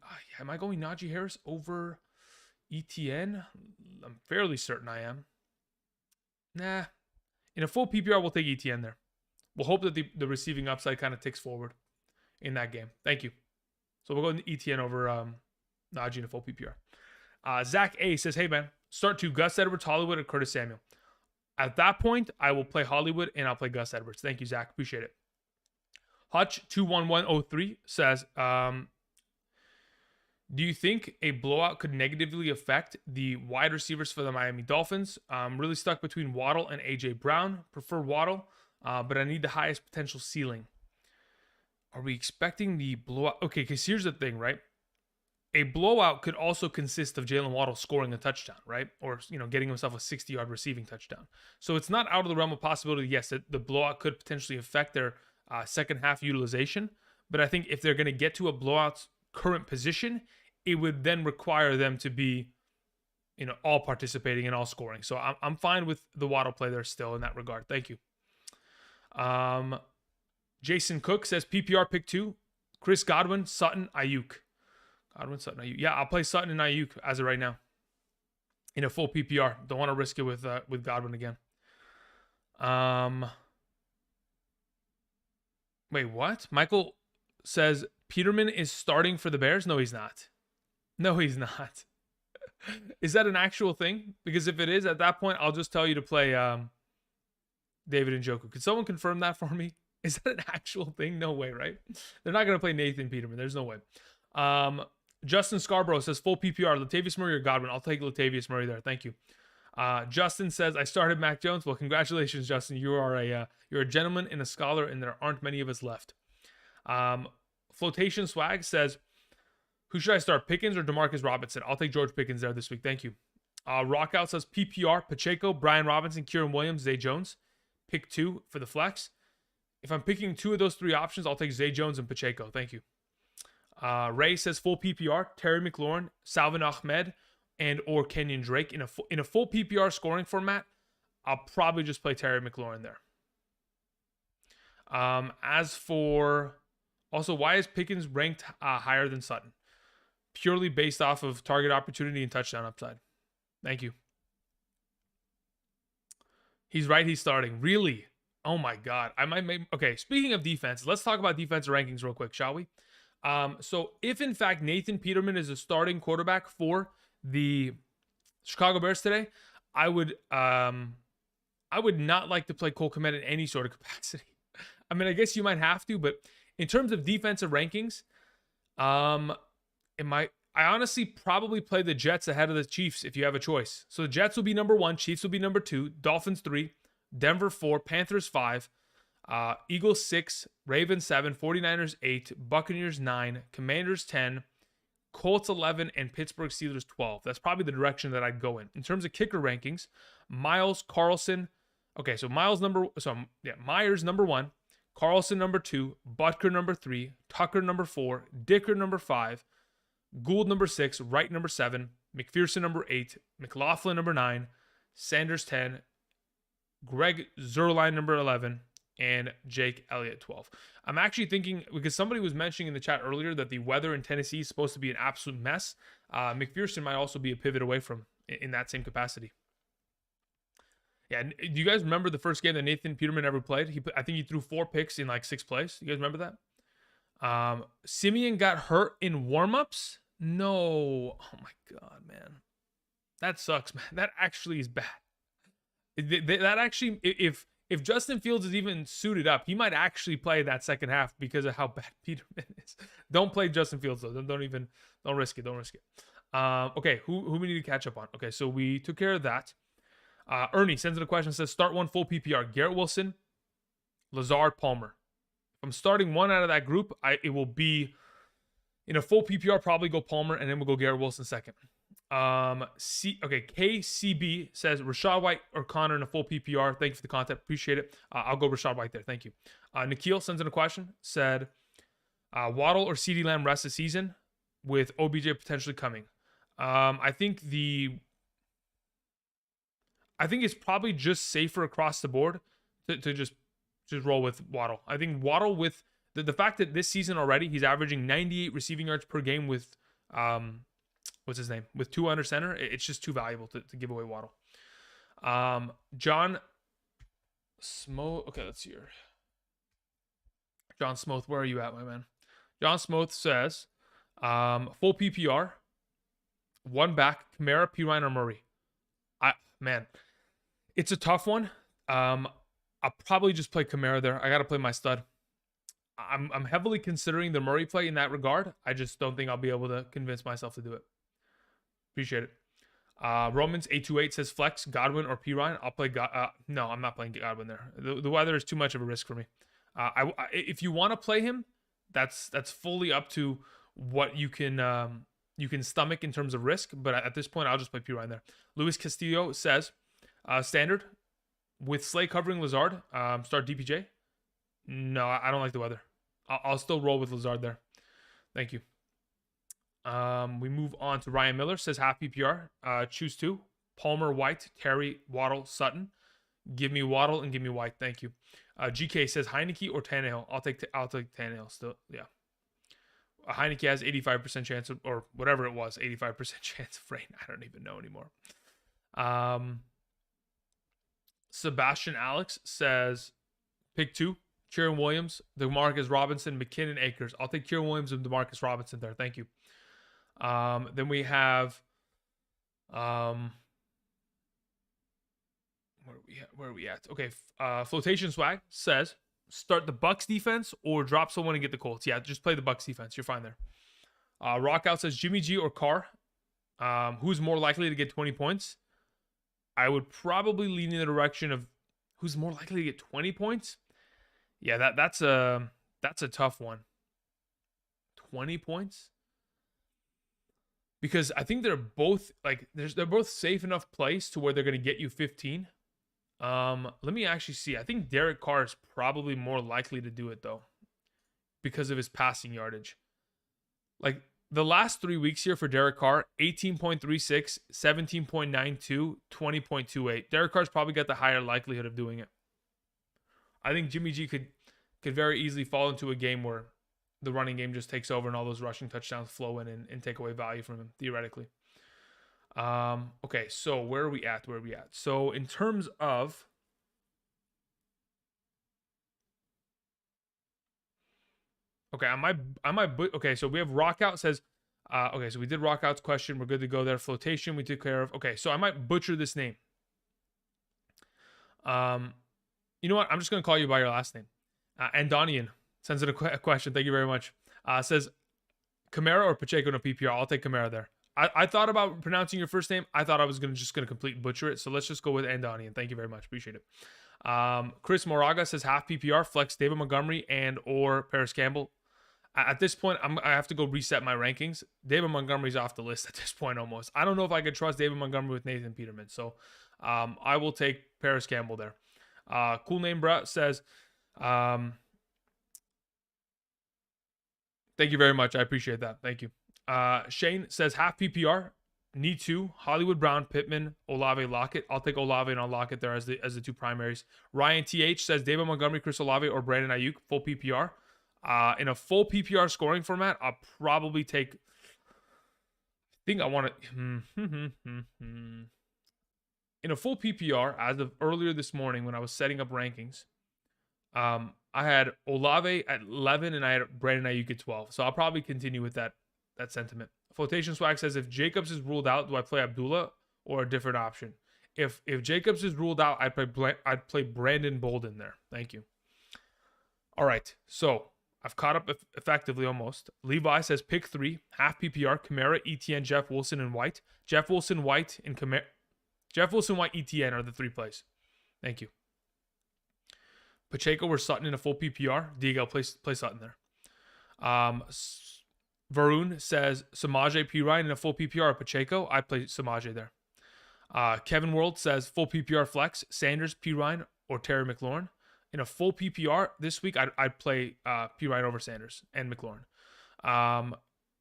I going Najee Harris over? ETN? I'm fairly certain I am. Nah. In a full PPR, we'll take ETN there. We'll hope that the receiving upside kind of ticks forward in that game. Thank you. So we'll go ETN over Najee in a full PPR. Zach A says, hey, man, start 2 Gus Edwards, Hollywood, or Curtis Samuel. At that point, I will play Hollywood, and I'll play Gus Edwards. Thank you, Zach. Appreciate it. Hutch21103 says, do you think a blowout could negatively affect the wide receivers for the Miami Dolphins? I'm really stuck between Waddle and A.J. Brown. Prefer Waddle, but I need the highest potential ceiling. Are we expecting the blowout? Okay, because here's the thing, right? A blowout could also consist of Jalen Waddle scoring a touchdown, right? Or, getting himself a 60-yard receiving touchdown. So it's not out of the realm of possibility, yes, that the blowout could potentially affect their second half utilization. But I think if they're going to get to a blowout's current position, it would then require them to be, all participating and all scoring. So I'm fine with the Waddle play there still in that regard. Thank you. Jason Cook says PPR pick 2, Chris Godwin, Sutton, Ayuk. Godwin, Sutton, Ayuk. Yeah, I'll play Sutton and Ayuk as of right now in a full PPR. Don't want to risk it with Godwin again. Wait, what? Michael says Peterman is starting for the Bears. No, he's not. No, he's not. Is that an actual thing? Because if it is, at that point, I'll just tell you to play David Njoku. Could someone confirm that for me? Is that an actual thing? No way, right? They're not going to play Nathan Peterman. There's no way. Justin Scarborough says full PPR, Latavius Murray or Godwin. I'll take Latavius Murray there. Thank you. Justin says I started Mac Jones. Well, congratulations, Justin. You're a gentleman and a scholar, and there aren't many of us left. Flotation Swag says, who should I start, Pickens or Demarcus Robinson? I'll take George Pickens there this week. Thank you. Rockout says PPR, Pacheco, Brian Robinson, Kieran Williams, Zay Jones. Pick 2 for the flex. If I'm picking 2 of those 3 options, I'll take Zay Jones and Pacheco. Thank you. Ray says full PPR, Terry McLaurin, Salvin Ahmed, and or Kenyon Drake. In a full PPR scoring format, I'll probably just play Terry McLaurin there. As for, also, why is Pickens ranked higher than Sutton? Purely based off of target opportunity and touchdown upside. Thank you. He's right, he's starting. Really? Oh my God. I might make, okay, speaking of defense, let's talk about defensive rankings real quick, shall we? So if in fact Nathan Peterman is a starting quarterback for the Chicago Bears today, I would not like to play Cole Kmet in any sort of capacity. I mean, I guess you might have to, but in terms of defensive rankings, I honestly probably play the Jets ahead of the Chiefs if you have a choice. So the Jets will be number 1, Chiefs will be number 2, Dolphins 3, Denver 4, Panthers 5, Eagles 6, Ravens 7, 49ers 8, Buccaneers 9, Commanders 10, Colts 11, and Pittsburgh Steelers 12. That's probably the direction that I'd go in. In terms of kicker rankings, Myers number 1, Carlson number 2, Butker number 3, Tucker number 4, Dicker number 5, Gould number 6, Wright number 7, McPherson number 8, McLaughlin number 9, Sanders 10, Greg Zerline number 11, and Jake Elliott 12. I'm actually thinking, because somebody was mentioning in the chat earlier that the weather in Tennessee is supposed to be an absolute mess. McPherson might also be a pivot away from in that same capacity. Yeah, do you guys remember the first game that Nathan Peterman ever played? I think he threw 4 picks in like 6 plays. You guys remember that? Simeon got hurt in warmups? No. Oh my God, man. That sucks, man. That actually is bad. That actually, if Justin Fields is even suited up, he might actually play that second half because of how bad Peterman is. Don't play Justin Fields though. Don't risk it. Don't risk it. Okay, who we need to catch up on? Okay, so we took care of that. Ernie sends in a question, says start 1 full PPR. Garrett Wilson, Lazard, Palmer. If I'm starting one out of that group, it will be in a full PPR, probably go Palmer, and then we'll go Garrett Wilson second. KCB says Rachaad White or Connor in a full PPR. Thank you for the content. Appreciate it. I'll go Rachaad White there. Thank you. Nikhil sends in a question, said Waddle or CeeDee Lamb rest of the season with OBJ potentially coming. I think it's probably just safer across the board to just roll with Waddle. I think Waddle, with the fact that this season already he's averaging 98 receiving yards per game with what's his name, with Tua under center, it's just too valuable to give away Waddle. John Smoth. Okay, let's see here. John Smoth, where are you at, my man? John Smoth says, full PPR, one back, Kamara, Pirine, or Murray. Man, it's a tough one. I'll probably just play Kamara there. I got to play my stud. I'm heavily considering the Murray play in that regard. I just don't think I'll be able to convince myself to do it. Appreciate it. Romans 828 says flex Godwin or Pirine. I'll play no, I'm not playing Godwin there. The weather is too much of a risk for me. If you want to play him, that's fully up to what you can stomach in terms of risk. But at this point, I'll just play Pirine there. Luis Castillo says standard with Slay covering Lazard. Start DPJ. No, I don't like the weather. I'll still roll with Lazard there. Thank you. We move on to Ryan Miller. Says half PPR. Choose two. Palmer, White, Terry, Waddle, Sutton. Give me Waddle and give me White. Thank you. GK says Heineke or Tannehill. I'll take Tannehill still. Yeah. Heineke has 85% chance of, or whatever it was, 85% chance of rain. I don't even know anymore. Sebastian Alex says pick two. Kieran Williams, DeMarcus Robinson, McKinnon, Akers. I'll take Kieran Williams and DeMarcus Robinson there. Thank you. Then we have where are we at? Okay, Flotation Swag says start the Bucks defense or drop someone and get the Colts. Yeah, just play the Bucks defense. You're fine there. Rockout says Jimmy G or Carr. Who's more likely to get 20 points? I would probably lean in the direction of who's more likely to get 20 points. Yeah, that's a tough one. 20 points? Because I think they're both they're both safe enough place to where they're going to get you 15. Let me actually see. I think Derek Carr is probably more likely to do it though, because of his passing yardage. Like the last 3 weeks here for Derek Carr, 18.36, 17.92, 20.28. Derek Carr's probably got the higher likelihood of doing it. I think Jimmy G could very easily fall into a game where the running game just takes over and all those rushing touchdowns flow in and take away value from him, theoretically. Okay, so where are we at? So in terms of okay, okay, so we have Rockout says okay, so we did Rockout's question. We're good to go there. Flotation, we took care of. Okay, so I might butcher this name. You know what? I'm just going to call you by your last name. Andonian sends in a question. Thank you very much. Says Kamara or Pacheco in a PPR. I'll take Kamara there. I thought about pronouncing your first name. I thought I was just going to complete butcher it. So let's just go with Andonian. Thank you very much. Appreciate it. Chris Moraga says half PPR. Flex David Montgomery and or Paris Campbell. At this point, I have to go reset my rankings. David Montgomery's off the list at this point almost. I don't know if I could trust David Montgomery with Nathan Peterman. So I will take Paris Campbell there. Cool name, bruh, says, thank you very much. I appreciate that. Thank you. Shane says half PPR, need two, Hollywood Brown, Pittman, Olave, Lockett. I'll take Olave and I'll Lockett there as the two primaries. Ryan TH says David Montgomery, Chris Olave, or Brandon Ayuk, full PPR. In a full PPR scoring format, I'll probably take, I think I want to, in a full PPR, as of earlier this morning when I was setting up rankings, I had Olave at 11 and I had Brandon Ayuk at 12. So I'll probably continue with that sentiment. Flotation Swag says, if Jacobs is ruled out, do I play Abdullah or a different option? If Jacobs is ruled out, I'd play Brandon Bolden there. Thank you. All right, so I've caught up effectively almost. Levi says pick three, half PPR, Kamara, ETN, Jeff Wilson, and White. Jeff Wilson, White, and Kamara. Jeff Wilson, White, ETN are the three plays. Thank you. Pacheco or Sutton in a full PPR. Diego, play Sutton there. Varun says Samaje P. Ryan in a full PPR or Pacheco. I play Samaje there. Kevin World says full PPR flex. Sanders, P. Ryan, or Terry McLaurin. In a full PPR this week, I'd play P. Ryan over Sanders and McLaurin.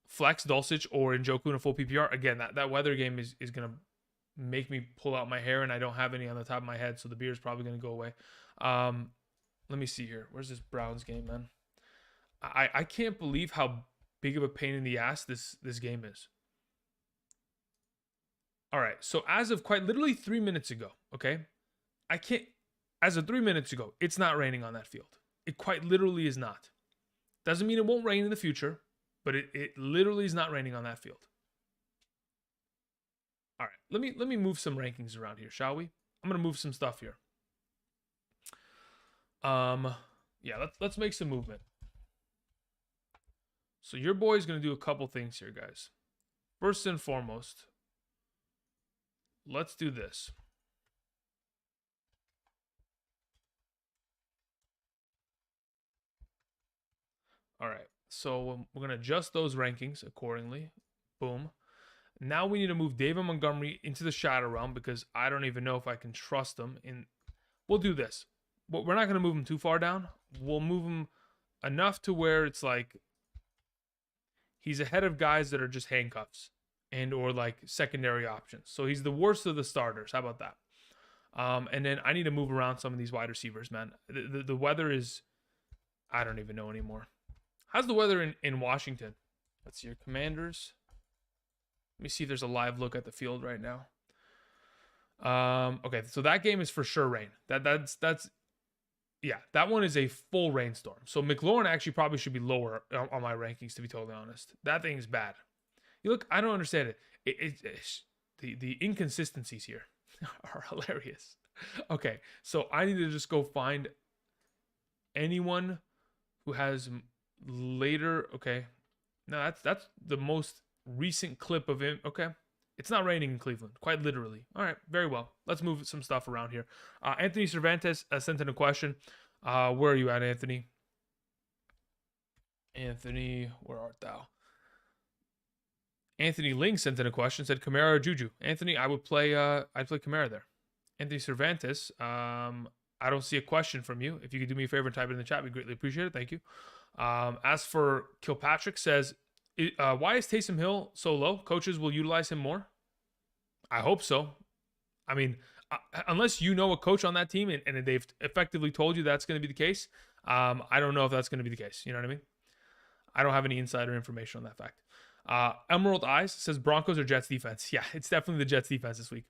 Flex, Dulcich, or Njoku in a full PPR. Again, that weather game is going to make me pull out my hair, and I don't have any on the top of my head, so the beer is probably going to go away. Let me see here. Where's this Browns game, man? I can't believe how big of a pain in the ass this game is. All right. So as of quite literally 3 minutes ago, okay, I can't. As of 3 minutes ago, it's not raining on that field. It quite literally is not. Doesn't mean it won't rain in the future, but it literally is not raining on that field. All right. Let me move some rankings around here, shall we? I'm gonna move some stuff here. Yeah, let's make some movement. So your boy's gonna do a couple things here, guys. First and foremost, let's do this. All right, so we're gonna adjust those rankings accordingly. Boom. Now we need to move David Montgomery into the shadow realm because I don't even know if I can trust him. We'll do this. But we're not gonna move him too far down. We'll move him enough to where it's like he's ahead of guys that are just handcuffs and or like secondary options. So he's the worst of the starters. How about that? And then I need to move around some of these wide receivers, man. The weather is, I don't even know anymore. How's the weather in Washington? Let's see your Commanders. Let me see if there's a live look at the field right now. Okay, so that game is for sure rain. That's yeah, that one is a full rainstorm. So McLaurin actually probably should be lower on my rankings, to be totally honest. That thing is bad. You look, I don't understand it. The inconsistencies here are hilarious. Okay, so I need to just go find anyone who has later. Okay, no, that's the most recent clip of him. Okay, it's not raining in Cleveland, quite literally. All right, very well. Let's move some stuff around here. Anthony Cervantes sent in a question. Where are you at, Anthony? Anthony, where art thou? Anthony Ling sent in a question. Said Kamara or Juju. Anthony, I'd play Kamara there. Anthony Cervantes. I don't see a question from you. If you could do me a favor and type it in the chat, we greatly appreciate it. Thank you. As for Kilpatrick says, why is Taysom Hill so low? Coaches will utilize him more. I hope so. I mean, unless you know a coach on that team and they've effectively told you that's going to be the case, I don't know if that's going to be the case. You know what I mean? I don't have any insider information on that fact. Emerald Eyes says Broncos or Jets defense. Yeah, it's definitely the Jets defense this week.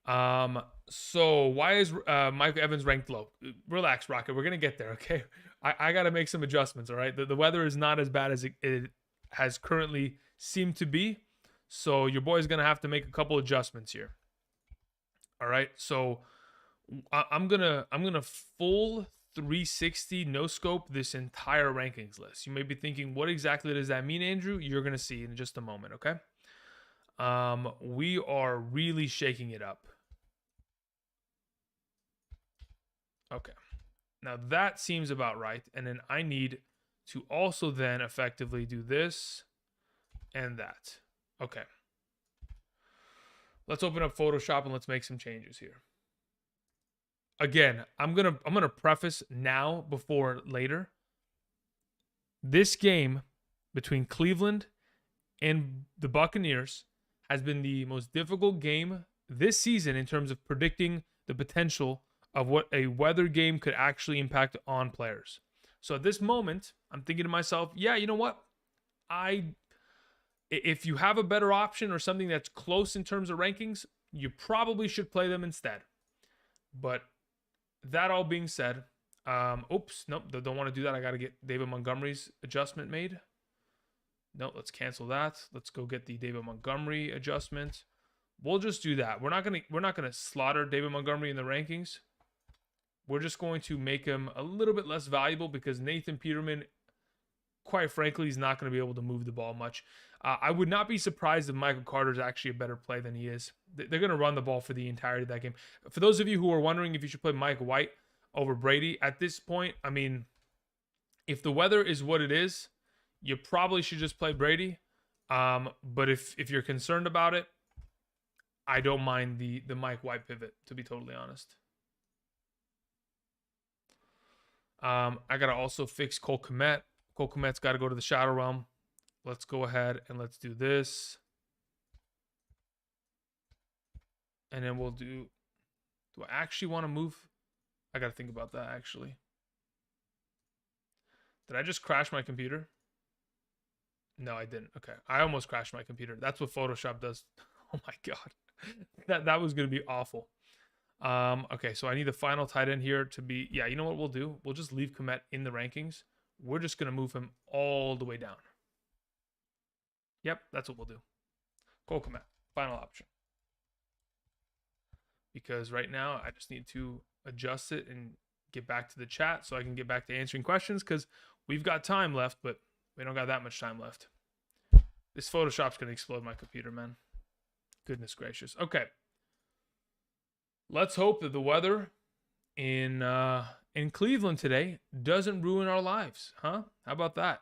So why is Mike Evans ranked low? Relax, Rocket. We're going to get there, okay? I got to make some adjustments, all right? The weather is not as bad as it has currently seemed to be. So your boy's going to have to make a couple adjustments here. All right? So I'm going to full 360 no scope this entire rankings list. You may be thinking, what exactly does that mean, Andrew? You're going to see in just a moment, okay? We are really shaking it up. Okay. Now that seems about right. And then I need to also then effectively do this and that. Okay. Let's open up Photoshop and let's make some changes here. Again, I'm gonna preface now before later. This game between Cleveland and the Buccaneers has been the most difficult game this season in terms of predicting the potential of what a weather game could actually impact on players. So at this moment, I'm thinking to myself, yeah, you know what? If you have a better option or something that's close in terms of rankings, you probably should play them instead. But that all being said, oops, nope, don't want to do that. I got to get David Montgomery's adjustment made. No, let's cancel that. Let's go get the David Montgomery adjustment. We'll just do that. We're not gonna slaughter David Montgomery in the rankings. We're just going to make him a little bit less valuable because Nathan Peterman, quite frankly, is not going to be able to move the ball much. I would not be surprised if Michael Carter is actually a better play than he is. They're going to run the ball for the entirety of that game. For those of you who are wondering if you should play Mike White over Brady, at this point, I mean, if the weather is what it is, you probably should just play Brady. But if you're concerned about it, I don't mind the Mike White pivot, to be totally honest. I got to also fix Cole Kmet. Cole Kmet's got to go to the Shadow Realm. Let's go ahead and let's do this. And then we'll do I actually want to move? I got to think about that, actually. Did I just crash my computer? No, I didn't. Okay. I almost crashed my computer. That's what Photoshop does. Oh my god. That was gonna be awful. Okay, so I need the final tight end here to be, yeah, you know what we'll do? We'll just leave Komet in the rankings. We're just gonna move him all the way down. Yep, that's what we'll do. Cole Komet, final option. Because right now I just need to adjust it and get back to the chat so I can get back to answering questions because we've got time left, but we don't got that much time left. This Photoshop's gonna explode my computer, man. Goodness gracious. Okay. Let's hope that the weather in Cleveland today doesn't ruin our lives, huh? How about that?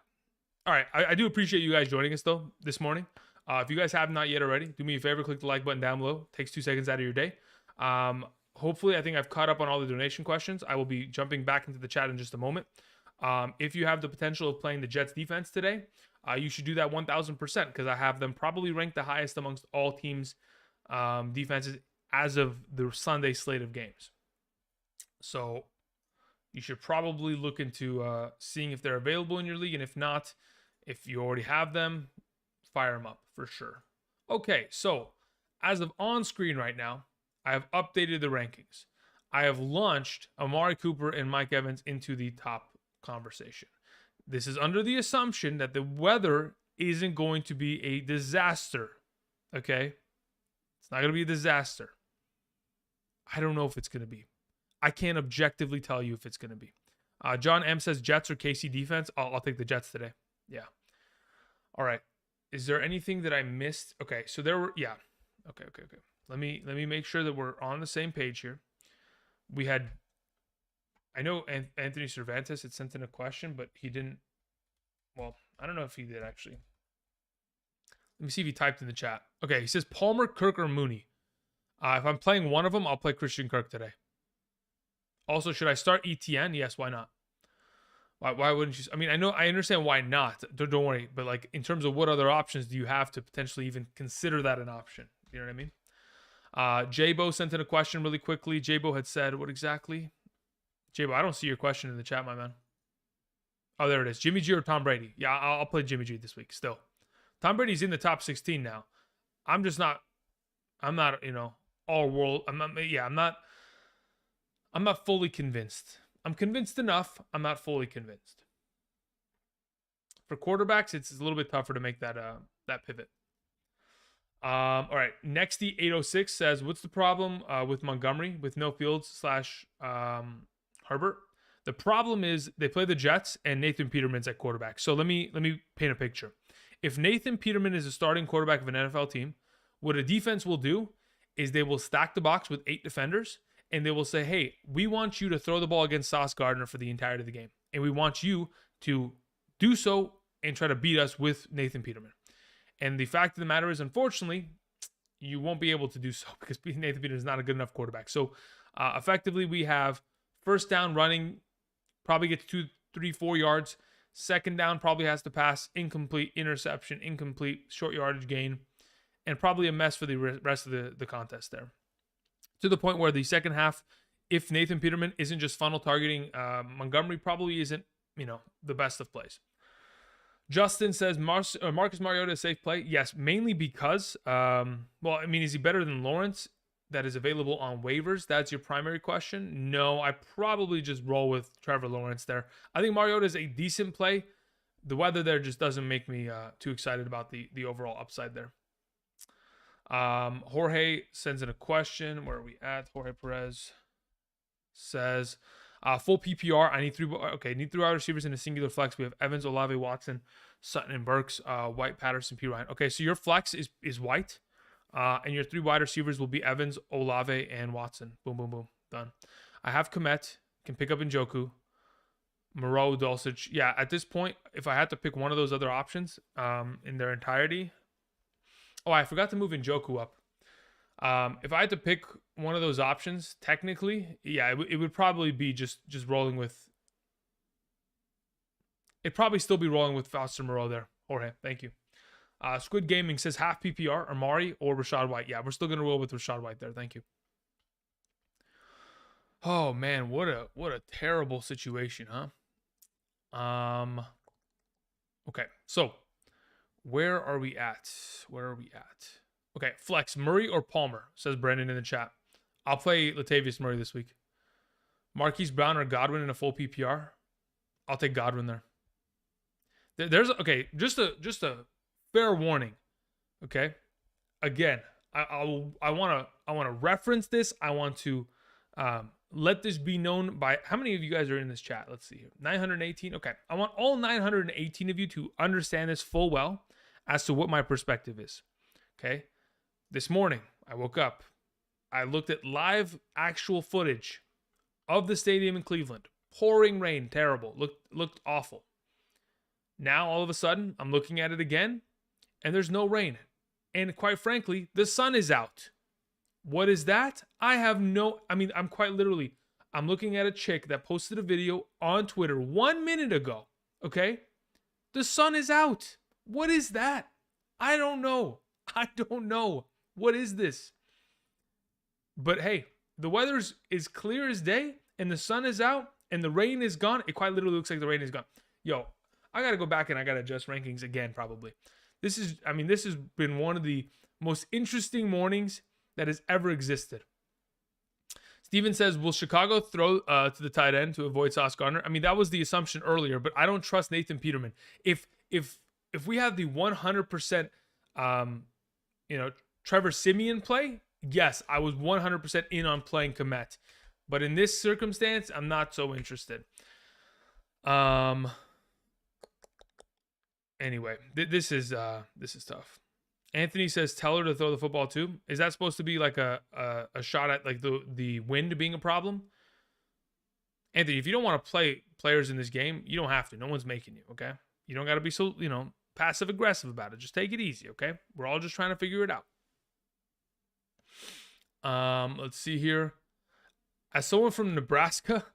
All right, I do appreciate you guys joining us though this morning. If you guys have not yet already, do me a favor, click the like button down below. Takes 2 seconds out of your day. Hopefully, I think I've caught up on all the donation questions. I will be jumping back into the chat in just a moment. If you have the potential of playing the Jets defense today, you should do that 1,000% because I have them probably ranked the highest amongst all teams' defenses as of the Sunday slate of games. So you should probably look into seeing if they're available in your league. And if not, if you already have them, fire them up for sure. Okay, so as of on screen right now, I have updated the rankings. I have launched Amari Cooper and Mike Evans into the top conversation. This is under the assumption that the weather isn't going to be a disaster. Okay? It's not going to be a disaster. I don't know if it's going to be. I can't objectively tell you if it's going to be. John M says Jets or KC defense. I'll take the Jets today. Yeah. All right. Is there anything that I missed? Okay, so there were, yeah. Okay. Let me make sure that we're on the same page here. We had, I know Anthony Cervantes had sent in a question, but he didn't, well, I don't know if he did actually. Let me see if he typed in the chat. Okay, he says Palmer, Kirk, or Mooney. If I'm playing one of them, I'll play Christian Kirk today. Also, should I start ETN? Yes, why not? Why wouldn't you? I mean, I understand why not. Don't worry. But like in terms of what other options do you have to potentially even consider that an option? You know what I mean? J-Bo sent in a question really quickly. J-Bo had said, what exactly? J-Bo, I don't see your question in the chat, my man. Oh, there it is. Jimmy G or Tom Brady? Yeah, I'll play Jimmy G this week still. Tom Brady's in the top 16 now. I'm not, all world. I'm not fully convinced. I'm convinced enough. I'm not fully convinced. For quarterbacks, it's a little bit tougher to make that pivot. All right. Nexty 806 says, "What's the problem with Montgomery with no Fields / Herbert?" The problem is they play the Jets and Nathan Peterman's at quarterback. So let me paint a picture. If Nathan Peterman is a starting quarterback of an NFL team, what a defense will do is they will stack the box with 8 defenders. And they will say, hey, we want you to throw the ball against Sauce Gardner for the entirety of the game. And we want you to do so and try to beat us with Nathan Peterman. And the fact of the matter is, unfortunately, you won't be able to do so because Nathan Peterman is not a good enough quarterback. So effectively, we have first down running, probably gets 2, 3, 4 yards. Second down probably has to pass, incomplete, interception, incomplete, short yardage gain, and probably a mess for the rest of the contest there. To the point where the second half, if Nathan Peterman isn't just funnel targeting, Montgomery probably isn't, the best of plays. Justin says Marcus Mariota a safe play. Yes, mainly because, is he better than Lawrence that is available on waivers? That's your primary question. No, I probably just roll with Trevor Lawrence there. I think Mariota is a decent play. The weather there just doesn't make me too excited about the overall upside there. Jorge sends in a question. Where are we at? Jorge Perez says, full PPR. I need 3 wide receivers in a singular flex. We have Evans, Olave, Watson, Sutton, and Burks, White, Patterson, P. Ryan. Okay, so your flex is White, and your 3 wide receivers will be Evans, Olave, and Watson. Boom, boom, boom. Done. I have Komet, can pick up Njoku, Moreau, Dulcich. Yeah, at this point, if I had to pick one of those other options in their entirety, I forgot to move Njoku up. If I had to pick one of those options, technically, yeah, it would probably be just rolling with. It'd probably still be rolling with Foster Moreau there. Jorge, thank you. Squid Gaming says half PPR, Amari or Rachaad White. Yeah, we're still gonna roll with Rachaad White there. Thank you. Oh man, what a terrible situation, huh? Okay, so. Where are we at? Okay, flex Murray or Palmer, says Brandon in the chat. I'll play Latavius Murray this week. Marquise Brown or Godwin in a full PPR. I'll take Godwin there. There's okay, just a fair warning. Okay, again, I want to reference this. I want to let this be known by how many of you guys are in this chat. Let's see here, 918. Okay, I want all 918 of you to understand this full well as to what my perspective is. Okay, this morning I woke up, I looked at live actual footage of the stadium in Cleveland. Pouring rain, terrible. Looked awful. Now all of a sudden, I'm looking at it again, and there's no rain. And quite frankly, the sun is out. What is that? I'm quite literally, I'm looking at a chick that posted a video on Twitter 1 minute ago. Okay? The sun is out. What is that? I don't know. What is this? But hey, the weather is clear as day, and the sun is out, and the rain is gone. It quite literally looks like the rain is gone. Yo, I got to go back and I got to adjust rankings again, probably. This has been one of the most interesting mornings that has ever existed. Steven says, will Chicago throw to the tight end to avoid Sauce Gardner? I mean, that was the assumption earlier, but I don't trust Nathan Peterman. If we have the 100%, Trevor Siemian play, yes, I was 100% in on playing Kmet. But in this circumstance, I'm not so interested. Anyway, this is tough. Anthony says, tell her to throw the football too. Is that supposed to be like a shot at like the wind being a problem? Anthony, if you don't want to play players in this game, you don't have to. No one's making you, okay? You don't got to be so, passive aggressive about it. Just take it easy, okay? We're all just trying to figure it out. Let's see here. As someone from Nebraska,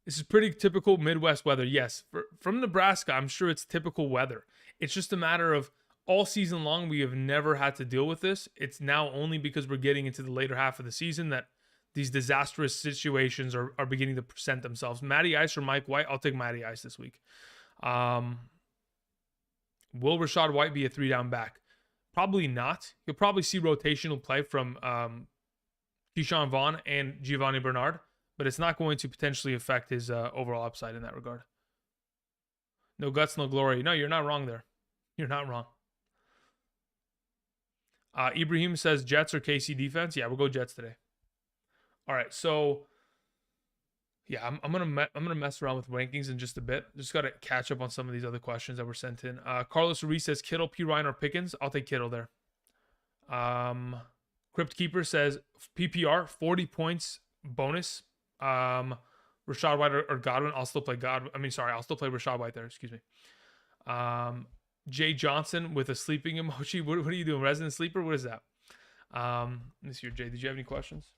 this is pretty typical Midwest weather. Yes, from Nebraska, I'm sure it's typical weather. It's just a matter of all season long, we have never had to deal with this. It's now only because we're getting into the later half of the season that these disastrous situations are beginning to present themselves. Matty Ice or Mike White? I'll take Matty Ice this week. Will Rachaad White be a 3-down back? Probably not. You'll probably see rotational play from Keyshawn Vaughn and Giovanni Bernard, but it's not going to potentially affect his overall upside in that regard. No guts, no glory. No, you're not wrong there. You're not wrong. Ibrahim says Jets or KC defense. Yeah, we'll go Jets today. All right, so yeah, I'm gonna mess around with rankings in just a bit. Just gotta catch up on some of these other questions that were sent in. Carlos Ruiz says Kittle, P. Ryan, or Pickens. I'll take Kittle there. Crypt Keeper says PPR 40 points bonus. Rachaad White or Godwin. I'll still play Godwin. I'll still play Rachaad White there. Excuse me. Jay Johnson with a sleeping emoji. What are you doing? Resident sleeper? What is that? Let me see here, Jay. Did you have any questions?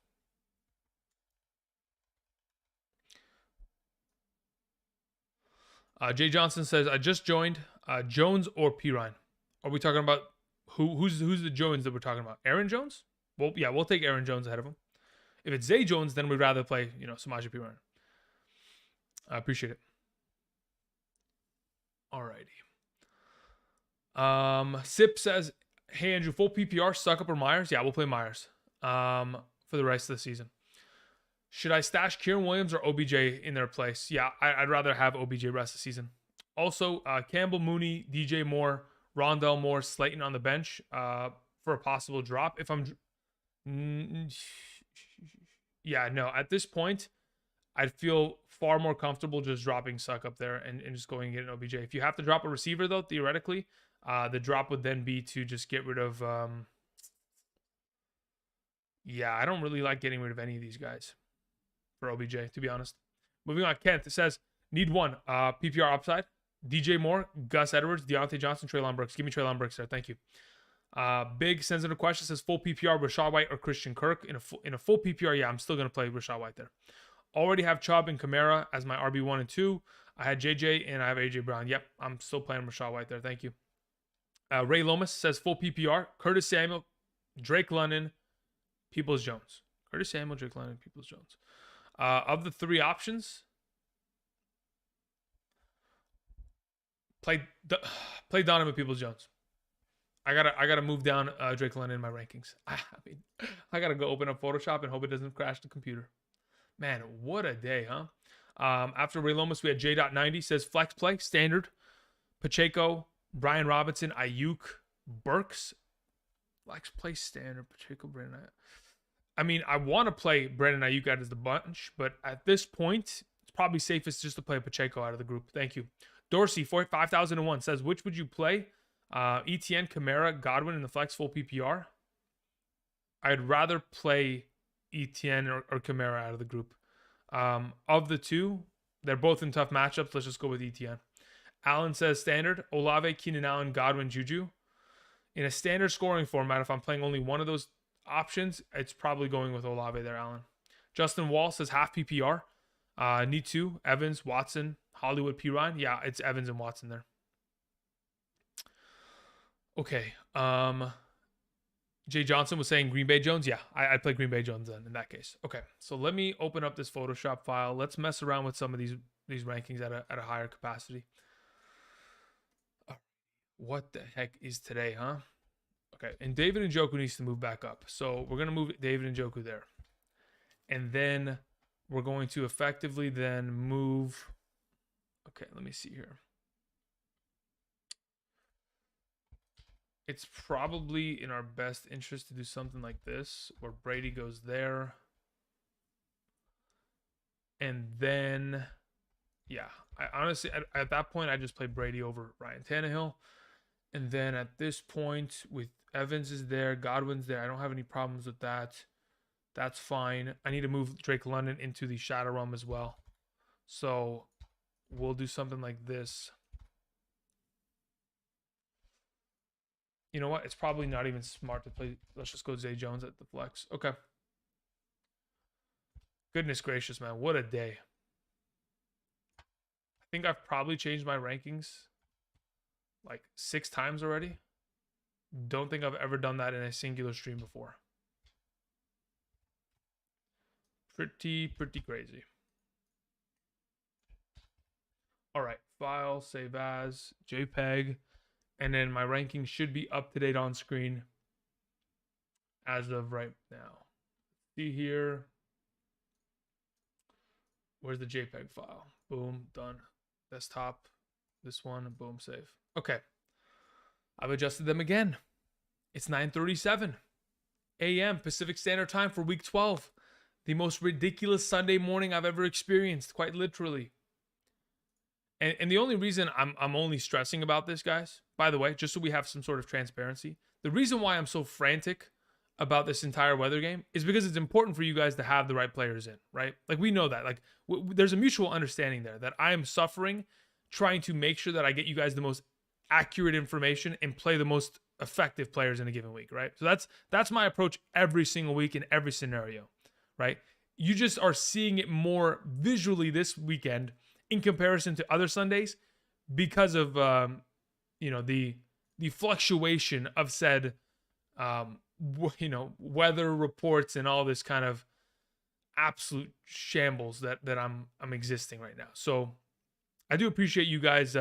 Jay Johnson says, I just joined. Jones or P. Ryan? Are we talking about who's the Jones that we're talking about? Aaron Jones? Well, yeah, we'll take Aaron Jones ahead of him. If it's Zay Jones, then we'd rather play, Samaje P. Ryan. I appreciate it. Alrighty. Sip says, hey, Andrew, full PPR, Suckup or Myers? Yeah, we'll play Myers for the rest of the season. Should I stash Kieran Williams or OBJ in their place? Yeah, I'd rather have OBJ rest of the season. Also, Campbell, Mooney, DJ Moore, Rondell Moore, Slayton on the bench for a possible drop. If I'm... Yeah, no, at this point, I'd feel far more comfortable just dropping Suck up there and just going and getting OBJ. If you have to drop a receiver, though, theoretically, the drop would then be to just get rid of... Yeah, I don't really like getting rid of any of these guys for OBJ, to be honest. Moving on, Kent, it says, need one. PPR upside. DJ Moore, Gus Edwards, Deontay Johnson, Treylon Brooks. Give me Treylon Brooks there. Thank you. Big sends in a question, says full PPR, Rachaad White or Christian Kirk. In a full PPR, yeah, I'm still going to play Rachaad White there. Already have Chubb and Kamara as my RB1 and 2. I had JJ and I have AJ Brown. Yep, I'm still playing Rachaad White there. Thank you. Ray Lomas says full PPR, Curtis Samuel, Drake London, Peoples Jones. Curtis Samuel, Drake London, Peoples Jones. Of the three options, play Donovan Peoples Jones. I gotta move down Drake London in my rankings. I mean, I gotta go open up Photoshop and hope it doesn't crash the computer. Man, what a day, huh? After Ray Lomas, we had J.90 says flex play standard. Pacheco, Brian Robinson, Ayuk, Burks, flex play standard. Pacheco, Brandon. I mean, I want to play Brandon Ayuk out of the bunch, but at this point, it's probably safest just to play Pacheco out of the group. Thank you. Dorsey, 5001 says, which would you play? ETN, Kamara, Godwin in the flex full PPR. I'd rather play ETN or Kamara out of the group. Of the two, they're both in tough matchups. Let's just go with ETN. Allen says standard. Olave, Keenan Allen, Godwin, Juju. In a standard scoring format, if I'm playing only one of those options, it's probably going with Olave there, Allen. Justin Wall says half PPR. Need two. Evans, Watson, Hollywood, Pirine. Yeah, it's Evans and Watson there. Okay. Jay Johnson was saying Green Bay Jones. Yeah, I'd play Green Bay Jones then in that case. Okay, so let me open up this Photoshop file. Let's mess around with some of these rankings at a higher capacity. What the heck is today, huh? Okay, and David Njoku needs to move back up. So we're going to move David Njoku there. And then we're going to effectively then move. Okay, let me see here. It's probably in our best interest to do something like this, where Brady goes there. And then, yeah, I honestly, at that point, I just play Brady over Ryan Tannehill. And then at this point, with Evans is there, Godwin's there, I don't have any problems with that. That's fine. I need to move Drake London into the shadow realm as well. So we'll do something like this. You know what? It's probably not even smart to play. Let's just go Zay Jones at the flex. Okay. Goodness gracious, man. What a day. I think I've probably changed my rankings like 6 times already. Don't think I've ever done that in a singular stream before. Pretty crazy. All right. File, save as, JPEG. And then my ranking should be up to date on screen as of right now. See here. Where's the JPEG file? Boom, done. Desktop, this one, boom, save. Okay. I've adjusted them again. It's 9:37 a.m. Pacific Standard Time for week 12. The most ridiculous Sunday morning I've ever experienced, quite literally. And the only reason I'm only stressing about this, guys, by the way, just so we have some sort of transparency, the reason why I'm so frantic about this entire weather game is because it's important for you guys to have the right players in, right? Like, we know that. Like, there's a mutual understanding there that I am suffering trying to make sure that I get you guys the most accurate information and play the most effective players in a given week, right? So that's my approach every single week in every scenario, right? You just are seeing it more visually this weekend in comparison to other Sundays because of the fluctuation of said weather reports and all this kind of absolute shambles that I'm existing right now. So I do appreciate you guys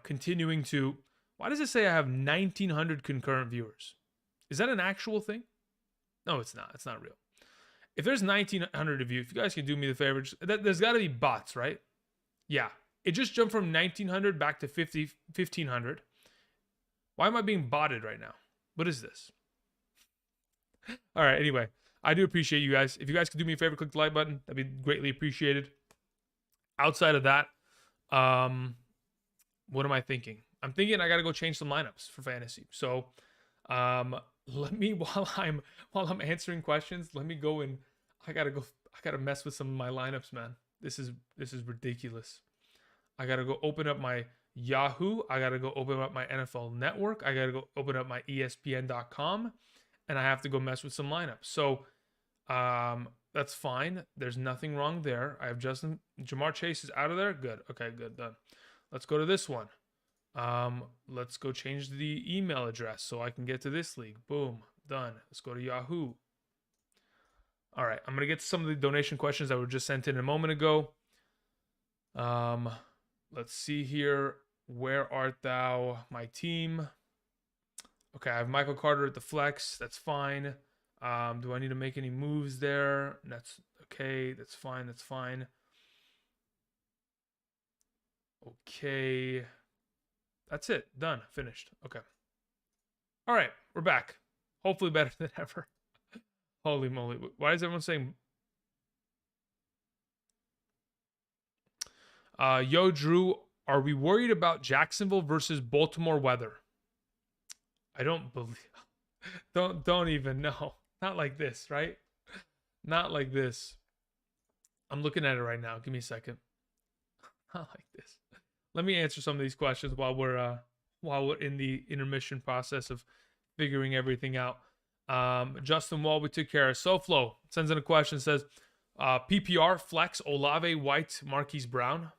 continuing to. Why does it say I have 1,900 concurrent viewers? Is that an actual thing? No, it's not. It's not real. If there's 1,900 of you, if you guys can do me the favor, there's got to be bots, right? Yeah. It just jumped from 1,900 back to 1,500. Why am I being botted right now? What is this? All right, anyway. I do appreciate you guys. If you guys could do me a favor, click the like button. That'd be greatly appreciated. Outside of that, what am I thinking? I'm thinking I got to go change some lineups for fantasy. So, let me while I'm answering questions, let me go and I gotta mess with some of my lineups, man. This is ridiculous. I gotta go open up my Yahoo. I gotta go open up my NFL Network. I gotta go open up my ESPN.com, and I have to go mess with some lineups. So that's fine. There's nothing wrong there. I have Jamar Chase is out of there. Good. Okay, good, done. Let's go to this one. Let's go change the email address so I can get to this league. Boom, done. Let's go to Yahoo. All right, I'm going to get to some of the donation questions that were just sent in a moment ago. Let's see here. Where art thou, my team? Okay, I have Michael Carter at the flex. That's fine. Do I need to make any moves there? That's okay. That's fine. That's fine. Okay. That's it. Done. Finished. Okay. All right. We're back. Hopefully better than ever. Holy moly. Why is everyone saying... Yo, Drew, are we worried about Jacksonville versus Baltimore weather? I don't believe... Don't even know. Not like this, right? Not like this. I'm looking at it right now. Give me a second. Not like this. Let me answer some of these questions while we're in the intermission process of figuring everything out. Justin Wall, we took care of. SoFlo sends in a question, says, PPR, flex, Olave, White, Marquise Brown.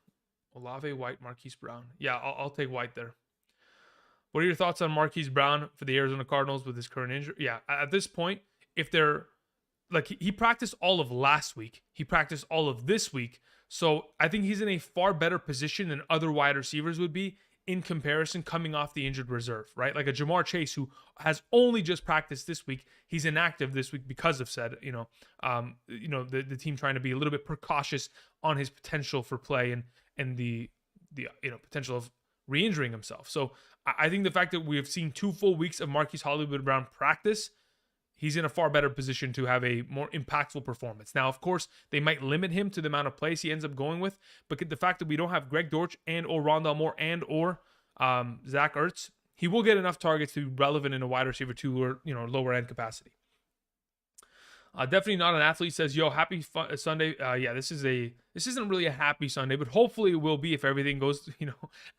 Olave, White, Marquise Brown. Yeah, I'll take White there. What are your thoughts on Marquise Brown for the Arizona Cardinals with his current injury? Yeah, at this point, if they're like, he practiced all of last week, he practiced all of this week, so I think he's in a far better position than other wide receivers would be in comparison coming off the injured reserve, right? Like a Jamar Chase who has only just practiced this week, he's inactive this week because of said, the team trying to be a little bit precautious on his potential for play and the potential of re-injuring himself. So I think the fact that we have seen 2 full weeks of Marquise Hollywood Brown practice, he's in a far better position to have a more impactful performance. Now, of course, they might limit him to the amount of plays he ends up going with, but the fact that we don't have Greg Dortch or Rondale Moore or Zach Ertz, he will get enough targets to be relevant in a wide receiver 2 or lower end capacity. Definitely not an athlete, says, yo, happy Sunday. Yeah, this isn't really a happy Sunday, but hopefully it will be if everything goes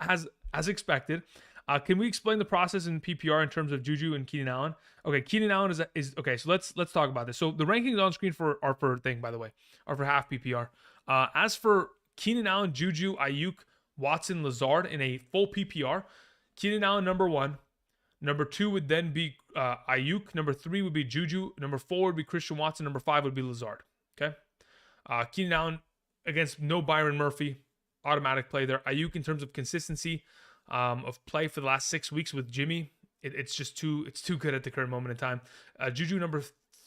as expected. Can we explain the process in PPR in terms of Juju and Keenan Allen? Okay, Keenan Allen is okay. So let's talk about this. So the rankings on screen are for half PPR. As for Keenan Allen, Juju, Ayuk, Watson, Lazard in a full PPR, Keenan Allen number 1. Number 2 would then be Ayuk. Number 3 would be Juju. Number 4 would be Christian Watson. Number 5 would be Lazard. Okay. Keenan Allen against no Byron Murphy, automatic play there. Ayuk in terms of consistency of play for the last 6 weeks with Jimmy, it's too good at the current moment in time. Juju number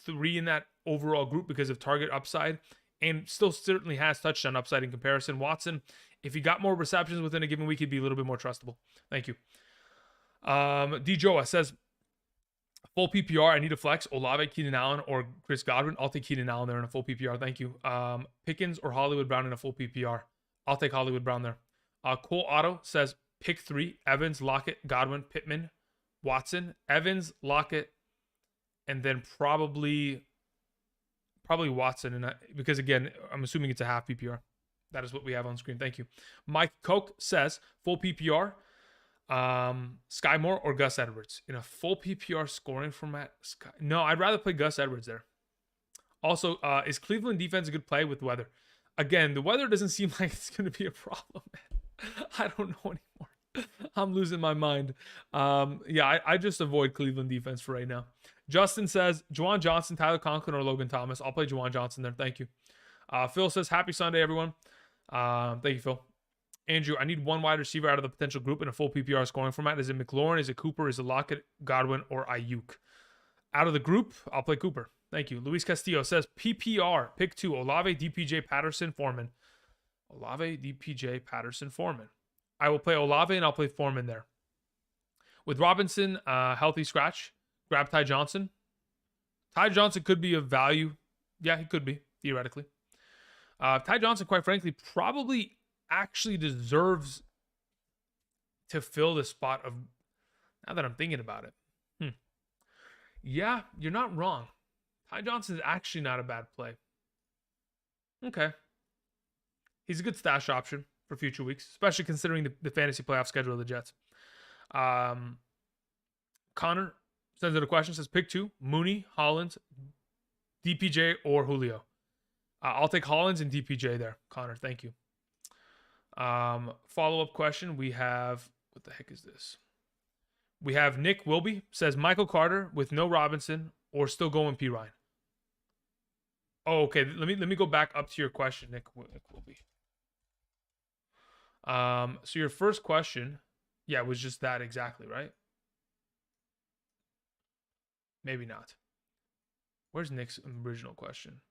3 in that overall group because of target upside, and still certainly has touchdown upside in comparison. Watson, if he got more receptions within a given week, he'd be a little bit more trustable. Thank you. D. Joa says, full PPR, I need a flex, Olave, Keenan Allen, or Chris Godwin. I'll take Keenan Allen there in a full PPR. Thank you. Pickens or Hollywood Brown in a full PPR. I'll take Hollywood Brown there. Cole Otto says, pick 3, Evans, Lockett, Godwin, Pittman, Watson. Evans, Lockett, and then probably Watson. And because, again, I'm assuming it's a half PPR. That is what we have on screen. Thank you. Mike Koch says, full PPR, Sky Moore or Gus Edwards. In a full PPR scoring format, no, I'd rather play Gus Edwards there. Also, is Cleveland defense a good play with weather? Again, the weather doesn't seem like it's going to be a problem, man. I don't know anymore. I'm losing my mind. I just avoid Cleveland defense for right now. Justin says, Juwan Johnson, Tyler Conklin, or Logan Thomas. I'll play Juwan Johnson there. Thank you. Phil says, happy Sunday, everyone. Thank you, Phil. Andrew, I need 1 wide receiver out of the potential group in a full PPR scoring format. Is it McLaurin? Is it Cooper? Is it Lockett, Godwin, or Ayuk? Out of the group, I'll play Cooper. Thank you. Luis Castillo says, PPR, pick 2, Olave, DPJ, Patterson, Foreman. Olave, DPJ, Patterson, Foreman. I will play Olave and I'll play Foreman there. With Robinson, healthy scratch, grab Ty Johnson. Ty Johnson could be of value. Yeah, he could be, theoretically. Ty Johnson, quite frankly, probably actually deserves to fill the spot of, now that I'm thinking about it. Yeah, you're not wrong. Ty Johnson is actually not a bad play. Okay. He's a good stash option for future weeks, especially considering the fantasy playoff schedule of the Jets. Connor sends in a question, says pick 2, Mooney, Hollins, DPJ, or Julio. I'll take Hollins and DPJ there, Connor. Thank you. Follow-up question. We have, what the heck is this? We have Nick Wilby says Michael Carter with no Robinson or still going P. Ryan. Oh, okay. Let me go back up to your question, Nick Wilby. So your first question Yeah, it was just that exactly, right? Maybe not. Where's Nick's original question?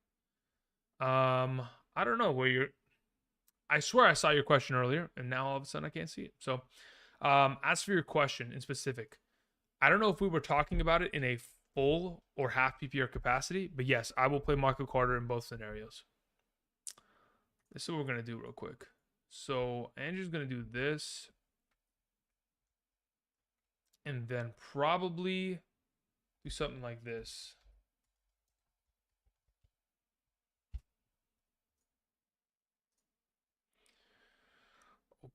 I don't know where you're. I swear I saw your question earlier, and now all of a sudden I can't see it. So, as for your question in specific, I don't know if we were talking about it in a full or half PPR capacity, but yes, I will play Michael Carter in both scenarios. This is what we're gonna do real quick. So Andrew's gonna do this, and then probably do something like this.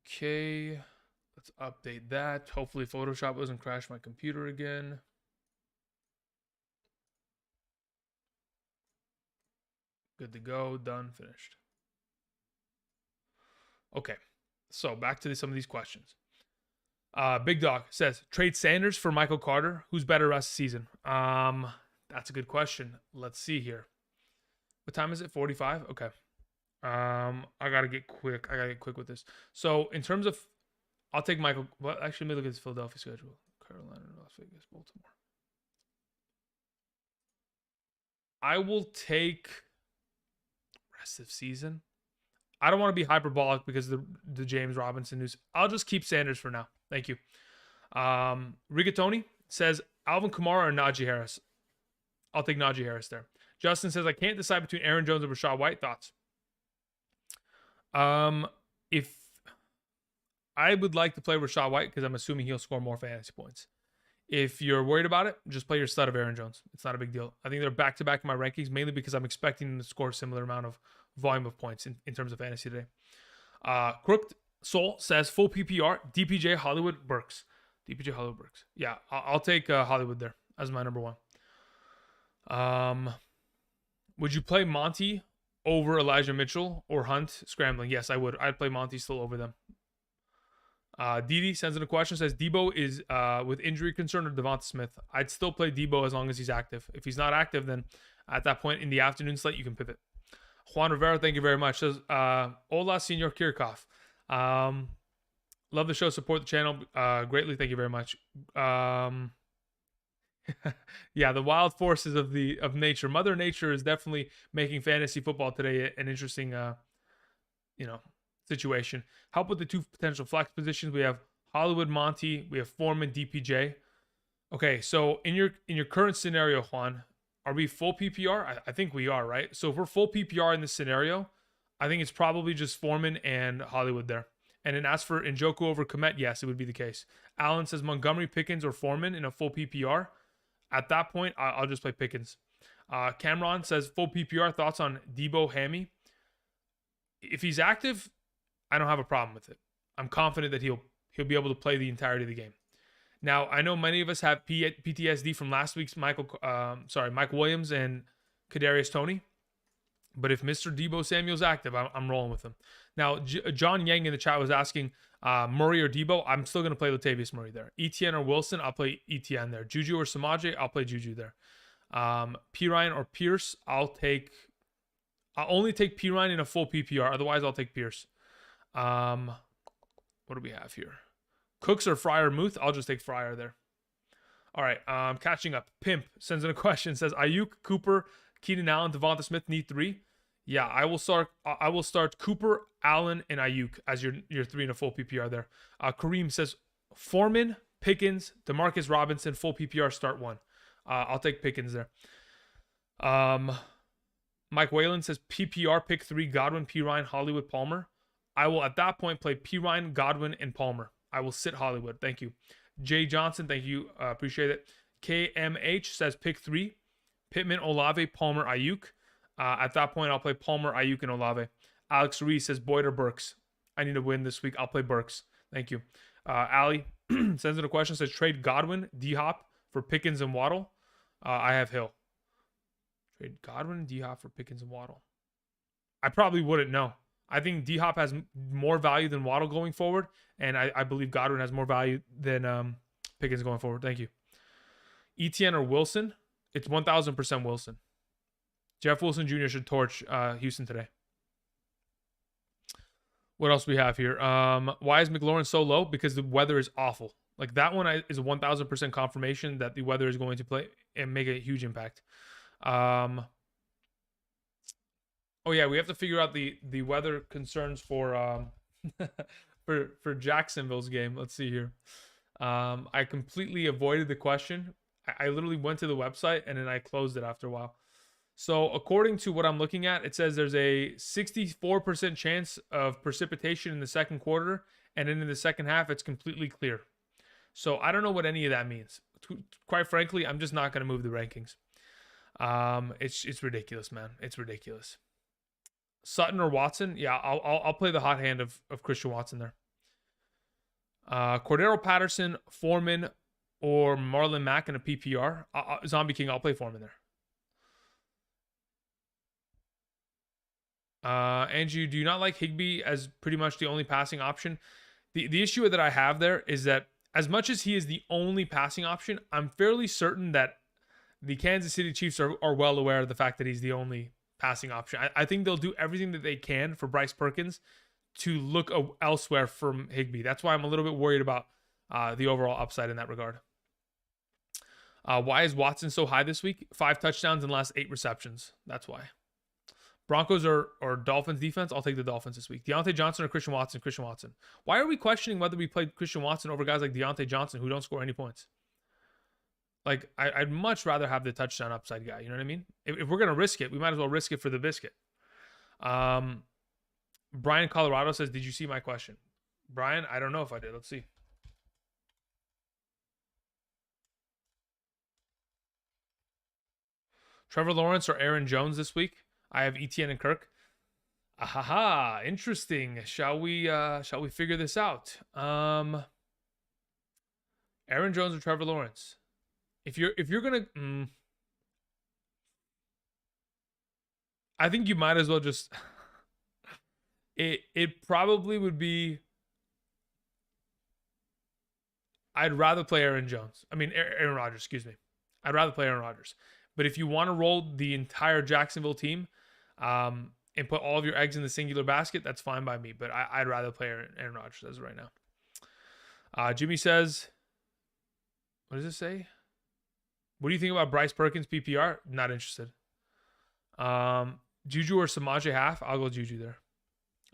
Okay, let's update that. Hopefully Photoshop doesn't crash my computer again. Good to go, done, finished. Okay, so back to some of these questions. Big Dog says, trade Sanders for Michael Carter. Who's better rest of the season? That's a good question. Let's see here. What time is it? 45? Okay. I gotta get quick. I gotta get quick with this. So in terms of, I'll take Michael. Well, actually, let me look at his Philadelphia schedule. Carolina, Las Vegas, Baltimore. I will take rest of season. I don't want to be hyperbolic because of the James Robinson news. I'll just keep Sanders for now. Thank you. Rigatoni says Alvin Kamara or Najee Harris. I'll take Najee Harris there. Justin says I can't decide between Aaron Jones and Rachaad White. Thoughts? If I would like to play Rachaad White because I'm assuming he'll score more fantasy points. If you're worried about it, just play your stud of Aaron Jones. It's not a big deal. I think they're back to back in my rankings, mainly because I'm expecting them to score a similar amount of volume of points in terms of fantasy today. Crooked Soul says full PPR, DPJ Hollywood Burks. DPJ Hollywood Burks. Yeah, I'll take Hollywood there as my number one. Would you play Monty over Elijah Mitchell or Hunt scrambling? Yes, I would. I'd play Monty still over them. Didi sends in a question, says Debo is with injury concern or Devonta Smith. I'd still play Debo as long as he's active. If he's not active, then at that point in the afternoon slate, you can pivot. Juan Rivera, thank you very much. Says, hola, Senor Kirchhoff. Love the show. Support the channel greatly. Thank you very much. Yeah, the wild forces of nature. Mother Nature is definitely making fantasy football today an interesting, situation. Help with the two potential flex positions. We have Hollywood, Monty. We have Foreman, DPJ. Okay, so in your current scenario, Juan, are we full PPR? I think we are, right? So if we're full PPR in this scenario, I think it's probably just Foreman and Hollywood there. And then as for Njoku over Komet, yes, it would be the case. Alan says Montgomery, Pickens, or Foreman in a full PPR. At that point, I'll just play Pickens. Cameron says full PPR. Thoughts on Debo Hammy? If he's active, I don't have a problem with it. I'm confident that he'll be able to play the entirety of the game. Now, I know many of us have PTSD from last week's Mike Williams and Kadarius Toney. But if Mr. Debo Samuel's active, I'm rolling with him. Now, John Yang in the chat was asking Murray or Debo. I'm still going to play Latavius Murray there. Etienne or Wilson, I'll play Etienne there. Juju or Samaje, I'll play Juju there. Pirine or Pierce, I'll only take Pirine in a full PPR. Otherwise, I'll take Pierce. What do we have here? Cooks or Fryer Muth? I'll just take Fryer there. All right, catching up. Pimp sends in a question. Says Ayuk, Cooper, Keenan Allen, Devonta Smith need 3. Yeah, I will start Cooper, Allen, and Ayuk as your 3 in a full PPR there. Kareem says Foreman, Pickens, Demarcus Robinson, full PPR start 1. I'll take Pickens there. Mike Whalen says PPR pick 3, Godwin, Pirine, Hollywood, Palmer. I will at that point play Pirine, Godwin, and Palmer. I will sit Hollywood. Thank you. Jay Johnson, thank you. Appreciate it. KMH says pick 3, Pittman, Olave, Palmer, Ayuk. At that point, I'll play Palmer, Ayuk, and Olave. Alex Reese says Boyd or Burks. I need to win this week. I'll play Burks. Thank you. Ali sends in a question. Says trade Godwin, D-Hop for Pickens and Waddle. I have Hill. Trade Godwin and D-Hop for Pickens and Waddle. I probably wouldn't know. I think D-Hop has more value than Waddle going forward, and I believe Godwin has more value than Pickens going forward. Thank you. Etienne or Wilson? It's 1,000% Wilson. Jeff Wilson Jr. should torch Houston today. What else we have here? Why is McLaurin so low? Because the weather is awful. Like that one is a 1000% confirmation that the weather is going to play and make a huge impact. Oh yeah, we have to figure out the weather concerns for for Jacksonville's game. Let's see here. I completely avoided the question. I literally went to the website and then I closed it after a while. So according to what I'm looking at, it says there's a 64% chance of precipitation in the second quarter, and then in the second half, it's completely clear. So I don't know what any of that means. Quite frankly, I'm just not going to move the rankings. It's ridiculous, man. It's ridiculous. Sutton or Watson? Yeah, I'll play the hot hand of Christian Watson there. Cordero Patterson, Foreman, or Marlon Mack in a PPR. Zombie King, I'll play Foreman there. Andrew, do you not like Higbee as pretty much the only passing option? The issue that I have there is that as much as he is the only passing option, I'm fairly certain that the Kansas City Chiefs are well aware of the fact that he's the only passing option. I think they'll do everything that they can for Bryce Perkins to look elsewhere from Higbee. That's why I'm a little bit worried about the overall upside in that regard. Why is Watson so high this week? 5 touchdowns in the last 8 receptions. That's why. Broncos or Dolphins defense? I'll take the Dolphins this week. Deontay Johnson or Christian Watson? Christian Watson. Why are we questioning whether we played Christian Watson over guys like Deontay Johnson who don't score any points? Like, I'd much rather have the touchdown upside guy. You know what I mean? If we're going to risk it, we might as well risk it for the biscuit. Brian Colorado says, did you see my question? Brian, I don't know if I did. Let's see. Trevor Lawrence or Aaron Jones this week? I have Etienne and Kirk. Ahaha, interesting. Shall we figure this out? Aaron Jones or Trevor Lawrence? If you're gonna, I think you might as well just. It probably would be. I'd rather play Aaron Jones. I mean Aaron Rodgers. Excuse me. I'd rather play Aaron Rodgers. But if you want to roll the entire Jacksonville team, and put all of your eggs in the singular basket, that's fine by me. But I'd rather play Aaron Rodgers as of right now. Jimmy says, what does it say? What do you think about Bryce Perkins PPR? Not interested. Juju or Samaje half? I'll go Juju there.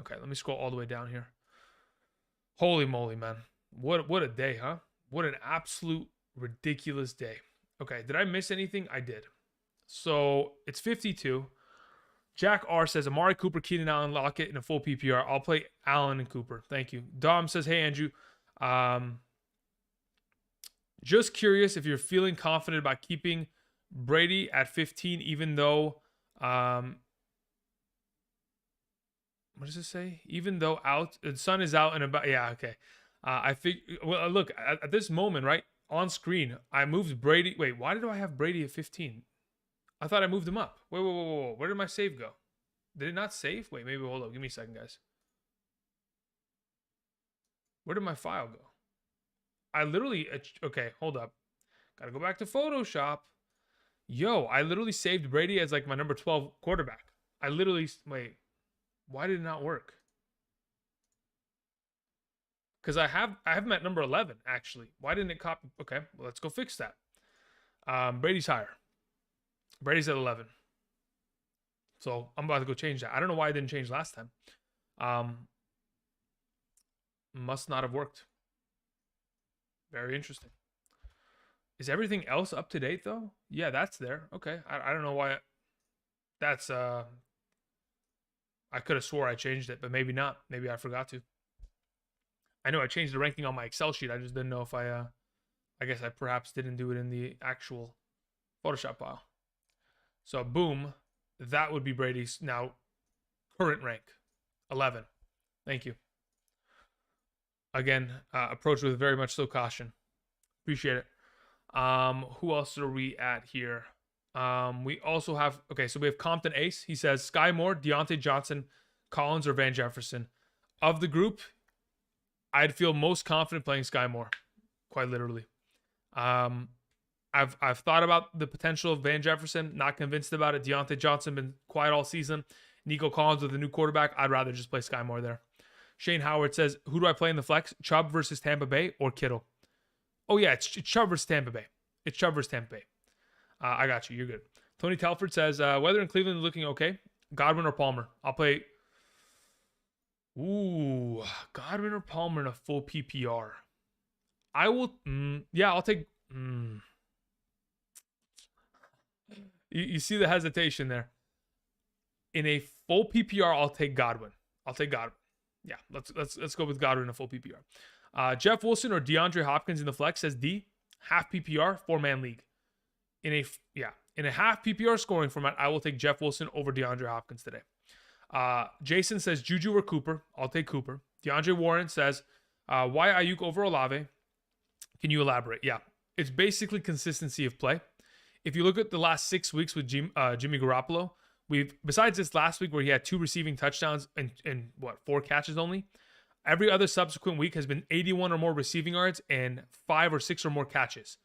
Okay, let me scroll all the way down here. Holy moly, man. What a day, huh? What an absolute ridiculous day. Okay, did I miss anything? I did. So it's 52. Jack R says, Amari Cooper, Keenan Allen, Lockett in a full PPR. I'll play Allen and Cooper. Thank you. Dom says, hey, Andrew. Just curious if you're feeling confident about keeping Brady at 15, even though, what does it say? Even though the sun is out and about. Yeah, okay. I think, well, look, at this moment, right, on screen, I moved Brady. Wait, why did I have Brady at 15? I thought I moved him up. Wait. Where did my save go? Did it not save? Wait, maybe hold up. Give me a second, guys. Where did my file go? I literally, okay, hold up. Gotta go back to Photoshop. Yo, I literally saved Brady as like my number 12 quarterback. I literally, wait, why did it not work? Because I have him at number 11, actually. Why didn't it copy? Okay, well, let's go fix that. Brady's higher. Brady's at 11. So I'm about to go change that. I don't know why I didn't change last time. Must not have worked. Very interesting. Is everything else up to date though? Yeah, that's there. Okay. I don't know why. That's I could have swore I changed it, but maybe not. Maybe I forgot to. I know I changed the ranking on my Excel sheet. I just didn't know if I guess I perhaps didn't do it in the actual Photoshop file. So boom, that would be Brady's now current rank, 11. Thank you. Again, approach with very much so caution. Appreciate it. Who else are we at here? We also have, okay, so we have Compton Ace. He says, Sky Moore, Deontay Johnson, Collins, or Van Jefferson. Of the group, I'd feel most confident playing Sky Moore, quite literally. I've thought about the potential of Van Jefferson, not convinced about it. Deontay Johnson been quiet all season. Nico Collins with a new quarterback. I'd rather just play Sky Moore there. Shane Howard says, who do I play in the flex? Chubb versus Tampa Bay or Kittle? Oh, yeah, it's Chubb versus Tampa Bay. It's Chubb versus Tampa Bay. I got you. You're good. Tony Telford says, weather in Cleveland is looking okay. Godwin or Palmer? I'll play. Ooh, Godwin or Palmer in a full PPR. I will. Yeah, I'll take. You see the hesitation there. In a full PPR, I'll take Godwin. Yeah, let's go with Godwin in a full PPR. Jeff Wilson or DeAndre Hopkins in the flex, says D. Half PPR, 4-man league. In a half PPR scoring format, I will take Jeff Wilson over DeAndre Hopkins today. Jason says Juju or Cooper. I'll take Cooper. DeAndre Warren says, why Ayuk over Olave? Can you elaborate? Yeah, it's basically consistency of play. If you look at the last 6 weeks with Jimmy Garoppolo, besides this last week where he had 2 receiving touchdowns and 4 catches only, every other subsequent week has been 81 or more receiving yards and 5 or 6 or more catches,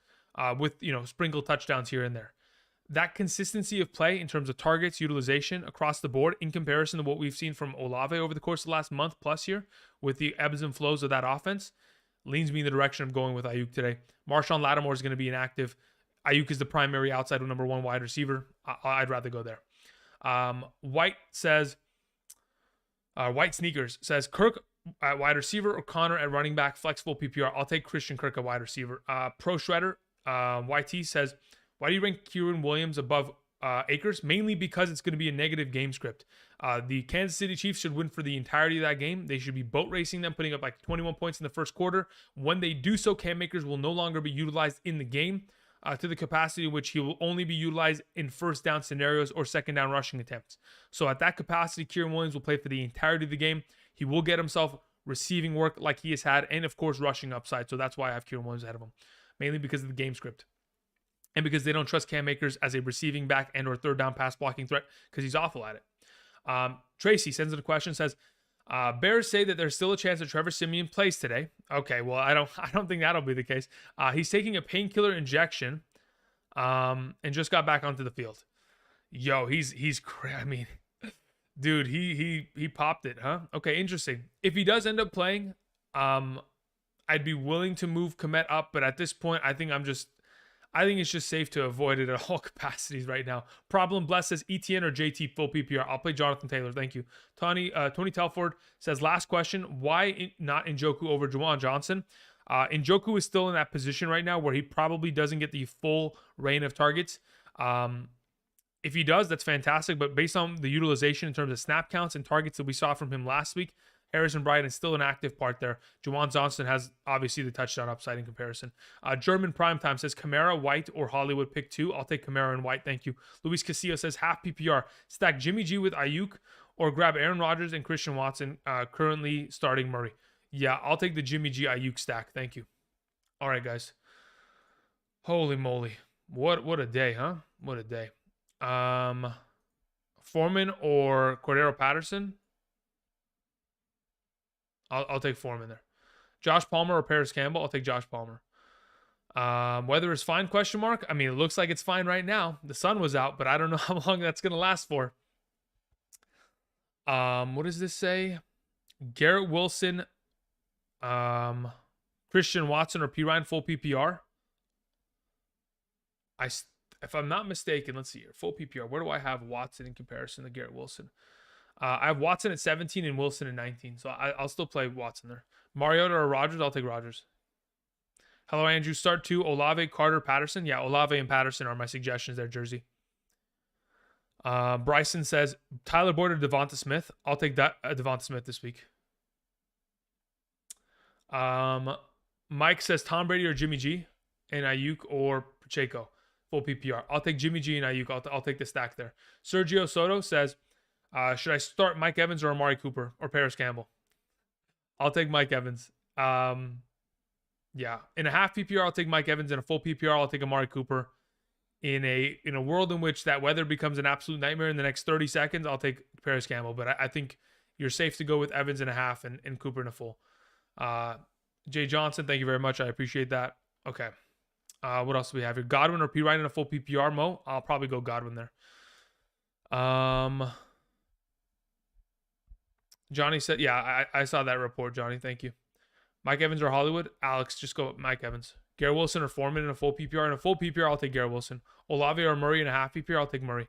with sprinkled touchdowns here and there. That consistency of play in terms of targets, utilization across the board in comparison to what we've seen from Olave over the course of the last month plus here with the ebbs and flows of that offense leans me in the direction of going with Ayuk today. Marshawn Lattimore is going to be inactive. Ayuk is the primary outside of number 1 wide receiver. I'd rather go there. White Sneakers says Kirk at wide receiver or Connor at running back, flexible PPR. I'll take Christian Kirk at wide receiver. Pro Shredder YT says, why do you rank Kieran Williams above Akers? Mainly because it's going to be a negative game script. The Kansas City Chiefs should win for the entirety of that game. They should be boat racing them, putting up like 21 points in the first quarter. When they do so, Cam Akers will no longer be utilized in the game to the capacity in which he will only be utilized in first down scenarios or second down rushing attempts. So at that capacity, Kieran Williams will play for the entirety of the game. He will get himself receiving work like he has had, and of course rushing upside. So that's why I have Kieran Williams ahead of him, mainly because of the game script. And because they don't trust Cam Akers as a receiving back and or third down pass blocking threat because he's awful at it. Tracy sends in a question, says, Bears say that there's still a chance that Trevor Siemian plays today. Okay, well, I don't think that'll be the case. He's taking a painkiller injection and just got back onto the field. Yo, he's I mean, dude, he popped it, huh? Okay, interesting. If he does end up playing, I'd be willing to move Komet up, but at this point, I think it's just safe to avoid it at all capacities right now. Problem Bless says ETN or JT full PPR. I'll play Jonathan Taylor. Thank you. Tony Telford says, last question. Why not Njoku over Juwan Johnson? Njoku is still in that position right now where he probably doesn't get the full reign of targets. If he does, that's fantastic. But based on the utilization in terms of snap counts and targets that we saw from him last week, Harrison Bryant is still an active part there. Juwan Johnson has obviously the touchdown upside in comparison. German Primetime says Kamara, White, or Hollywood pick 2. I'll take Kamara and White. Thank you. Luis Castillo says half PPR. Stack Jimmy G with Ayuk or grab Aaron Rodgers and Christian Watson, currently starting Murray. Yeah, I'll take the Jimmy G Ayuk stack. Thank you. All right, guys. Holy moly. What a day, huh? What a day. Foreman or Cordero Patterson? I'll take Foreman there. Josh Palmer or Paris Campbell? I'll take Josh Palmer. Weather is fine, question mark. I mean, it looks like it's fine right now. The sun was out, but I don't know how long that's going to last for. What does this say? Garrett Wilson, Christian Watson, or P. Ryan full PPR? If I'm not mistaken, let's see here. Full PPR. Where do I have Watson in comparison to Garrett Wilson? I have Watson at 17 and Wilson at 19. So I'll still play Watson there. Mariota or Rodgers? I'll take Rodgers. Hello, Andrew. Start 2. Olave, Carter, Patterson. Yeah, Olave and Patterson are my suggestions there, Jersey. Bryson says Tyler Boyd or Devonta Smith. I'll take that Devonta Smith this week. Mike says Tom Brady or Jimmy G and Ayuk or Pacheco. Full PPR. I'll take Jimmy G and Ayuk. I'll take the stack there. Sergio Soto says, should I start Mike Evans or Amari Cooper or Paris Campbell? I'll take Mike Evans. Yeah. In a half PPR, I'll take Mike Evans. In a full PPR, I'll take Amari Cooper. In a world in which that weather becomes an absolute nightmare in the next 30 seconds, I'll take Paris Campbell. But I think you're safe to go with Evans in a half and Cooper in a full. Jay Johnson, thank you very much. I appreciate that. Okay. What else do we have here? Godwin or P. Ryan in a full PPR, Mo? I'll probably go Godwin there. Johnny said, yeah, I saw that report, Johnny. Thank you. Mike Evans or Hollywood? Alex, just go with Mike Evans. Garrett Wilson or Foreman in a full PPR? In a full PPR, I'll take Garrett Wilson. Olave or Murray in a half PPR? I'll take Murray.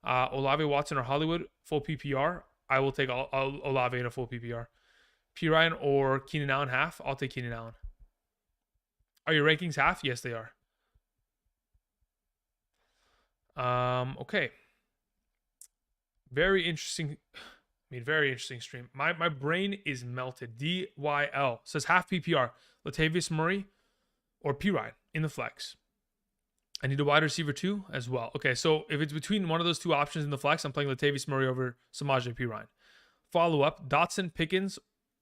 Olave, Watson or Hollywood? Full PPR? I will take Olave in a full PPR. P. Ryan or Keenan Allen half? I'll take Keenan Allen. Are your rankings half? Yes, they are. Okay. Very interesting. Very interesting stream. My brain is melted. DYL says half PPR. Latavius Murray or P. Ryan in the flex. I need a wide receiver too as well. Okay, so if it's between one of those two options in the flex, I'm playing Latavius Murray over Samaje P. Ryan. Follow up, Dotson, Pickens,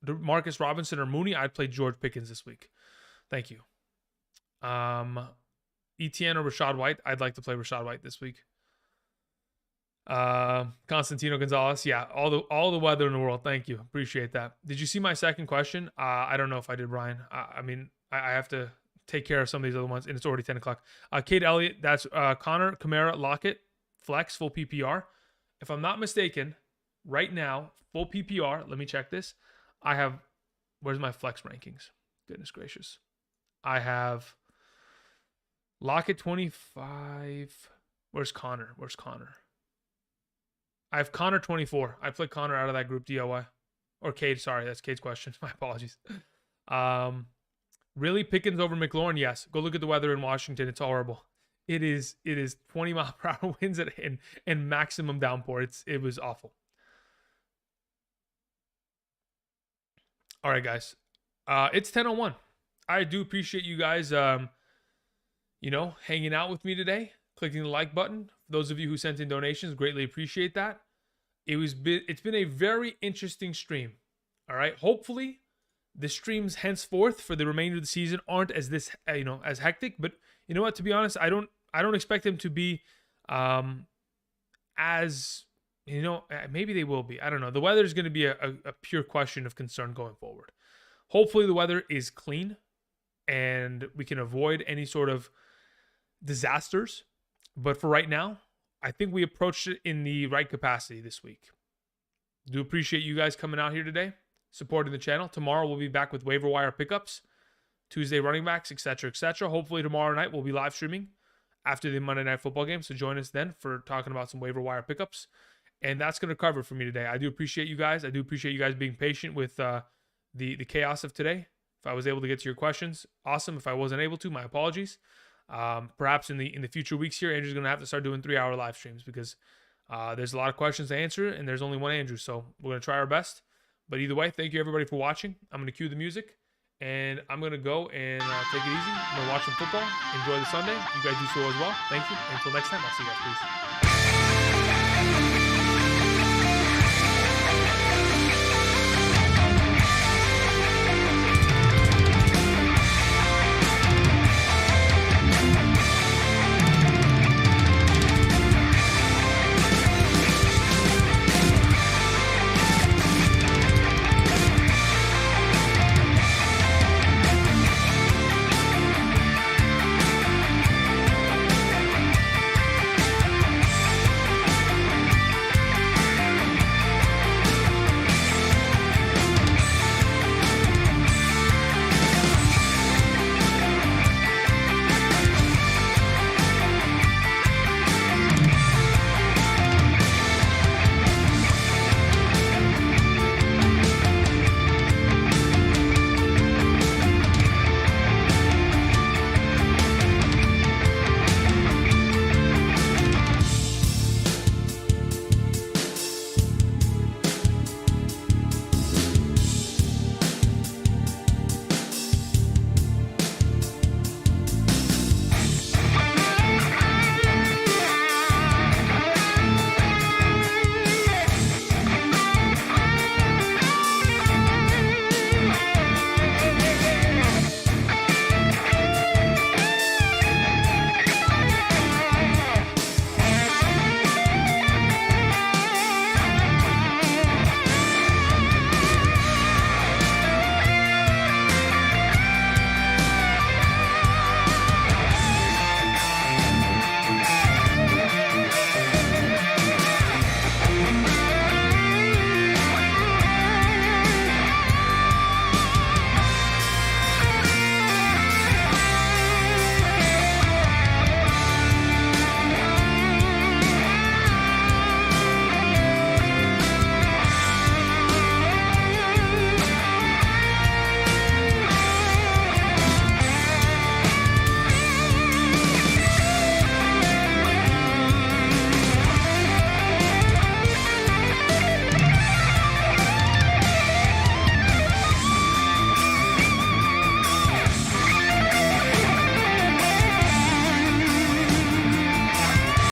Marcus Robinson, or Mooney. I'd play George Pickens this week. Thank you. ETN or Rashad White. I'd like to play Rashad White this week. Constantino Gonzalez. Yeah, all the weather in the world. Thank you. Appreciate that. Did you see my second question? I don't know if I did, Brian. I mean, I have to take care of some of these other ones, and it's already 10 o'clock. Cade Elliott, that's Connor, Kamara, Lockett, flex, full PPR. If I'm not mistaken, right now, full PPR, let me check this. I have, where's my flex rankings? Goodness gracious. I have Lockett 25. Where's Connor? I have Connor 24. I played Connor out of that group DOY. Or Cade, sorry, that's Cade's question. My apologies. Really, Pickens over McLaurin? Yes. Go look at the weather in Washington. It's horrible. It is 20 mile per hour winds and maximum downpour. It was awful. All right, guys. It's 10:01. I do appreciate you guys hanging out with me today, clicking the like button. For those of you who sent in donations, greatly appreciate that. It's been a very interesting stream. All right. Hopefully the streams henceforth for the remainder of the season aren't as as hectic, but you know what, to be honest, I don't expect them to be as maybe they will be. I don't know. The weather is going to be a pure question of concern going forward. Hopefully the weather is clean and we can avoid any sort of disasters. But for right now, I think we approached it in the right capacity this week. Do appreciate you guys coming out here today, supporting the channel. Tomorrow we'll be back with waiver wire pickups, Tuesday running backs, etc., etc. Hopefully tomorrow night we'll be live streaming after the Monday Night Football game. So join us then for talking about some waiver wire pickups. And that's going to cover it for me today. I do appreciate you guys. I do appreciate you guys being patient with the chaos of today. If I was able to get to your questions, awesome. If I wasn't able to, my apologies. Perhaps in the future weeks here, Andrew's going to have to start doing 3-hour live streams because there's a lot of questions to answer and there's only one Andrew. So we're going to try our best. But either way, thank you everybody for watching. I'm going to cue the music and I'm going to go and take it easy. I'm going to watch some football. Enjoy the Sunday. You guys do so as well. Thank you. Until next time, I'll see you guys. Peace.